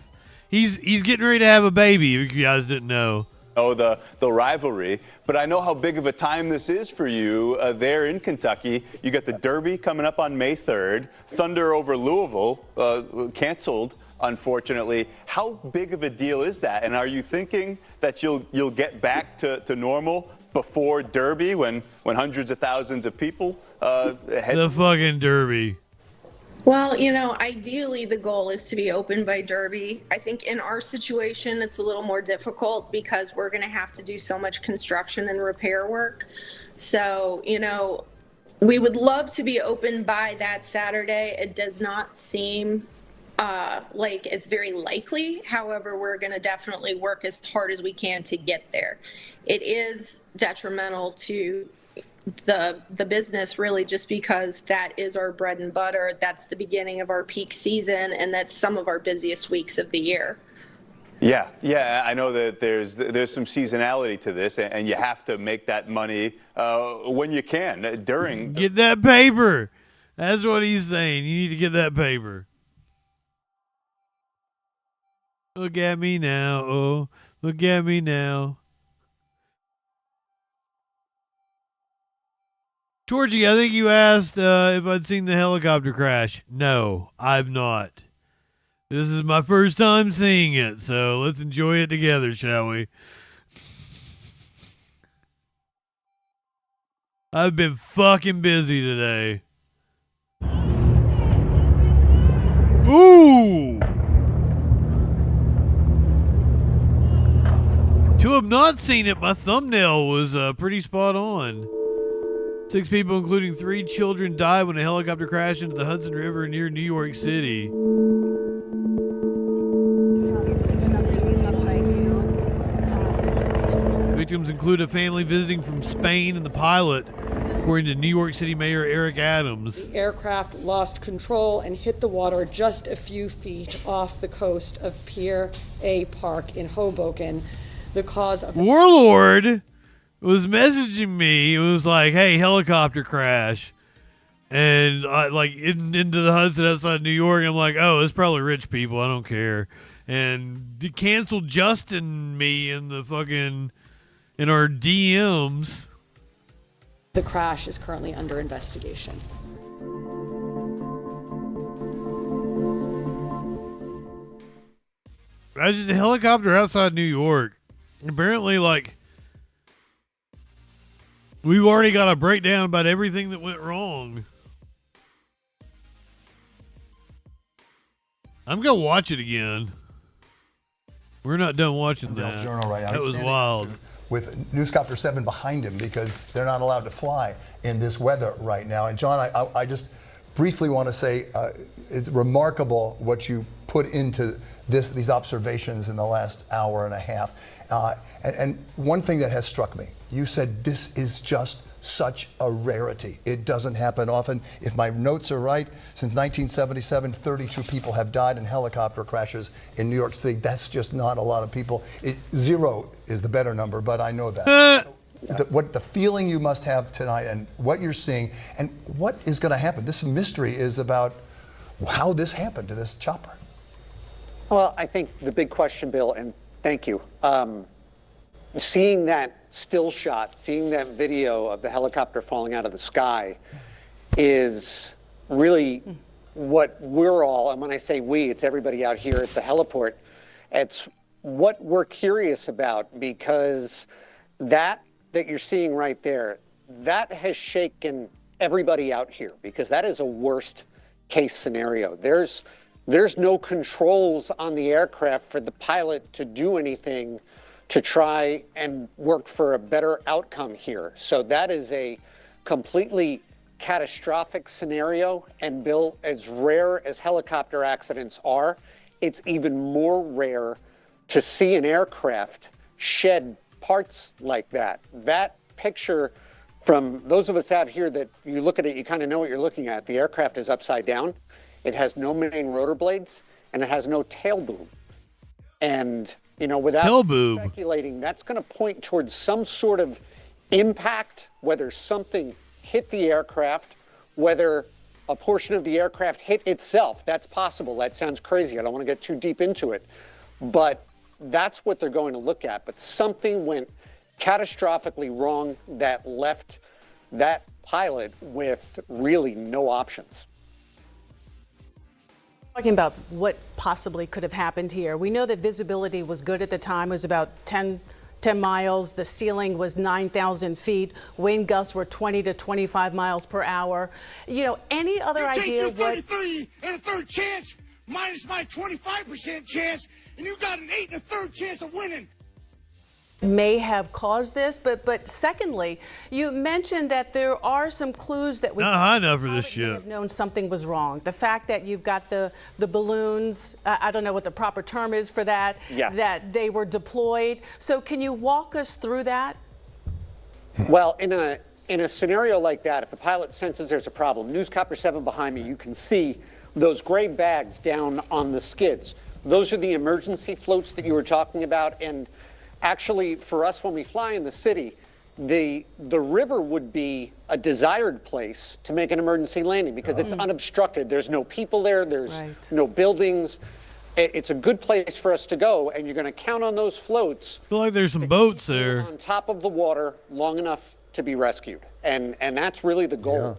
He's getting ready to have a baby, if you guys didn't know. Oh, the rivalry. But I know how big of a time this is for you there in Kentucky. You got the Derby coming up on May 3rd. Thunder over Louisville canceled, unfortunately. How big of a deal is that? And are you thinking that you'll get back to normal before Derby when hundreds of thousands of people head? The fucking Derby. Well, you know, ideally the goal is to be open by Derby. I think in our situation, it's a little more difficult because we're going to have to do so much construction and repair work. So, you know, we would love to be open by that Saturday. It does not seem like it's very likely. However, we're going to definitely work as hard as we can to get there. It is detrimental to the business, really, just because that is our bread and butter. That's the beginning of our peak season, and that's some of our busiest weeks of the year. Yeah, I know that there's some seasonality to this, and you have to make that money when you can during. Get that paper. That's what he's saying. You need to get that paper. Look at me now. Oh, look at me now. Georgie, I think you asked if I'd seen the helicopter crash. No, I've not. This is my first time seeing it, so let's enjoy it together, shall we? I've been fucking busy today. Ooh! To have not seen it, my thumbnail was pretty spot on. 6 people, including 3 children, died when a helicopter crashed into the Hudson River near New York City. Victims include a family visiting from Spain and the pilot, according to New York City Mayor Eric Adams. The aircraft lost control and hit the water just a few feet off the coast of Pier A Park in Hoboken. The cause of Warlord was messaging me. It was like, hey, helicopter crash. And I like into the Hudson outside New York. I'm like, oh, it's probably rich people. I don't care. And they canceled Justin me in the fucking in our DMs. the crash is currently under investigation. I was just a helicopter outside New York. Apparently, like, we've already got a breakdown about everything that went wrong. I'm going to watch it again. We're not done watching that. Journal right now. That was wild. With Newscopter 7 behind him because they're not allowed to fly in this weather right now. And John, I just briefly want to say it's remarkable what you put into these observations in the last hour and a half. And one thing that has struck me, you said this is just such a rarity. It doesn't happen often. If my notes are right, since 1977, 32 people have died in helicopter crashes in New York City. That's just not a lot of people. 0 is the better number, but I know that. What the feeling you must have tonight and what you're seeing and what is going to happen. This mystery is about how this happened to this chopper. Well, I think the big question, Bill, and thank you, seeing that still shot, seeing that video of the helicopter falling out of the sky is really what we're all, and when I say we, it's everybody out here at the heliport, it's what we're curious about, because that you're seeing right there, that has shaken everybody out here, because that is a worst case scenario. There's no controls on the aircraft for the pilot to do anything to try and work for a better outcome here. So that is a completely catastrophic scenario. And Bill, as rare as helicopter accidents are, it's even more rare to see an aircraft shed parts like that. That picture, from those of us out here that you look at it, you kind of know what you're looking at. The aircraft is upside down. It has no main rotor blades, and it has no tail boom. And, you know, without speculating, that's going to point towards some sort of impact, whether something hit the aircraft, whether a portion of the aircraft hit itself. That's possible. That sounds crazy. I don't want to get too deep into it. But that's what they're going to look at. But something went catastrophically wrong that left that pilot with really no options. Talking about what possibly could have happened here. We know that visibility was good at the time. It was about 10 miles. The ceiling was 9,000 feet. Wind gusts were 20 to 25 miles per hour. You know, any other idea what... 33 and a third chance minus my 25% chance, and you got an 8 and a third chance of winning. May have caused this, but secondly, you mentioned that there are some clues that we not high enough for this shit. Have known something was wrong. The fact that you've got the balloons, I don't know what the proper term is for that, that they were deployed. So can you walk us through that? Well, in a scenario like that, if the pilot senses there's a problem, Newscopter 7 behind me, you can see those gray bags down on the skids. Those are the emergency floats that you were talking about. And actually, for us, when we fly in the city, the river would be a desired place to make an emergency landing because it's unobstructed. There's no people there. There's no buildings. It's a good place for us to go, and you're going to count on those floats. I feel like there's some boats there on top of the water long enough to be rescued, and that's really the goal.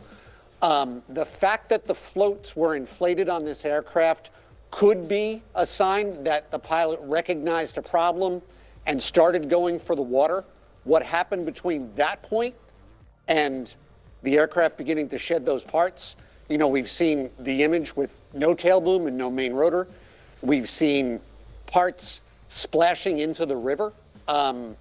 The fact that the floats were inflated on this aircraft could be a sign that the pilot recognized a problem and started going for the water. What happened between that point and the aircraft beginning to shed those parts? You know, we've seen the image with no tail boom and no main rotor. We've seen parts splashing into the river. The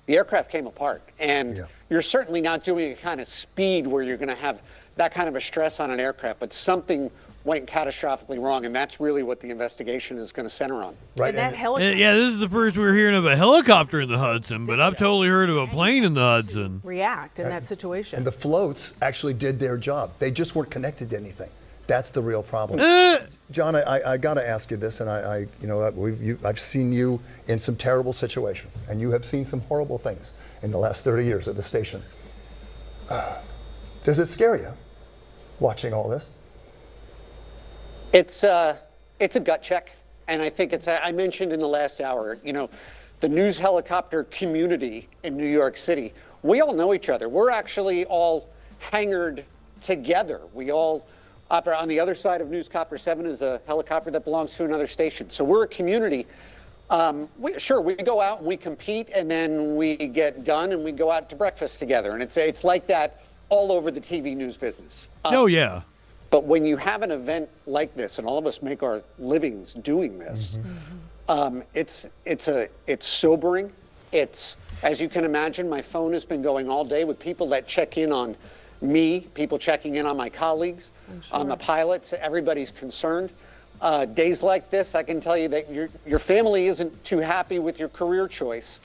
aircraft came apart, and you're certainly not doing a kind of speed where you're going to have that kind of a stress on an aircraft, but something went catastrophically wrong, and that's really what the investigation is going to center on. Right. Yeah, this is the first we're hearing of a helicopter in the Hudson, but I've totally heard of a plane in the Hudson. React in that situation. And the floats actually did their job. They just weren't connected to anything. That's the real problem. John, I got to ask you this, and I've seen you in some terrible situations, and you have seen some horrible things in the last 30 years at the station. Does it scare you watching all this? It's a gut check, and I think I mentioned in the last hour, you know, the news helicopter community in New York City, we all know each other. We're actually all hangared together. We all operate. On the other side of Newscopter 7 is a helicopter that belongs to another station. So we're a community. We go out and we compete, and then we get done and we go out to breakfast together. And it's like that all over the TV news business. Oh, yeah. But when you have an event like this, and all of us make our livings doing this, it's sobering. It's, as you can imagine, my phone has been going all day with people that check in on me, people checking in on my colleagues, on the pilots. Everybody's concerned. Days like this, I can tell you that your family isn't too happy with your career choice.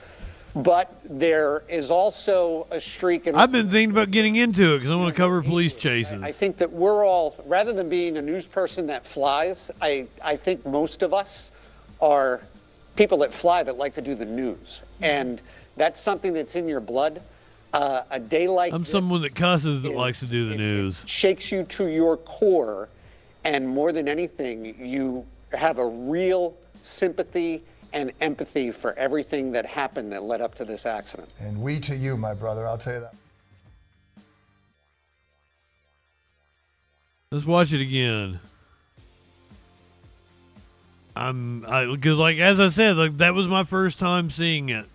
But there is also a streak. I've been thinking about getting into it because I want to cover police chases. I think that we're all, rather than being a news person that flies, I think most of us are people that fly that like to do the news. And that's something that's in your blood. A day like I'm someone that cusses that likes to do the news. Shakes you to your core. And more than anything, you have a real sympathy and empathy for everything that happened that led up to this accident. And we to you, my brother, I'll tell you that. Let's watch it again. Because like as I said, like that was my first time seeing it.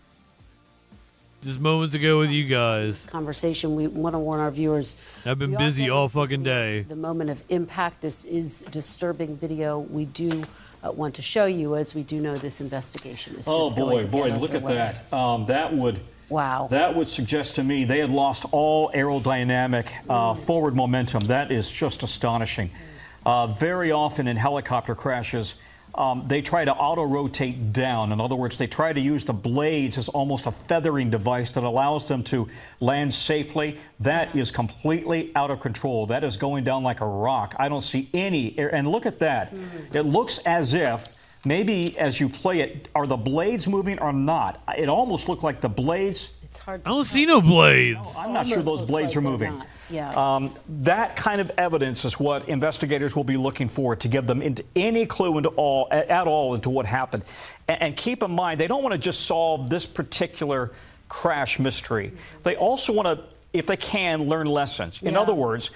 Just moments ago with you guys. Conversation, we want to warn our viewers. I've been busy all fucking day. The moment of impact. This is disturbing video. We do want to show you, as we do know this investigation is just boy, look at that. That would suggest to me they had lost all aerodynamic forward momentum. That is just astonishing. Very often in helicopter crashes, they try to auto-rotate down. In other words, they try to use the blades as almost a feathering device that allows them to land safely. That is completely out of control. That is going down like a rock. I don't see any air. And look at that. It looks as if maybe as you play it, are the blades moving or not? It almost looked like the blades. It's hard I don't see no blades. No, I'm not sure those blades are moving. Yeah. That kind of evidence is what investigators will be looking for to give them into any clue into at all into what happened. And keep in mind, they don't want to just solve this particular crash mystery. They also want to, if they can, learn lessons. In other words,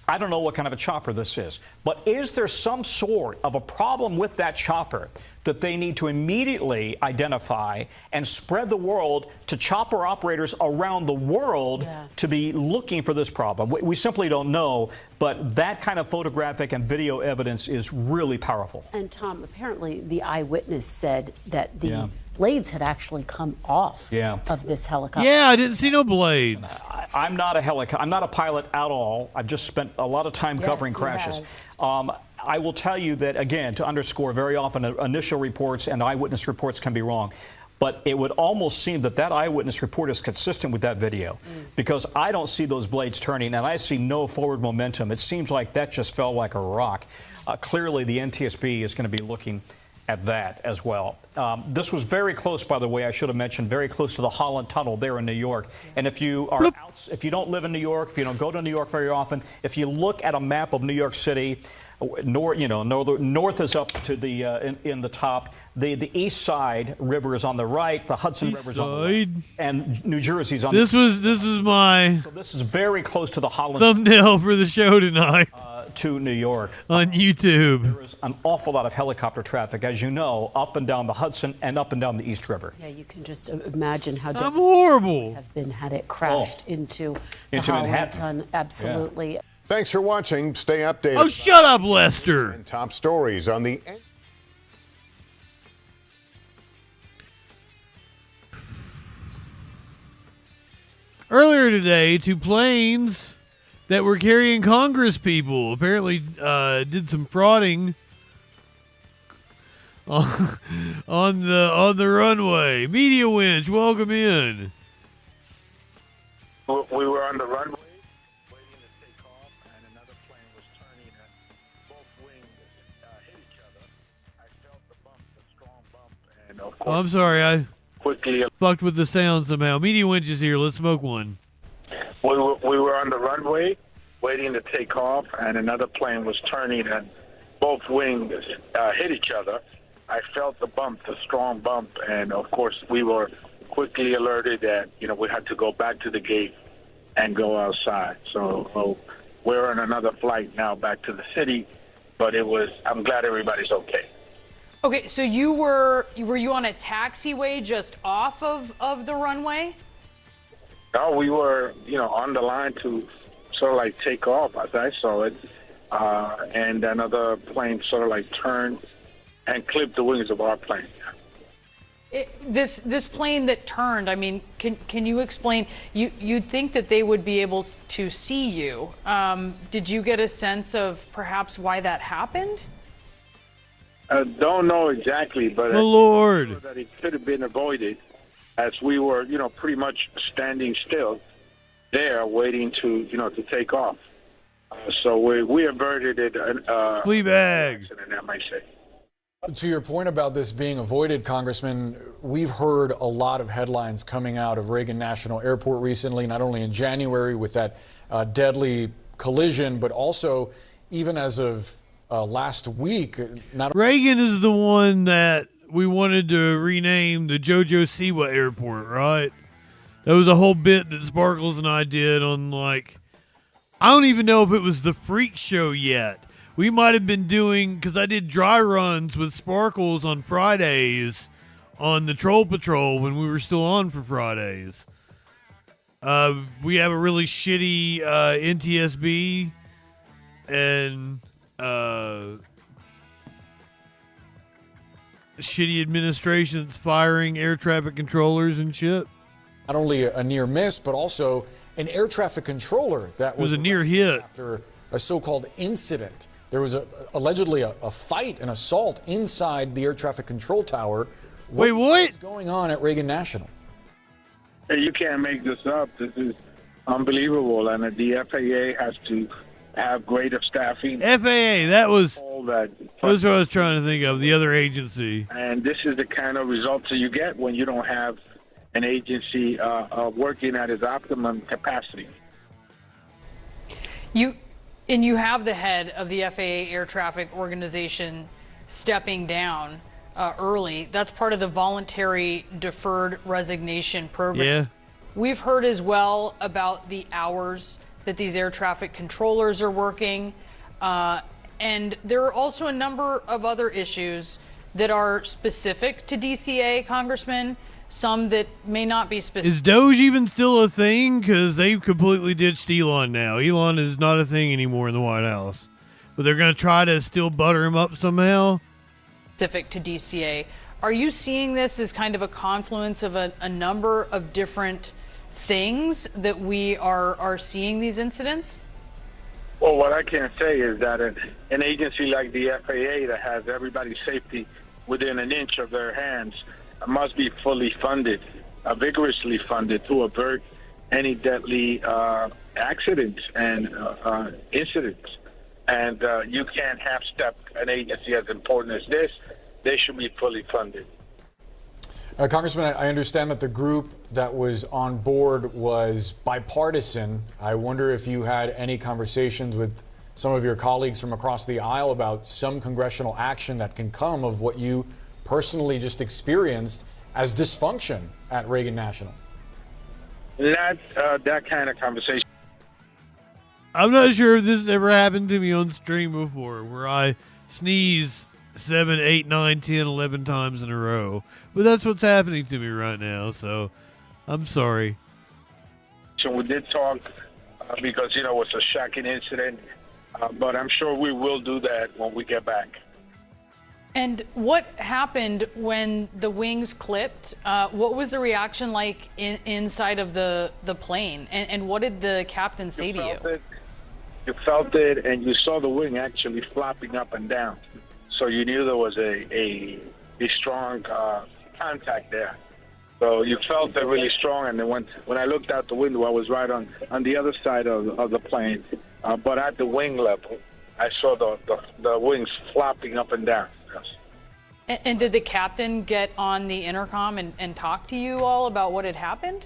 I don't know what kind of a chopper this is, but is there some sort of a problem with that chopper that they need to immediately identify and spread the world to chopper operators around the world to be looking for this problem? We simply don't know, but that kind of photographic and video evidence is really powerful. And Tom, apparently the eyewitness said that the blades had actually come off of this helicopter. Yeah, I didn't see no blades. I'm not a pilot at all. I've just spent a lot of time covering crashes. I will tell you that, again, to underscore, very often initial reports and eyewitness reports can be wrong. But it would almost seem that that eyewitness report is consistent with that video because I don't see those blades turning and I see no forward momentum. It seems like that just fell like a rock. Clearly, the NTSB is going to be looking at that as well. This was very close, by the way, I should have mentioned, very close to the Holland Tunnel there in New York. And if you are if you don't live in New York, if you don't go to New York very often, if you look at a map of New York City, north is up to the in the top. The East Side River is on the right. The Hudson River is on the right, and New Jersey's on. This was my. So this is very close to the Holland thumbnail for the show tonight. To New York on YouTube. There is an awful lot of helicopter traffic, as you know, up and down the Hudson and up and down the East River. Yeah, you can just imagine how horrible it have been had it crashed into the Holland Tunnel. Absolutely. Thanks for watching. Stay updated. Oh, shut up, Lester. And top stories on the. Earlier today, 2 planes that were carrying Congress people apparently did some frauding on the runway. Media Winch, welcome in. We were on the runway waiting to take off, and another plane was turning, and both wings hit each other. I felt the bump, the strong bump, and of course, I'm sorry, I quickly fucked with the sound somehow. Media Winch is here. Let's smoke one. We were on the runway waiting to take off, and another plane was turning, and both wings hit each other. I felt the bump, the strong bump, and of course we were quickly alerted that we had to go back to the gate and go outside. So we're on another flight now back to the city, but I'm glad everybody's okay. Okay, so were you on a taxiway just off of the runway? No, we were, on the line to sort of like take off, as I saw it, and another plane sort of like turned and clipped the wings of our plane. This plane that turned, I mean, can you explain? You'd think that they would be able to see you. Did you get a sense of perhaps why that happened? Don't know exactly, but Lord, that it could have been avoided, as we were, pretty much standing still there, waiting to, to take off. So we averted it. Fleabag. Accident, I might say. To your point about this being avoided, Congressman, we've heard a lot of headlines coming out of Reagan National Airport recently, not only in January with that deadly collision, but also even as of last week. Reagan is the one that we wanted to rename the Jojo Siwa Airport, right? That was a whole bit that Sparkles and I did on, I don't even know if it was the Freak Show yet. We might have been doing, because I did dry runs with Sparkles on Fridays on the Troll Patrol when we were still on for Fridays. We have a really shitty NTSB and shitty administration that's firing air traffic controllers and shit. Not only a near miss, but also an air traffic controller that was a near hit after a so-called incident there was allegedly a fight, an assault inside the air traffic control tower. Wait, what? What's going on at Reagan National? Hey, you can't make this up. This is unbelievable, and the FAA has to have greater staffing. FAA, that was all that. That's what I was trying to think of, the other agency. And this is the kind of results that you get when you don't have an agency working at its optimum capacity. You have the head of the FAA Air Traffic Organization stepping down early. That's part of the voluntary deferred resignation program. Yeah. We've heard as well about the hours that these air traffic controllers are working. And there are also a number of other issues that are specific to DCA, Congressman, some that may not be specific. Is Doge even still a thing? Because they've completely ditched Elon now. Elon is not a thing anymore in the White House. But they're going to try to still butter him up somehow? Specific to DCA. Are you seeing this as kind of a confluence of a number of different things that we are seeing these incidents? Well, what I can say is that an agency like the FAA that has everybody's safety within an inch of their hands must be fully funded, vigorously funded to avert any deadly accidents and incidents. And you can't half-step an agency as important as this. They should be fully funded. Congressman, I understand that the group that was on board was bipartisan. I wonder if you had any conversations with some of your colleagues from across the aisle about some congressional action that can come of what you personally just experienced as dysfunction at Reagan National. Not that kind of conversation. I'm not sure if this has ever happened to me on stream before, where I sneeze 7, 8, 9, 10, 11 times in a row. But that's what's happening to me right now, so I'm sorry. So we did talk because, it was a shocking incident, but I'm sure we will do that when we get back. And what happened when the wings clipped? What was the reaction like inside of the plane? And what did the captain say to you? You felt it, and you saw the wing actually flopping up and down. So you knew there was a strong contact there. So you felt it really strong, and then when I looked out the window, I was right on the other side of the plane, but at the wing level, I saw the wings flopping up and down. Yes. And did the captain get on the intercom and talk to you all about what had happened?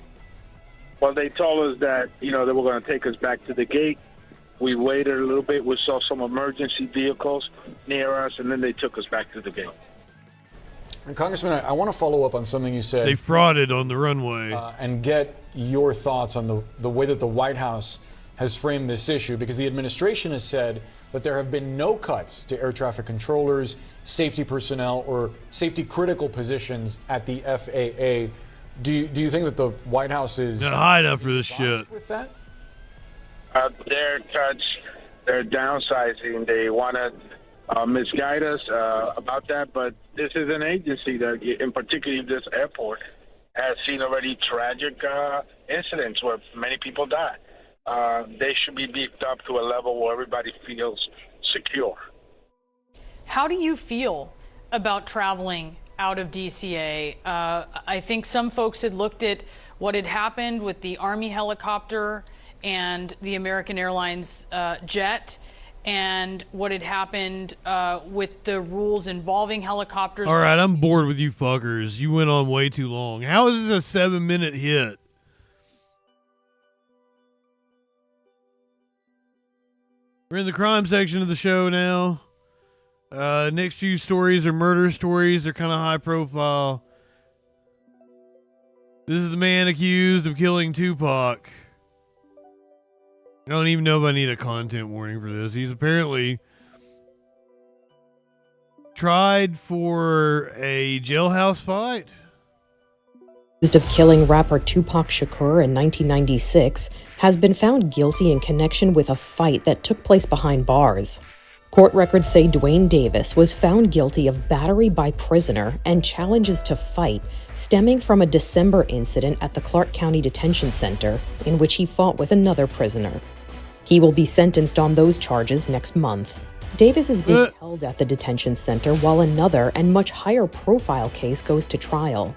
Well, they told us that, they were going to take us back to the gate. We waited a little bit. We saw some emergency vehicles near us, and then they took us back to the gate. And Congressman, I want to follow up on something you said. They frauded on the runway. And get your thoughts on the way that the White House has framed this issue, because the administration has said that there have been no cuts to air traffic controllers, safety personnel, or safety critical positions at the FAA. Do you think that the White House is not high enough for this shit with that? Their cuts, they're downsizing. They want to misguide us about that, but this is an agency that, in particular this airport, has seen already tragic incidents where many people die. They should be beefed up to a level where everybody feels secure. How do you feel about traveling out of DCA? I think some folks had looked at what had happened with the Army helicopter and the American Airlines jet, and what had happened with the rules involving helicopters. All right, I'm bored with you fuckers. You went on way too long. How is this a 7-minute hit? We're in the crime section of the show now. Next few stories are murder stories. They're kind of high profile. This is the man accused of killing Tupac. I don't even know if I need a content warning for this. He's apparently tried for a jailhouse fight. Accused of killing rapper Tupac Shakur in 1996, has been found guilty in connection with a fight that took place behind bars. Court records say Dwayne Davis was found guilty of battery by prisoner and challenges to fight stemming from a December incident at the Clark County Detention Center in which he fought with another prisoner. He will be sentenced on those charges next month. Davis is being held at the detention center while another and much higher profile case goes to trial.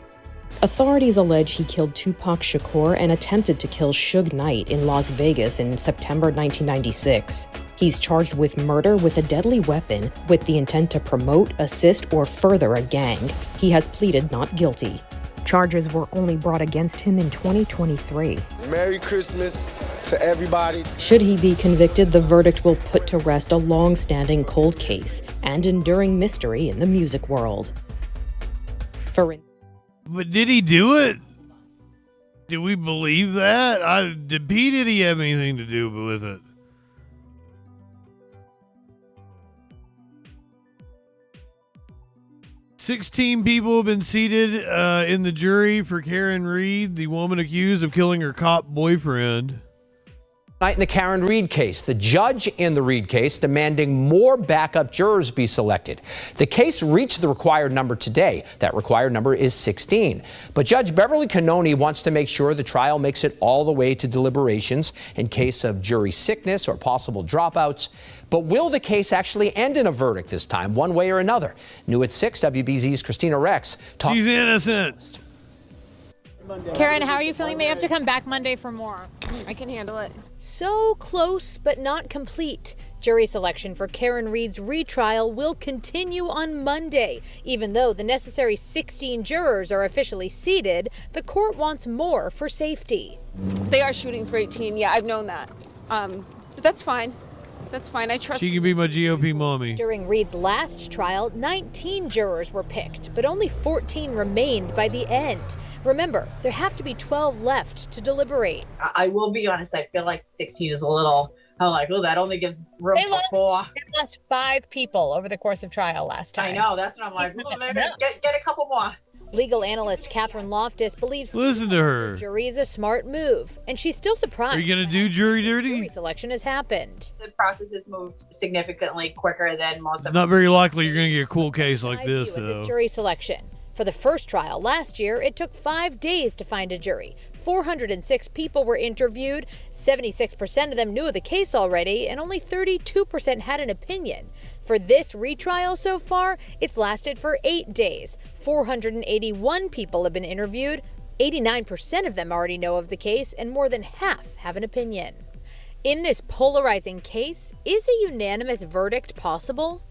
Authorities allege he killed Tupac Shakur and attempted to kill Suge Knight in Las Vegas in September 1996. He's charged with murder with a deadly weapon with the intent to promote, assist, or further a gang. He has pleaded not guilty. Charges were only brought against him in 2023. Merry Christmas to everybody. Should he be convicted, the verdict will put to rest a long-standing cold case and enduring mystery in the music world. But did he do it? Do we believe that? Did P. Diddy have anything to do with it? "16 people have been seated in the jury for Karen Reed, the woman accused of killing her cop boyfriend." Tonight in the Karen Reed case, the judge in the Reed case demanding more backup jurors be selected. The case reached the required number today. That required number is 16. But Judge Beverly Cannoni wants to make sure the trial makes it all the way to deliberations in case of jury sickness or possible dropouts. But will the case actually end in a verdict this time, one way or another? New at 6, WBZ's Christina Rex. She's innocent. Karen, how are you feeling? May have to come back Monday for more. I can handle it. So close, but not complete. Jury selection for Karen Reed's retrial will continue on Monday. Even though the necessary 16 jurors are officially seated, the court wants more for safety. They are shooting for 18. Yeah, I've known that. But that's fine. That's fine. I trust. She can be my GOP mommy. During Reed's last trial, 19 jurors were picked, but only 14 remained by the end. Remember, there have to be 12 left to deliberate. I will be honest, I feel like 16 is a little, I'm like, oh, that only gives room for 4. They lost 5 people over the course of trial last time. I know, that's what I'm like, oh, get a couple more. Legal analyst Catherine Loftus believes Listen to her. Jury is a smart move, and she's still surprised. Are you going to do jury dirty? Jury selection has happened. The process has moved significantly quicker than most of Not very likely you're going to get a cool case like this, though. This jury selection. For the first trial last year, it took 5 days to find a jury. 406 people were interviewed. 76% of them knew of the case already, and only 32% had an opinion. For this retrial so far, it's lasted for 8 days. 481 people have been interviewed. 89% of them already know of the case, and more than half have an opinion. In this polarizing case, is a unanimous verdict possible?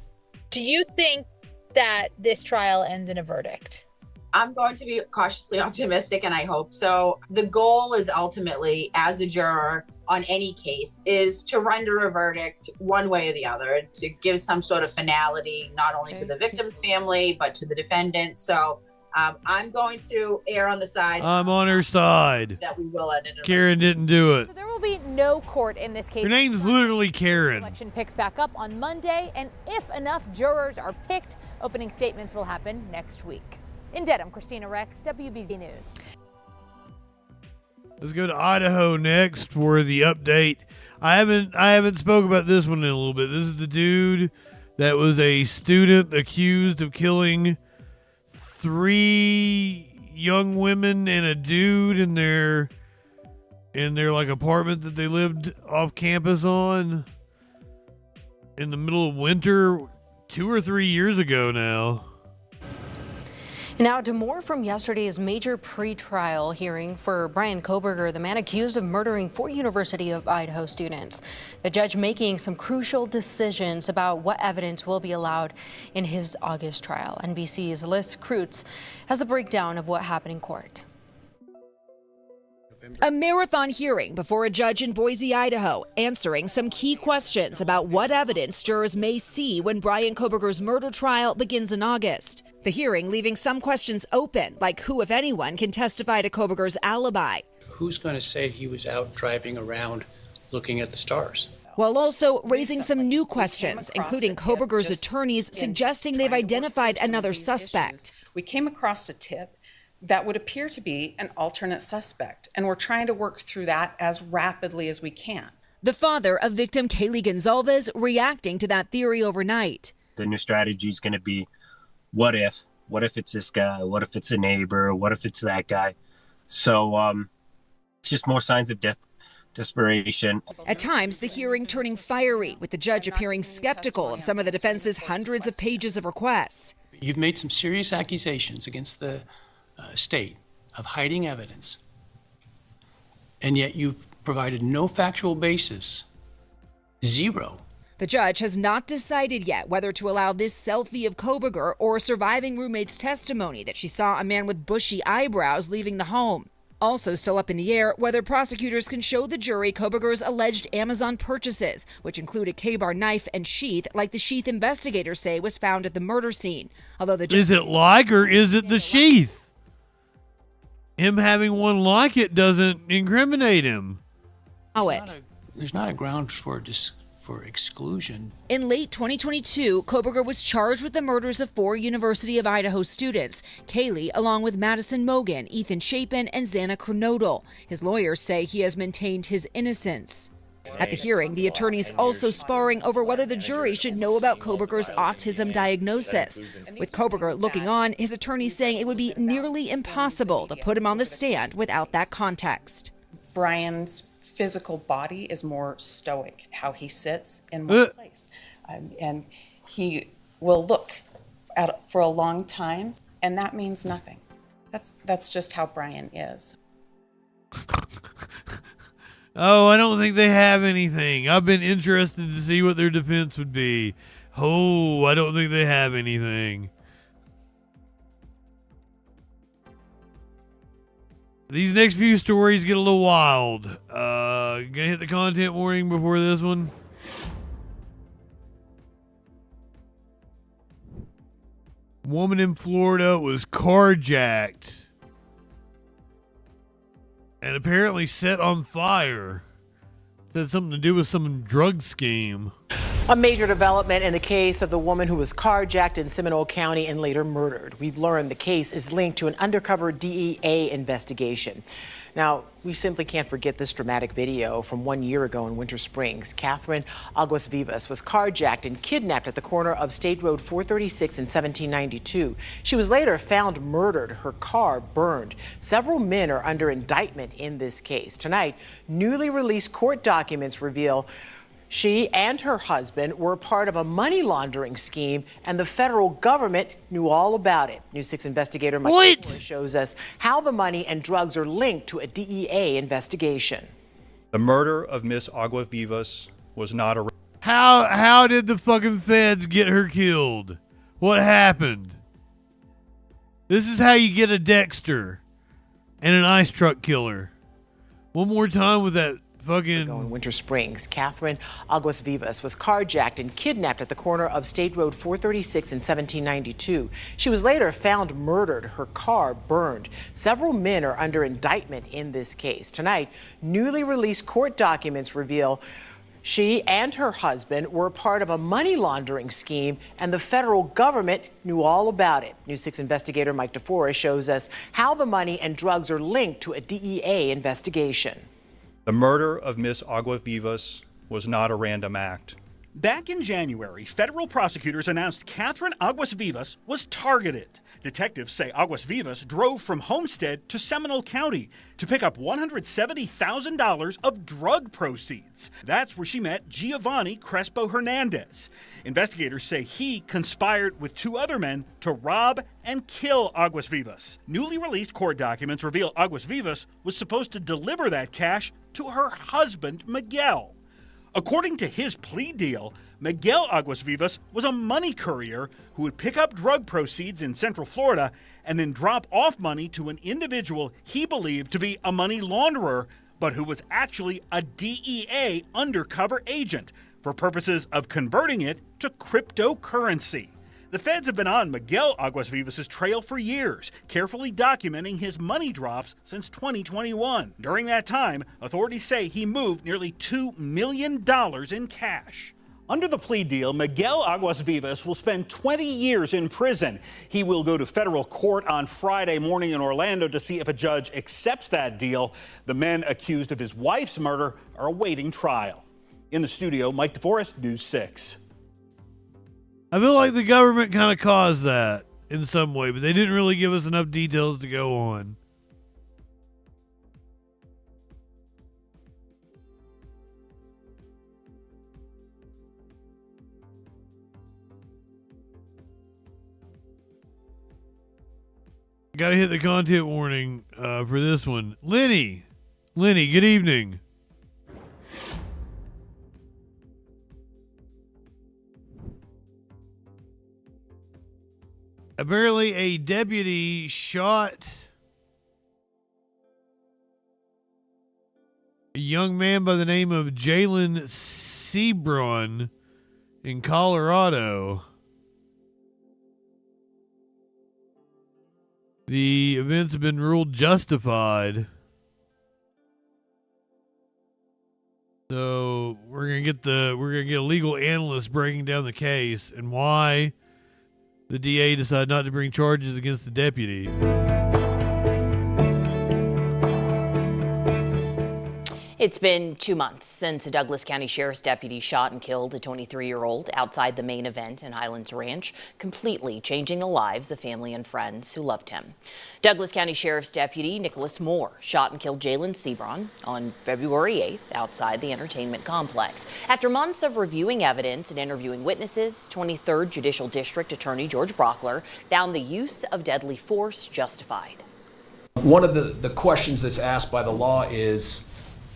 Do you think that this trial ends in a verdict? I'm going to be cautiously optimistic, and I hope so. The goal is ultimately, as a juror on any case, is to render a verdict one way or the other, to give some sort of finality, not only to the victim's family, but to the defendant. So I'm going to err on the side. I'm on her side. That we will end it. Karen didn't do it. So there will be no court in this case. Her name's literally Karen. Election picks back up on Monday, and if enough jurors are picked, opening statements will happen next week. In Dedham, Christina Rex, WBZ News. Let's go to Idaho next for the update. I haven't spoke about this one in a little bit. This is the dude that was a student accused of killing 3 young women and a dude in their like apartment that they lived off campus on in the middle of winter 2 or 3 years ago now. Now to more from yesterday's major pretrial hearing for Bryan Kohberger, the man accused of murdering 4 University of Idaho students. The judge making some crucial decisions about what evidence will be allowed in his August trial. NBC's Liz Kreutz has the breakdown of what happened in court. A marathon hearing before a judge in Boise, Idaho, answering some key questions about what evidence jurors may see when Bryan Kohberger's murder trial begins in August. The hearing leaving some questions open, like who, if anyone, can testify to Kohberger's alibi. Who's going to say he was out driving around looking at the stars? While also raising some new questions, including Kohberger's attorneys suggesting they've identified another suspect. We came across a tip that would appear to be an alternate suspect, and we're trying to work through that as rapidly as we can. The father of victim Kaylee Gonzalez reacting to that theory overnight. The new strategy is going to be, what if it's this guy? What if it's a neighbor? What if it's that guy? So it's just more signs of death desperation. At times, the hearing turning fiery, with the judge appearing skeptical of some of the defense's hundreds of pages of requests. You've made some serious accusations against the state of hiding evidence, and yet you've provided no factual basis. Zero. The judge has not decided yet whether to allow this selfie of Koberger or a surviving roommate's testimony that she saw a man with bushy eyebrows leaving the home. Also still up in the air, whether prosecutors can show the jury Koberger's alleged Amazon purchases, which include a K-bar knife and sheath like the sheath investigators say was found at the murder scene. Although the judge is it like or is it the sheath? Him having one like it doesn't incriminate him. There's not a ground for exclusion. In late 2022, Koberger was charged with the murders of 4 University of Idaho students, Kaylee, along with Madison Mogan, Ethan Chapin, and Xana Kernodle. His lawyers say he has maintained his innocence. At the hearing, the attorneys also sparring over whether the jury should know about Koberger's autism diagnosis. With Koberger looking on, his attorneys saying it would be nearly impossible to put him on the stand without that context. Brian's physical body is more stoic, how he sits in one place. And he will look at for a long time, and that means nothing. That's just how Brian is. Oh, I don't think they have anything. I've been interested to see what their defense would be. Oh, I don't think they have anything. These next few stories get a little wild. Gonna hit the content warning before this one. Woman in Florida was carjacked and apparently set on fire. Had something to do with some drug scheme. A major development in the case of the woman who was carjacked in Seminole County and later murdered. We've learned the case is linked to an undercover DEA investigation. Now, we simply can't forget this dramatic video from 1 year ago in Winter Springs. Catherine Aguas Vivas was carjacked and kidnapped at the corner of State Road 436 in 1792. She was later found murdered, her car burned. Several men are under indictment in this case. Tonight, newly released court documents reveal she and her husband were part of a money laundering scheme, and the federal government knew all about it. News 6 investigator Mike Thur shows us how the money and drugs are linked to a DEA investigation. The murder of Miss Agua Vivas was not a... How did the fucking feds get her killed? What happened? This is how you get a Dexter and an ice truck killer. One more time with that fucking... In Winter Springs, Catherine Aguas Vivas was carjacked and kidnapped at the corner of State Road 436 in 1792. She was later found murdered, her car burned. Several men are under indictment in this case. Tonight, newly released court documents reveal she and her husband were part of a money laundering scheme, and the federal government knew all about it. News 6 investigator Mike DeForest shows us how the money and drugs are linked to a DEA investigation. The murder of Miss Agua Vivas was not a random act. Back in January, federal prosecutors announced Catherine Aguas Vivas was targeted. Detectives say Aguas Vivas drove from Homestead to Seminole County to pick up $170,000 of drug proceeds. That's where she met Giovanni Crespo Hernandez. Investigators say he conspired with 2 other men to rob and kill Aguas Vivas. Newly released court documents reveal Aguas Vivas was supposed to deliver that cash to her husband, Miguel. According to his plea deal, Miguel Aguas Vivas was a money courier who would pick up drug proceeds in Central Florida and then drop off money to an individual he believed to be a money launderer, but who was actually a DEA undercover agent for purposes of converting it to cryptocurrency. The feds have been on Miguel Aguas Vivas' trail for years, carefully documenting his money drops since 2021. During that time, authorities say he moved nearly $2 million in cash. Under the plea deal, Miguel Aguas Vivas will spend 20 years in prison. He will go to federal court on Friday morning in Orlando to see if a judge accepts that deal. The men accused of his wife's murder are awaiting trial. In the studio, Mike DeForest, News 6. I feel like the government kind of caused that in some way, but they didn't really give us enough details to go on. Got to hit the content warning for this one. Lenny, good evening. Apparently, a deputy shot a young man by the name of Jalen Sebron in Colorado. The events have been ruled justified. So we're gonna get a legal analyst breaking down the case and why the DA decided not to bring charges against the deputy. It's been 2 months since a Douglas County Sheriff's deputy shot and killed a 23-year-old outside the main event in Highlands Ranch, completely changing the lives of family and friends who loved him. Douglas County Sheriff's deputy Nicholas Moore shot and killed Jalen Sebron on February 8th outside the entertainment complex. After months of reviewing evidence and interviewing witnesses, 23rd Judicial District Attorney George Brockler found the use of deadly force justified. One of the questions that's asked by the law is,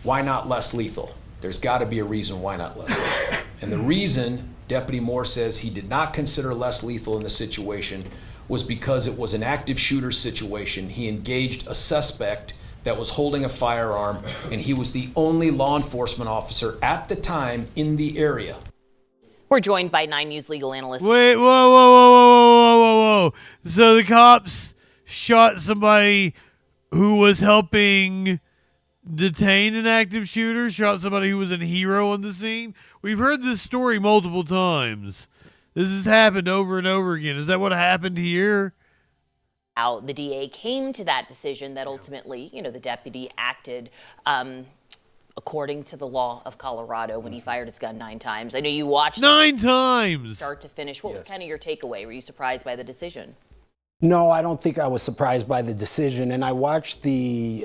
why not less lethal? There's got to be a reason why not less lethal. And the reason Deputy Moore says he did not consider less lethal in the situation was because it was an active shooter situation. He engaged a suspect that was holding a firearm, and he was the only law enforcement officer at the time in the area. We're joined by 9 News legal analyst. Wait, whoa. So the cops shot somebody who was helping detain an active shooter, shot somebody who was a hero on the scene. We've heard this story multiple times. This has happened over and over again. Is that what happened here? The DA came to that decision that ultimately, the deputy acted according to the law of Colorado when he fired his gun 9 times. I know you watched 9 times start to finish. What was kind of your takeaway? Were you surprised by the decision? No, I don't think I was surprised by the decision. And I watched the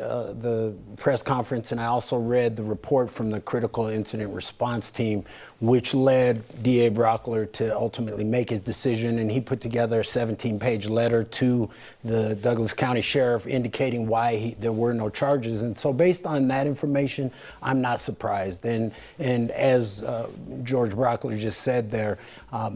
press conference, and I also read the report from the Critical Incident Response Team, which led DA Brockler to ultimately make his decision. And he put together a 17-page letter to the Douglas County Sheriff indicating why there were no charges. And so based on that information, I'm not surprised. And as George Brockler just said there,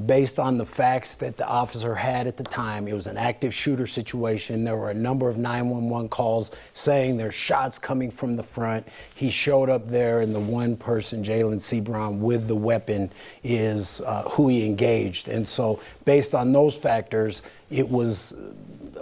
based on the facts that the officer had at the time, it was an active shooter situation. There were a number of 911 calls saying there's shots coming from the front. He showed up there, and the one person, Jalen Sebron, with the weapon is who he engaged. And so based on those factors, it was,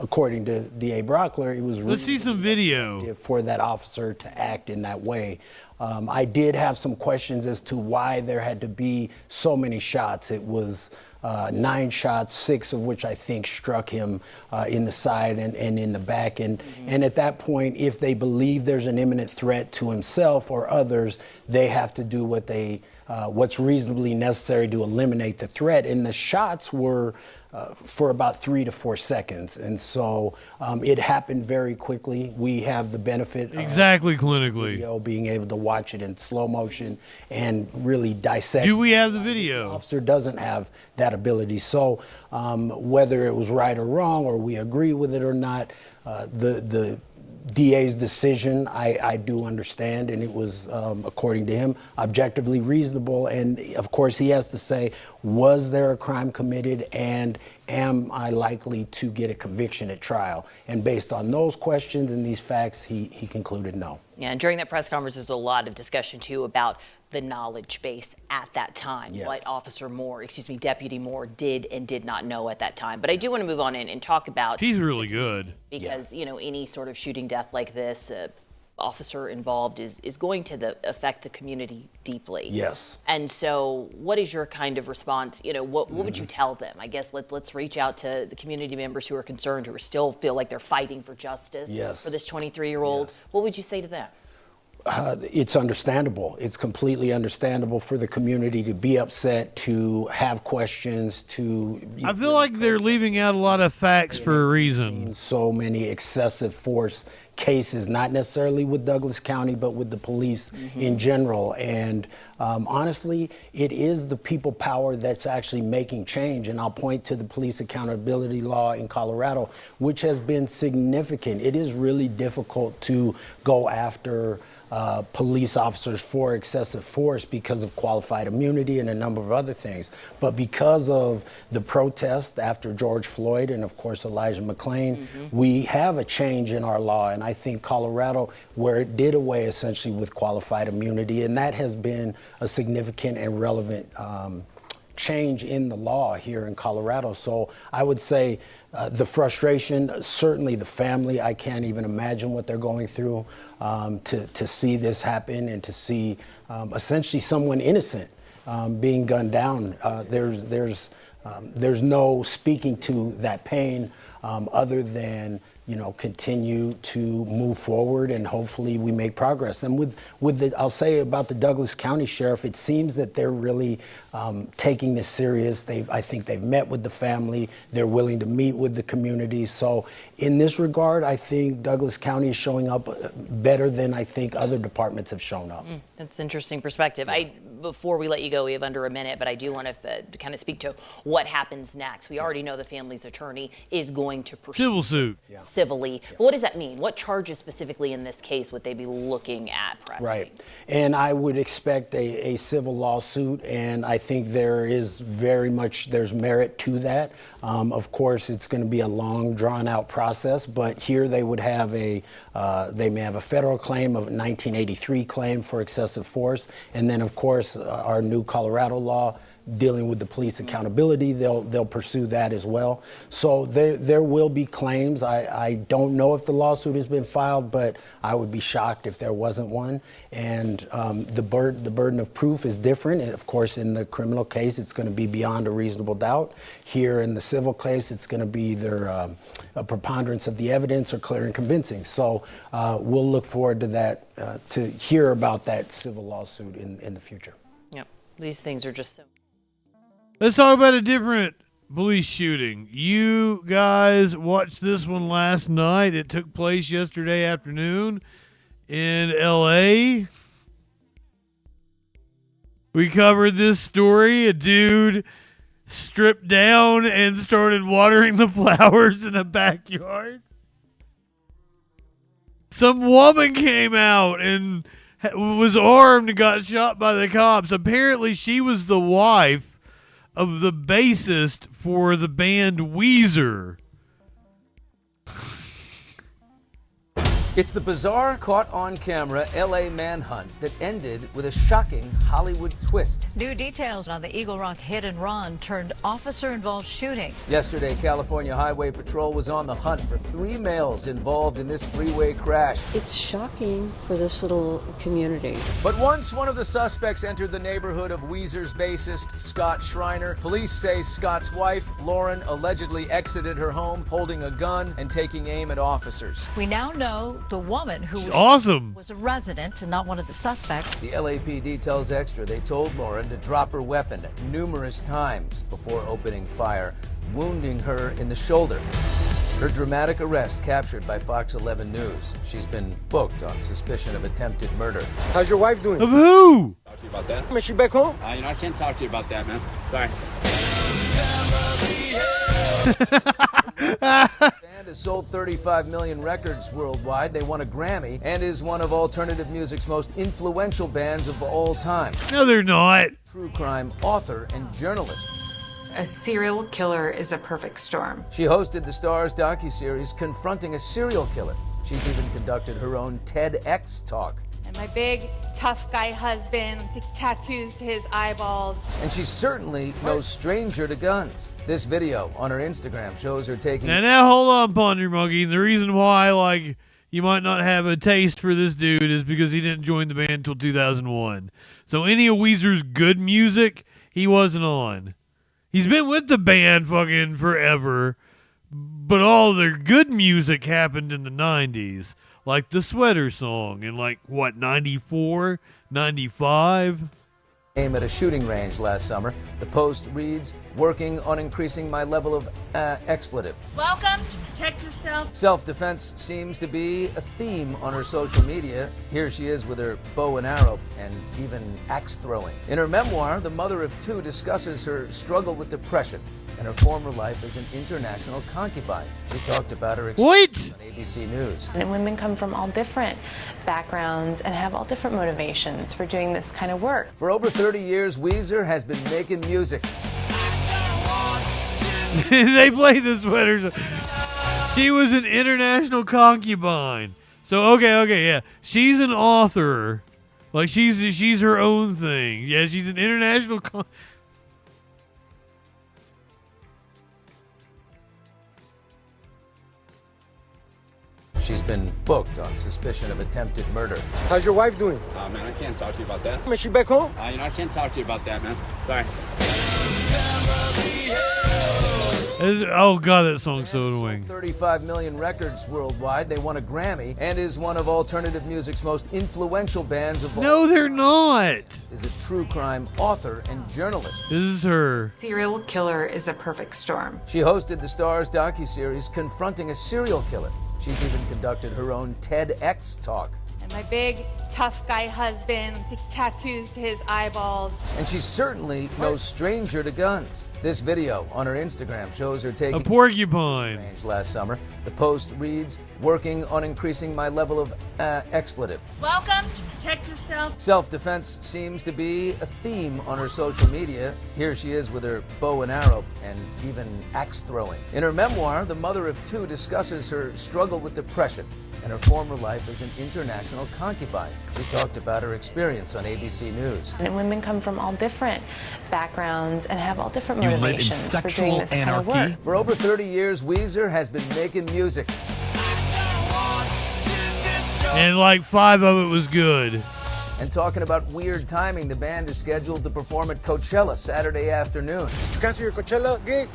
according to DA Brockler, it was really, let's see some video for that officer to act in that way. I did have some questions as to why there had to be so many shots. It was 9 shots, 6 of which I think struck him in the side and in the back. And at that point, if they believe there's an imminent threat to himself or others, they have to do what's reasonably necessary to eliminate the threat. And the shots were for about 3 to 4 seconds. And so it happened very quickly. We have the benefit clinically video, being able to watch it in slow motion and really dissect. Do we have the video? The officer doesn't have that ability. So whether it was right or wrong, or we agree with it or not, the DA's decision, I do understand, and it was, according to him, objectively reasonable. And of course, he has to say, was there a crime committed, and am I likely to get a conviction at trial? And based on those questions and these facts, he concluded no. Yeah, and during that press conference, there's a lot of discussion, too, about the knowledge base at that time, what Deputy Moore did and did not know at that time. But I do want to move on and talk about... He's really good. Because, any sort of shooting death like this, officer involved is going to affect the community deeply. Yes. And so what is your kind of response? What would you tell them? I guess let's reach out to the community members who are concerned, who still feel like they're fighting for justice for this 23-year-old. Yes. What would you say to them? It's understandable. It's completely understandable for the community to be upset, to have questions, to... I feel like they're leaving out a lot of facts for a reason. So many excessive force cases, not necessarily with Douglas County, but with the police in general. And honestly, it is the people power that's actually making change. And I'll point to the police accountability law in Colorado, which has been significant. It is really difficult to go after police officers for excessive force because of qualified immunity and a number of other things. But because of the protest after George Floyd and, of course, Elijah McClain, we have a change in our law. And I think Colorado, where it did away essentially with qualified immunity, and that has been a significant and relevant change in the law here in Colorado. So I would say the frustration, certainly the family, I can't even imagine what they're going through to see this happen and to see essentially someone innocent being gunned down. There's no speaking to that pain other than continue to move forward, and hopefully we make progress. And I'll say about the Douglas County Sheriff, it seems that they're really taking this serious. I think they've met with the family. They're willing to meet with the community. So in this regard, I think Douglas County is showing up better than I think other departments have shown up. That's an interesting perspective. Before we let you go, we have under a minute, but I do want to kind of speak to what happens next. We already know the family's attorney is going to pursue civil suit civilly. But what does that mean? What charges specifically in this case would they be looking at pressing? Right. And I would expect a civil lawsuit, and I think there's merit to that. Of course, it's going to be a long, drawn-out process, but here they would have they may have a federal claim, a 1983 claim for excessive force, and then, of course, our new Colorado law dealing with the police accountability, they'll pursue that as well. So there will be claims. I don't know if the lawsuit has been filed, but I would be shocked if there wasn't one. And the burden of proof is different. And of course, in the criminal case, it's going to be beyond a reasonable doubt. Here in the civil case, it's going to be either a preponderance of the evidence or clear and convincing. So we'll look forward to that, to hear about that civil lawsuit in the future. Yep, these things are just so. Let's talk about a different police shooting. You guys watched this one last night. It took place yesterday afternoon in L.A. We covered this story. A dude stripped down and started watering the flowers in a backyard. Some woman came out and was armed and got shot by the cops. Apparently, she was the wife of the bassist for the band Weezer. It's the bizarre, caught-on-camera L.A. manhunt that ended with a shocking Hollywood twist. New details on the Eagle Rock hit-and-run turned officer-involved shooting. Yesterday, California Highway Patrol was on the hunt for 3 males involved in this freeway crash. It's shocking for this little community. But once one of the suspects entered the neighborhood of Weezer's bassist, Scott Schreiner, police say Scott's wife, Lauren, allegedly exited her home holding a gun and taking aim at officers. We now know the woman who was a resident and not one of the suspects. The LAPD tells Extra they told Lauren to drop her weapon numerous times before opening fire, wounding her in the shoulder. Her dramatic arrest captured by Fox 11 News. She's been booked on suspicion of attempted murder. How's your wife doing? Of who? Talk to you about that. Is she back home? I can't talk to you about that, man. Sorry. And has sold 35 million records worldwide. They won a Grammy and is one of alternative music's most influential bands of all time. No, they're not. True crime author and journalist. A serial killer is a perfect storm. She hosted the Star's docuseries Confronting a Serial Killer. She's even conducted her own TEDx talk. And my big, tough guy husband, with tattoos to his eyeballs. And she's certainly no stranger to guns. This video on her Instagram shows her taking... Now hold on, Ponder Monkey. The reason why, you might not have a taste for this dude is because he didn't join the band until 2001. So any of Weezer's good music, he wasn't on. He's been with the band fucking forever, but all their good music happened in the 90s. Like the Sweater Song in 94, 95? Aim at a shooting range last summer. The Post reads, working on increasing my level of expletive. Welcome to Protect Yourself. Self-defense seems to be a theme on her social media. Here she is with her bow and arrow and even axe throwing. In her memoir, the mother of two discusses her struggle with depression and her former life as an international concubine. She talked about her experience on ABC News. And women come from all different backgrounds and have all different motivations for doing this kind of work. For over 30 years, Weezer has been making music. They play the sweaters. She was an international concubine. So okay, yeah. She's an author. Like she's her own thing. Yeah, she's an international She's been booked on suspicion of attempted murder. How's your wife doing? Man, I can't talk to you about that. Is she back home? I can't talk to you about that, man. Sorry. Oh God, that song's so annoying. 35 million records worldwide. They won a Grammy and is one of alternative music's most influential bands of all. No, they're not. Is a true crime author and journalist. This is her. Serial killer is a perfect storm. She hosted the Star's docuseries Confronting a Serial Killer. She's even conducted her own TEDx talk. And my big, tough guy husband, with tattoos to his eyeballs. And she's certainly no stranger to guns. This video on her Instagram shows her taking a porcupine range last summer. The Post reads, working on increasing my level of expletive. Welcome to Protect Yourself. Self-defense seems to be a theme on her social media. Here she is with her bow and arrow and even axe throwing. In her memoir, the mother of two discusses her struggle with depression and her former life as an international concubine. She talked about her experience on ABC News. And women come from all different backgrounds and have all different motivations for doing this kind of work. For over 30 years, Weezer has been making music. And like 5 of it was good. And talking about weird timing, the band is scheduled to perform at Coachella Saturday afternoon. Did you cancel your Coachella gig?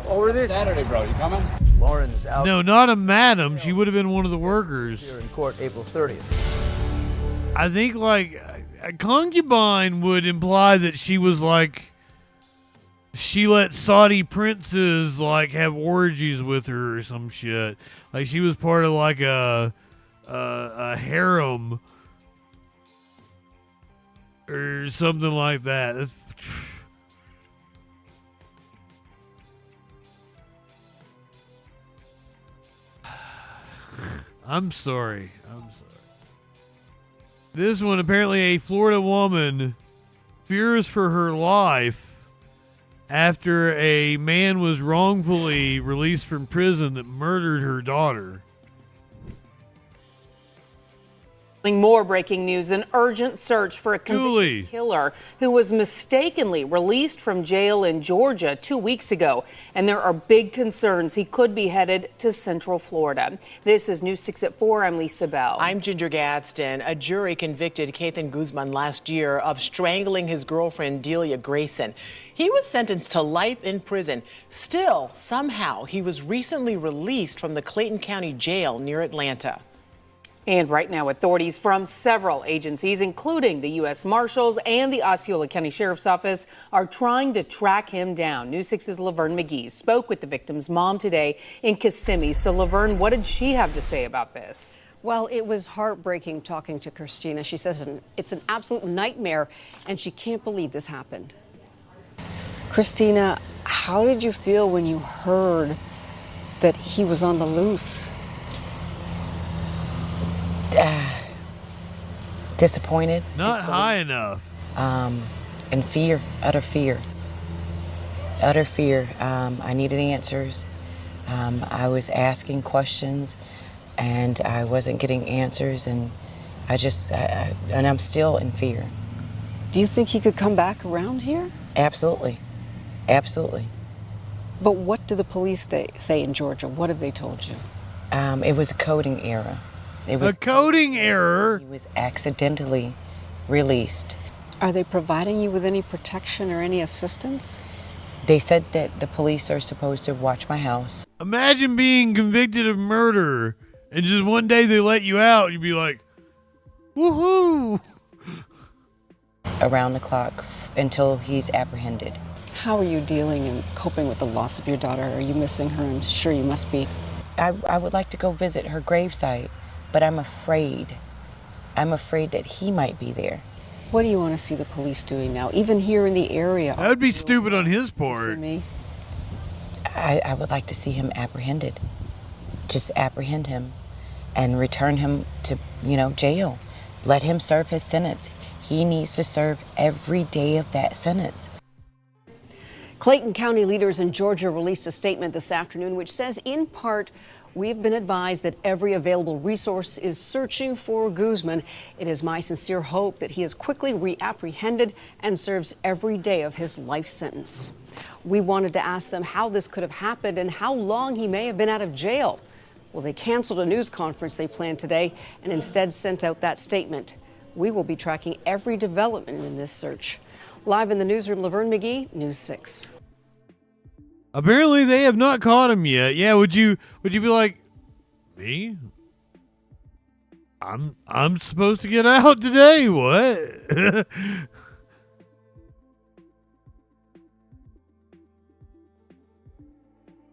Over this? Saturday, bro. You coming? Lauren's out. No, not a madam. She would have been one of the workers. Here in court April 30th. I think like a concubine would imply that she was like, she let Saudi princes like have orgies with her or some shit. Like she was part of like a harem or something like that. I'm sorry. This one, apparently a Florida woman fears for her life after a man was wrongfully released from prison that murdered her daughter. More breaking news, an urgent search for a convicted killer who was mistakenly released from jail in Georgia 2 weeks ago. And there are big concerns he could be headed to Central Florida. This is News 6 at 4. I'm Lisa Bell. I'm Ginger Gadsden. A jury convicted Kathan Guzman last year of strangling his girlfriend Delia Grayson. He was sentenced to life in prison. Still, somehow, he was recently released from the Clayton County Jail near Atlanta. And right now, authorities from several agencies, including the U.S. Marshals and the Osceola County Sheriff's Office, are trying to track him down. News 6's Laverne McGee spoke with the victim's mom today in Kissimmee. So, Laverne, what did she have to say about this? Well, it was heartbreaking talking to Christina. She says it's an absolute nightmare, and she can't believe this happened. Christina, how did you feel when you heard that he was on the loose? Disappointed. Not high enough. And fear, utter fear. Utter fear. I needed answers. I was asking questions and I wasn't getting answers, and and I'm still in fear. Do you think he could come back around here? Absolutely. Absolutely. But what do the police say in Georgia? What have they told you? It was a coding error. It was a coding error. He was accidentally released. Are they providing you with any protection or any assistance? They said that the police are supposed to watch my house. Imagine being convicted of murder and just one day they let you out. You'd be like, woohoo. around the clock until he's apprehended. How are you dealing and coping with the loss of your daughter? Are you missing her? I'm sure you must be. I would like to go visit her gravesite, but I'm afraid. I'm afraid that he might be there. What do you want to see the police doing now, even here in the area? That would be stupid on his part. I would like to see him apprehended. Just apprehend him and return him to, jail. Let him serve his sentence. He needs to serve every day of that sentence. Clayton County leaders in Georgia released a statement this afternoon which says, in part, we've been advised that every available resource is searching for Guzman. It is my sincere hope that he is quickly reapprehended and serves every day of his life sentence. We wanted to ask them how this could have happened and how long he may have been out of jail. Well, they canceled a news conference they planned today and instead sent out that statement. We will be tracking every development in this search. Live in the newsroom, Laverne McGee, News 6. Apparently they have not caught him yet. Yeah, would you be like, me? I'm supposed to get out today. What?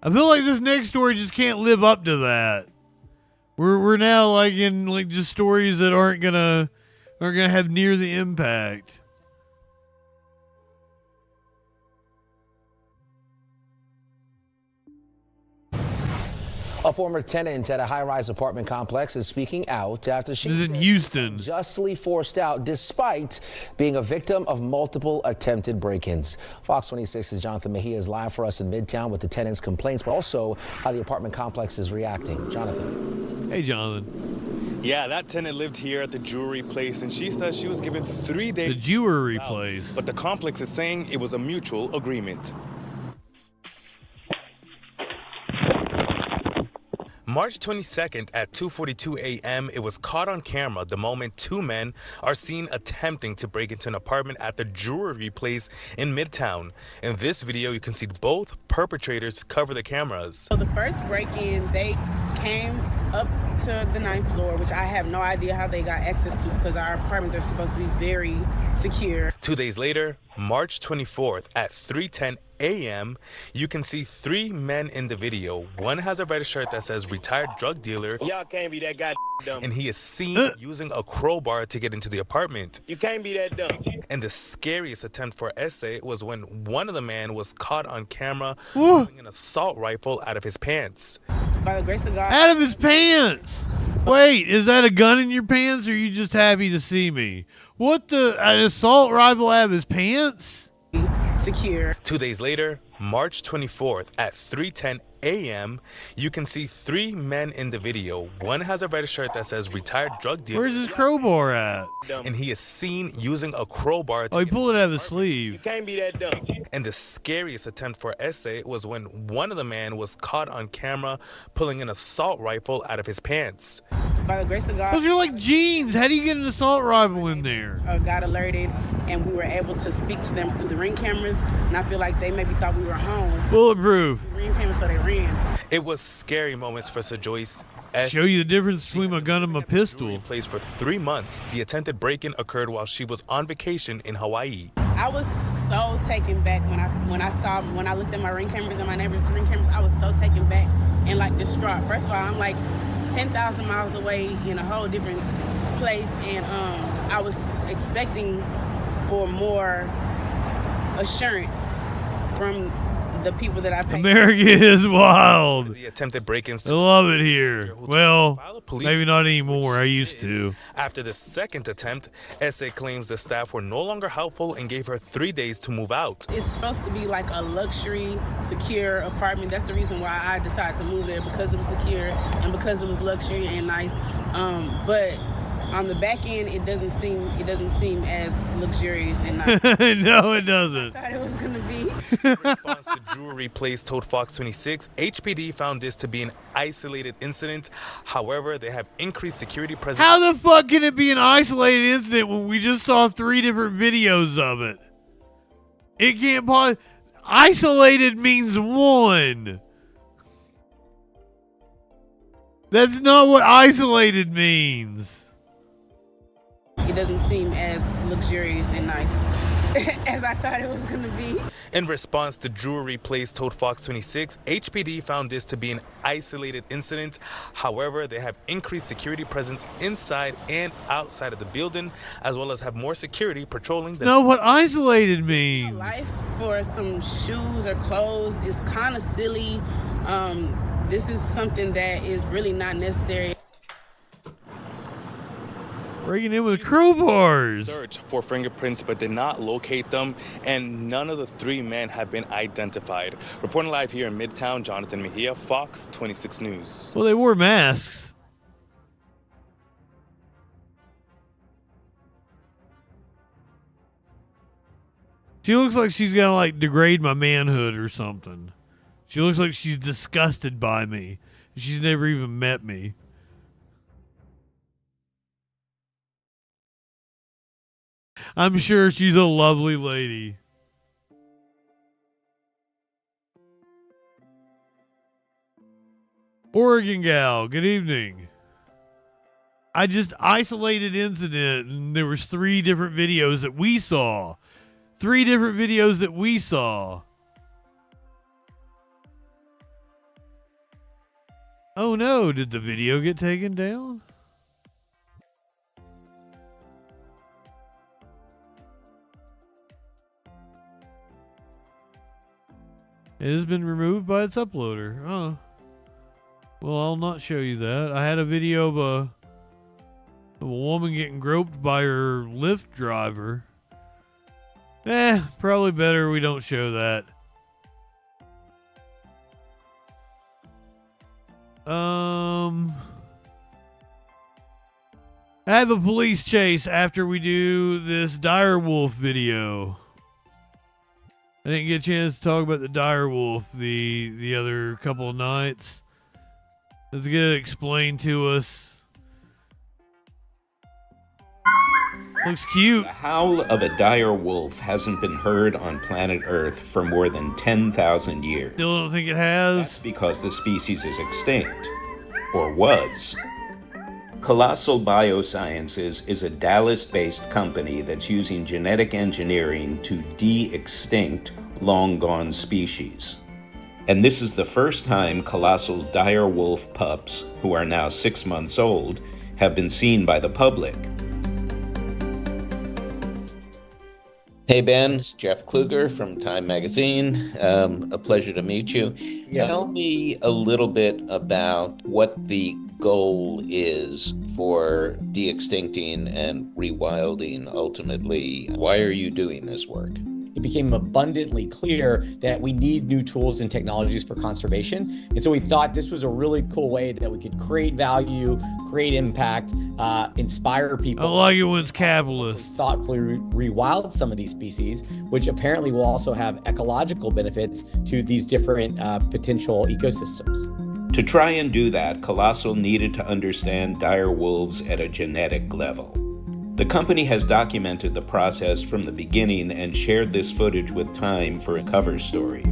I feel like this next story just can't live up to that. We're now like in like just stories that aren't gonna have near the impact. A former tenant at a high-rise apartment complex is speaking out after she is in Houston. Justly forced out despite being a victim of multiple attempted break-ins. Fox 26's Jonathan Mejia is live for us in Midtown with the tenant's complaints, but also how the apartment complex is reacting. Jonathan. Hey, Jonathan. Yeah, that tenant lived here at the jewelry place, and she says she was given 3 days. The jewelry place. But the complex is saying it was a mutual agreement. March 22nd at 2:42 a.m., it was caught on camera the moment two men are seen attempting to break into an apartment at the jewelry place in Midtown. In this video, you can see both perpetrators cover the cameras. So the first break-in, they came up to the 9th floor, which I have no idea how they got access to because our apartments are supposed to be very secure. 2 days later, March 24th at 3:10 a.m., you can see three men in the video. One has a red shirt that says retired drug dealer. Y'all can't be that goddamn dumb. And he is seen using a crowbar to get into the apartment. You can't be that dumb. And the scariest attempt for essay was when one of the men was caught on camera pulling an assault rifle out of his pants. By the grace of God. Out of his pants! Wait, is that a gun in your pants or are you just happy to see me? What an assault rifle out of his pants? Secure. 2 days later, March 24th at 3:10 a.m., you can see three men in the video. One has a red shirt that says retired drug dealer. Where's his crowbar at? And he is seen using a crowbar to he pulled it out of his sleeve. You can't be that dumb. And the scariest attempt for essay was when one of the men was caught on camera pulling an assault rifle out of his pants. By the grace of God. Those are like jeans. How do you get an assault rifle in there? Got alerted, and we were able to speak to them through the Ring cameras, and I feel like they maybe thought we were home. Bulletproof. Ring cameras, so they ran. It was scary moments for Sir Joyce. Show you the difference between a gun and a pistol. Place for 3 months. The attempted break-in occurred while she was on vacation in Hawaii. I was so taken back when I looked at my Ring cameras and my neighbor's Ring cameras. I was so taken back and like distraught. First of all, I'm like 10,000 miles away in a whole different place, and I was expecting for more assurance from the people that I pay. America is wild. The attempted break-ins. I love it here. Well, maybe not anymore. I used to. After the second attempt, SA claims the staff were no longer helpful and gave her 3 days to move out. It's supposed to be like a luxury, secure apartment. That's the reason why I decided to move there, because it was secure and because it was luxury and nice. But on the back end, it doesn't seem as luxurious and nice. No, it doesn't. I thought it was gonna be. In response, the jewelry place told Fox 26, HPD found this to be an isolated incident. However, they have increased security presence. How the fuck can it be an isolated incident when we just saw 3 different videos of it? It can't possibly. Isolated means one. That's not what isolated means. it doesn't seem as luxurious and nice as I thought it was going to be. In response, the jewelry place told Fox 26, HPD found this to be an isolated incident. However, they have increased security presence inside and outside of the building, as well as have more security patrolling the... No, what isolated means. Life for some shoes or clothes is kind of silly. This is something that is really not necessary. Breaking in with crowbars. Search for fingerprints but did not locate them, and none of the 3 men have been identified. Reporting live here in Midtown, Jonathan Mejia, Fox 26 News. Well, they wore masks. She looks like she's gonna like degrade my manhood or something. She looks like she's disgusted by me. She's never even met me. I'm sure she's a lovely lady. Oregon gal, good evening. I just isolated incident and there was 3 different videos that we saw. 3 different videos that we saw. Oh no, did the video get taken down? It has been removed by its uploader. Oh. Well, I'll not show you that. I had a video of a woman getting groped by her Lyft driver. Probably better we don't show that. I have a police chase after we do this direwolf video. I didn't get a chance to talk about the direwolf the other couple of nights. Let's get it explained to us. Looks cute. The howl of a dire wolf hasn't been heard on planet Earth for more than 10,000 years. Still don't think it has? That's because the species is extinct. Or was. Colossal Biosciences is a Dallas-based company that's using genetic engineering to de-extinct long-gone species. And this is the first time Colossal's dire wolf pups, who are now 6 months old, have been seen by the public. Hey Ben, it's Jeff Kluger from Time Magazine. A pleasure to meet you. Yeah. Tell me a little bit about what the goal is for de-extincting and rewilding ultimately. Why are you doing this work? It became abundantly clear that we need new tools and technologies for conservation. And so we thought this was a really cool way that we could create value, create impact, inspire people. I like it when it's capitalist. Thoughtfully rewild some of these species, which apparently will also have ecological benefits to these different potential ecosystems. To try and do that, Colossal needed to understand dire wolves at a genetic level. The company has documented the process from the beginning and shared this footage with Time for a cover story.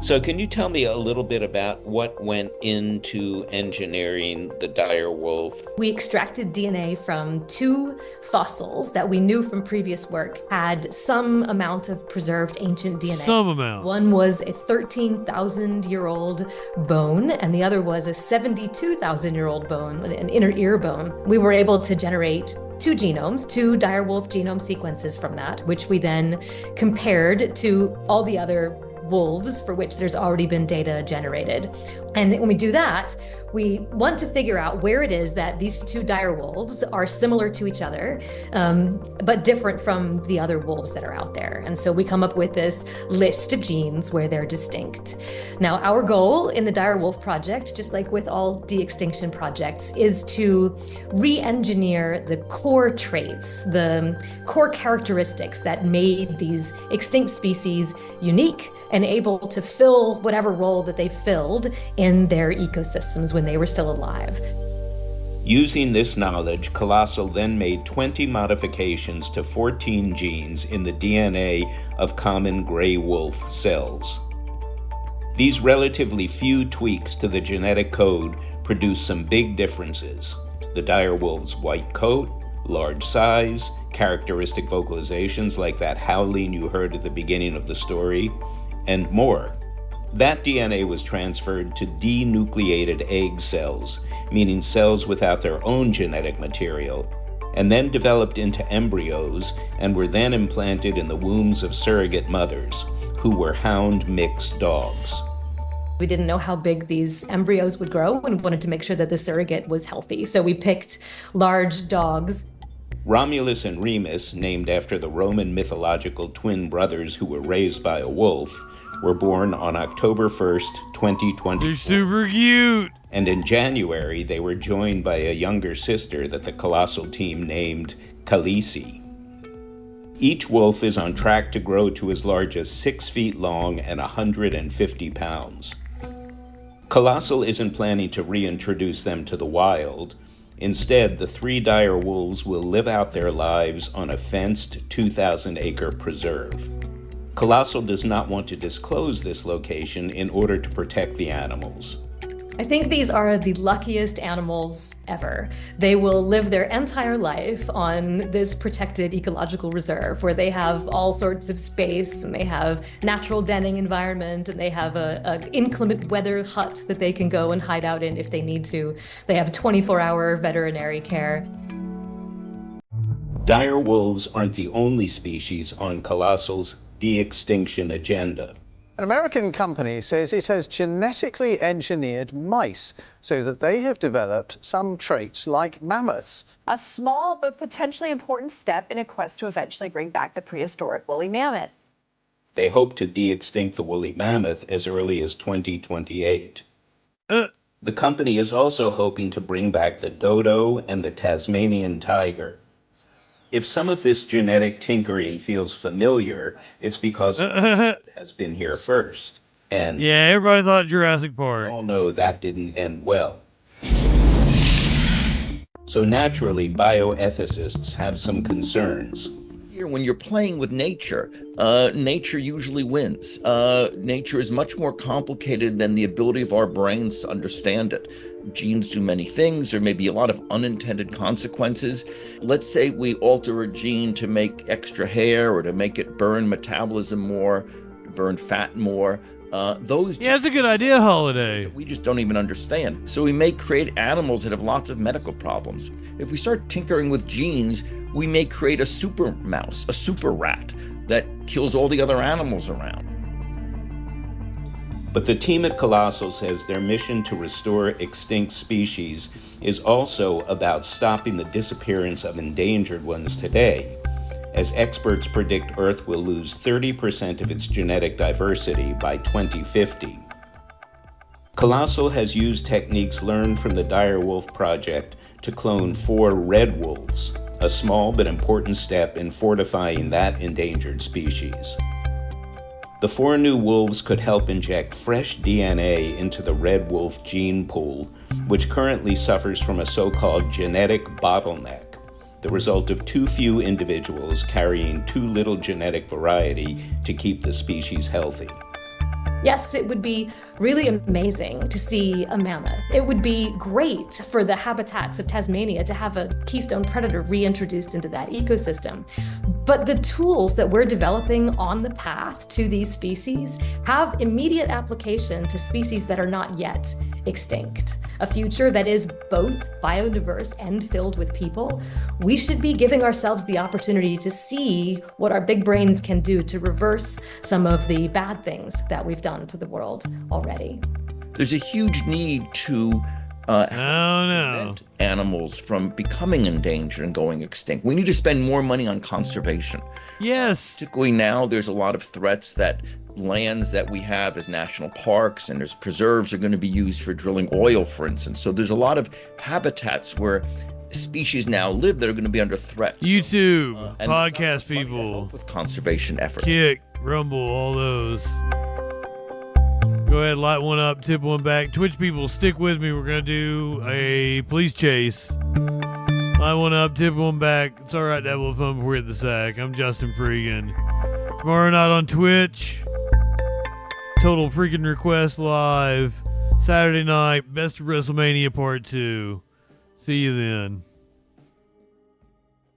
So can you tell me a little bit about what went into engineering the dire wolf? We extracted DNA from 2 fossils that we knew from previous work had some amount of preserved ancient DNA. Some amount. One was a 13,000-year-old bone, and the other was a 72,000-year-old bone, an inner ear bone. We were able to generate 2 genomes, 2 direwolf genome sequences from that, which we then compared to all the other wolves for which there's already been data generated. And when we do that, we want to figure out where it is that these 2 dire wolves are similar to each other, but different from the other wolves that are out there. And so we come up with this list of genes where they're distinct. Now, our goal in the dire wolf project, just like with all de-extinction projects, is to re-engineer the core traits, the core characteristics that made these extinct species unique and able to fill whatever role that they filled in their ecosystems when they were still alive. Using this knowledge, Colossal then made 20 modifications to 14 genes in the DNA of common gray wolf cells. These relatively few tweaks to the genetic code produce some big differences. the direwolf's white coat, large size, characteristic vocalizations like that howling you heard at the beginning of the story, and more. That DNA was transferred to denucleated egg cells, meaning cells without their own genetic material, and then developed into embryos and were then implanted in the wombs of surrogate mothers, who were hound mixed dogs. We didn't know how big these embryos would grow and wanted to make sure that the surrogate was healthy. So we picked large dogs. Romulus and Remus, named after the Roman mythological twin brothers who were raised by a wolf, were born on October 1st, 2020. They're super cute. And in January, they were joined by a younger sister that the Colossal team named Khaleesi. Each wolf is on track to grow to as large as 6 feet long and 150 pounds. Colossal isn't planning to reintroduce them to the wild. Instead, the 3 dire wolves will live out their lives on a fenced 2,000-acre preserve. Colossal does not want to disclose this location in order to protect the animals. I think these are the luckiest animals ever. They will live their entire life on this protected ecological reserve where they have all sorts of space and they have natural denning environment and they have an inclement weather hut that they can go and hide out in if they need to. They have 24-hour veterinary care. Dire wolves aren't the only species on Colossal's de-extinction agenda. An American company says it has genetically engineered mice so that they have developed some traits like mammoths. A small but potentially important step in a quest to eventually bring back the prehistoric woolly mammoth. They hope to de-extinct the woolly mammoth as early as 2028. The company is also hoping to bring back the dodo and the Tasmanian tiger. If some of this genetic tinkering feels familiar, it's because it has been here first. And yeah, everybody thought Jurassic Park. We all know that didn't end well. So naturally, bioethicists have some concerns. When you're playing with nature, nature usually wins. Nature is much more complicated than the ability of our brains to understand it. Genes do many things. There may be a lot of unintended consequences. Let's say we alter a gene to make extra hair or to make it burn metabolism more, burn fat more. It's a good idea, Holiday. We just don't even understand. So we may create animals that have lots of medical problems. If we start tinkering with genes, we may create a super mouse, a super rat that kills all the other animals around. But the team at Colossal says their mission to restore extinct species is also about stopping the disappearance of endangered ones today, as experts predict Earth will lose 30% of its genetic diversity by 2050. Colossal has used techniques learned from the Direwolf Project to clone 4 red wolves, a small but important step in fortifying that endangered species. The 4 new wolves could help inject fresh DNA into the red wolf gene pool, which currently suffers from a so-called genetic bottleneck, the result of too few individuals carrying too little genetic variety to keep the species healthy. Yes, it would be really amazing to see a mammoth. It would be great for the habitats of Tasmania to have a keystone predator reintroduced into that ecosystem. But the tools that we're developing on the path to these species have immediate application to species that are not yet extinct. A future that is both biodiverse and filled with people. We should be giving ourselves the opportunity to see what our big brains can do to reverse some of the bad things that we've done to the world already. There's a huge need to prevent animals from becoming endangered and going extinct. We need to spend more money on conservation. Yes. Particularly now, there's a lot of threats that lands that we have as national parks and there's preserves are going to be used for drilling oil, for instance. So there's a lot of habitats where species now live that are going to be under threat. YouTube, podcast people. With conservation efforts. Kick, Rumble, all those. Go ahead, light one up, tip one back. Twitch people, stick with me. We're going to do a police chase. Light one up, tip one back. It's all right to have a little fun before we hit the sack. I'm Justin Freakin. Tomorrow night on Twitch, Total Freakin' Request Live. Saturday night, Best of WrestleMania Part 2. See you then.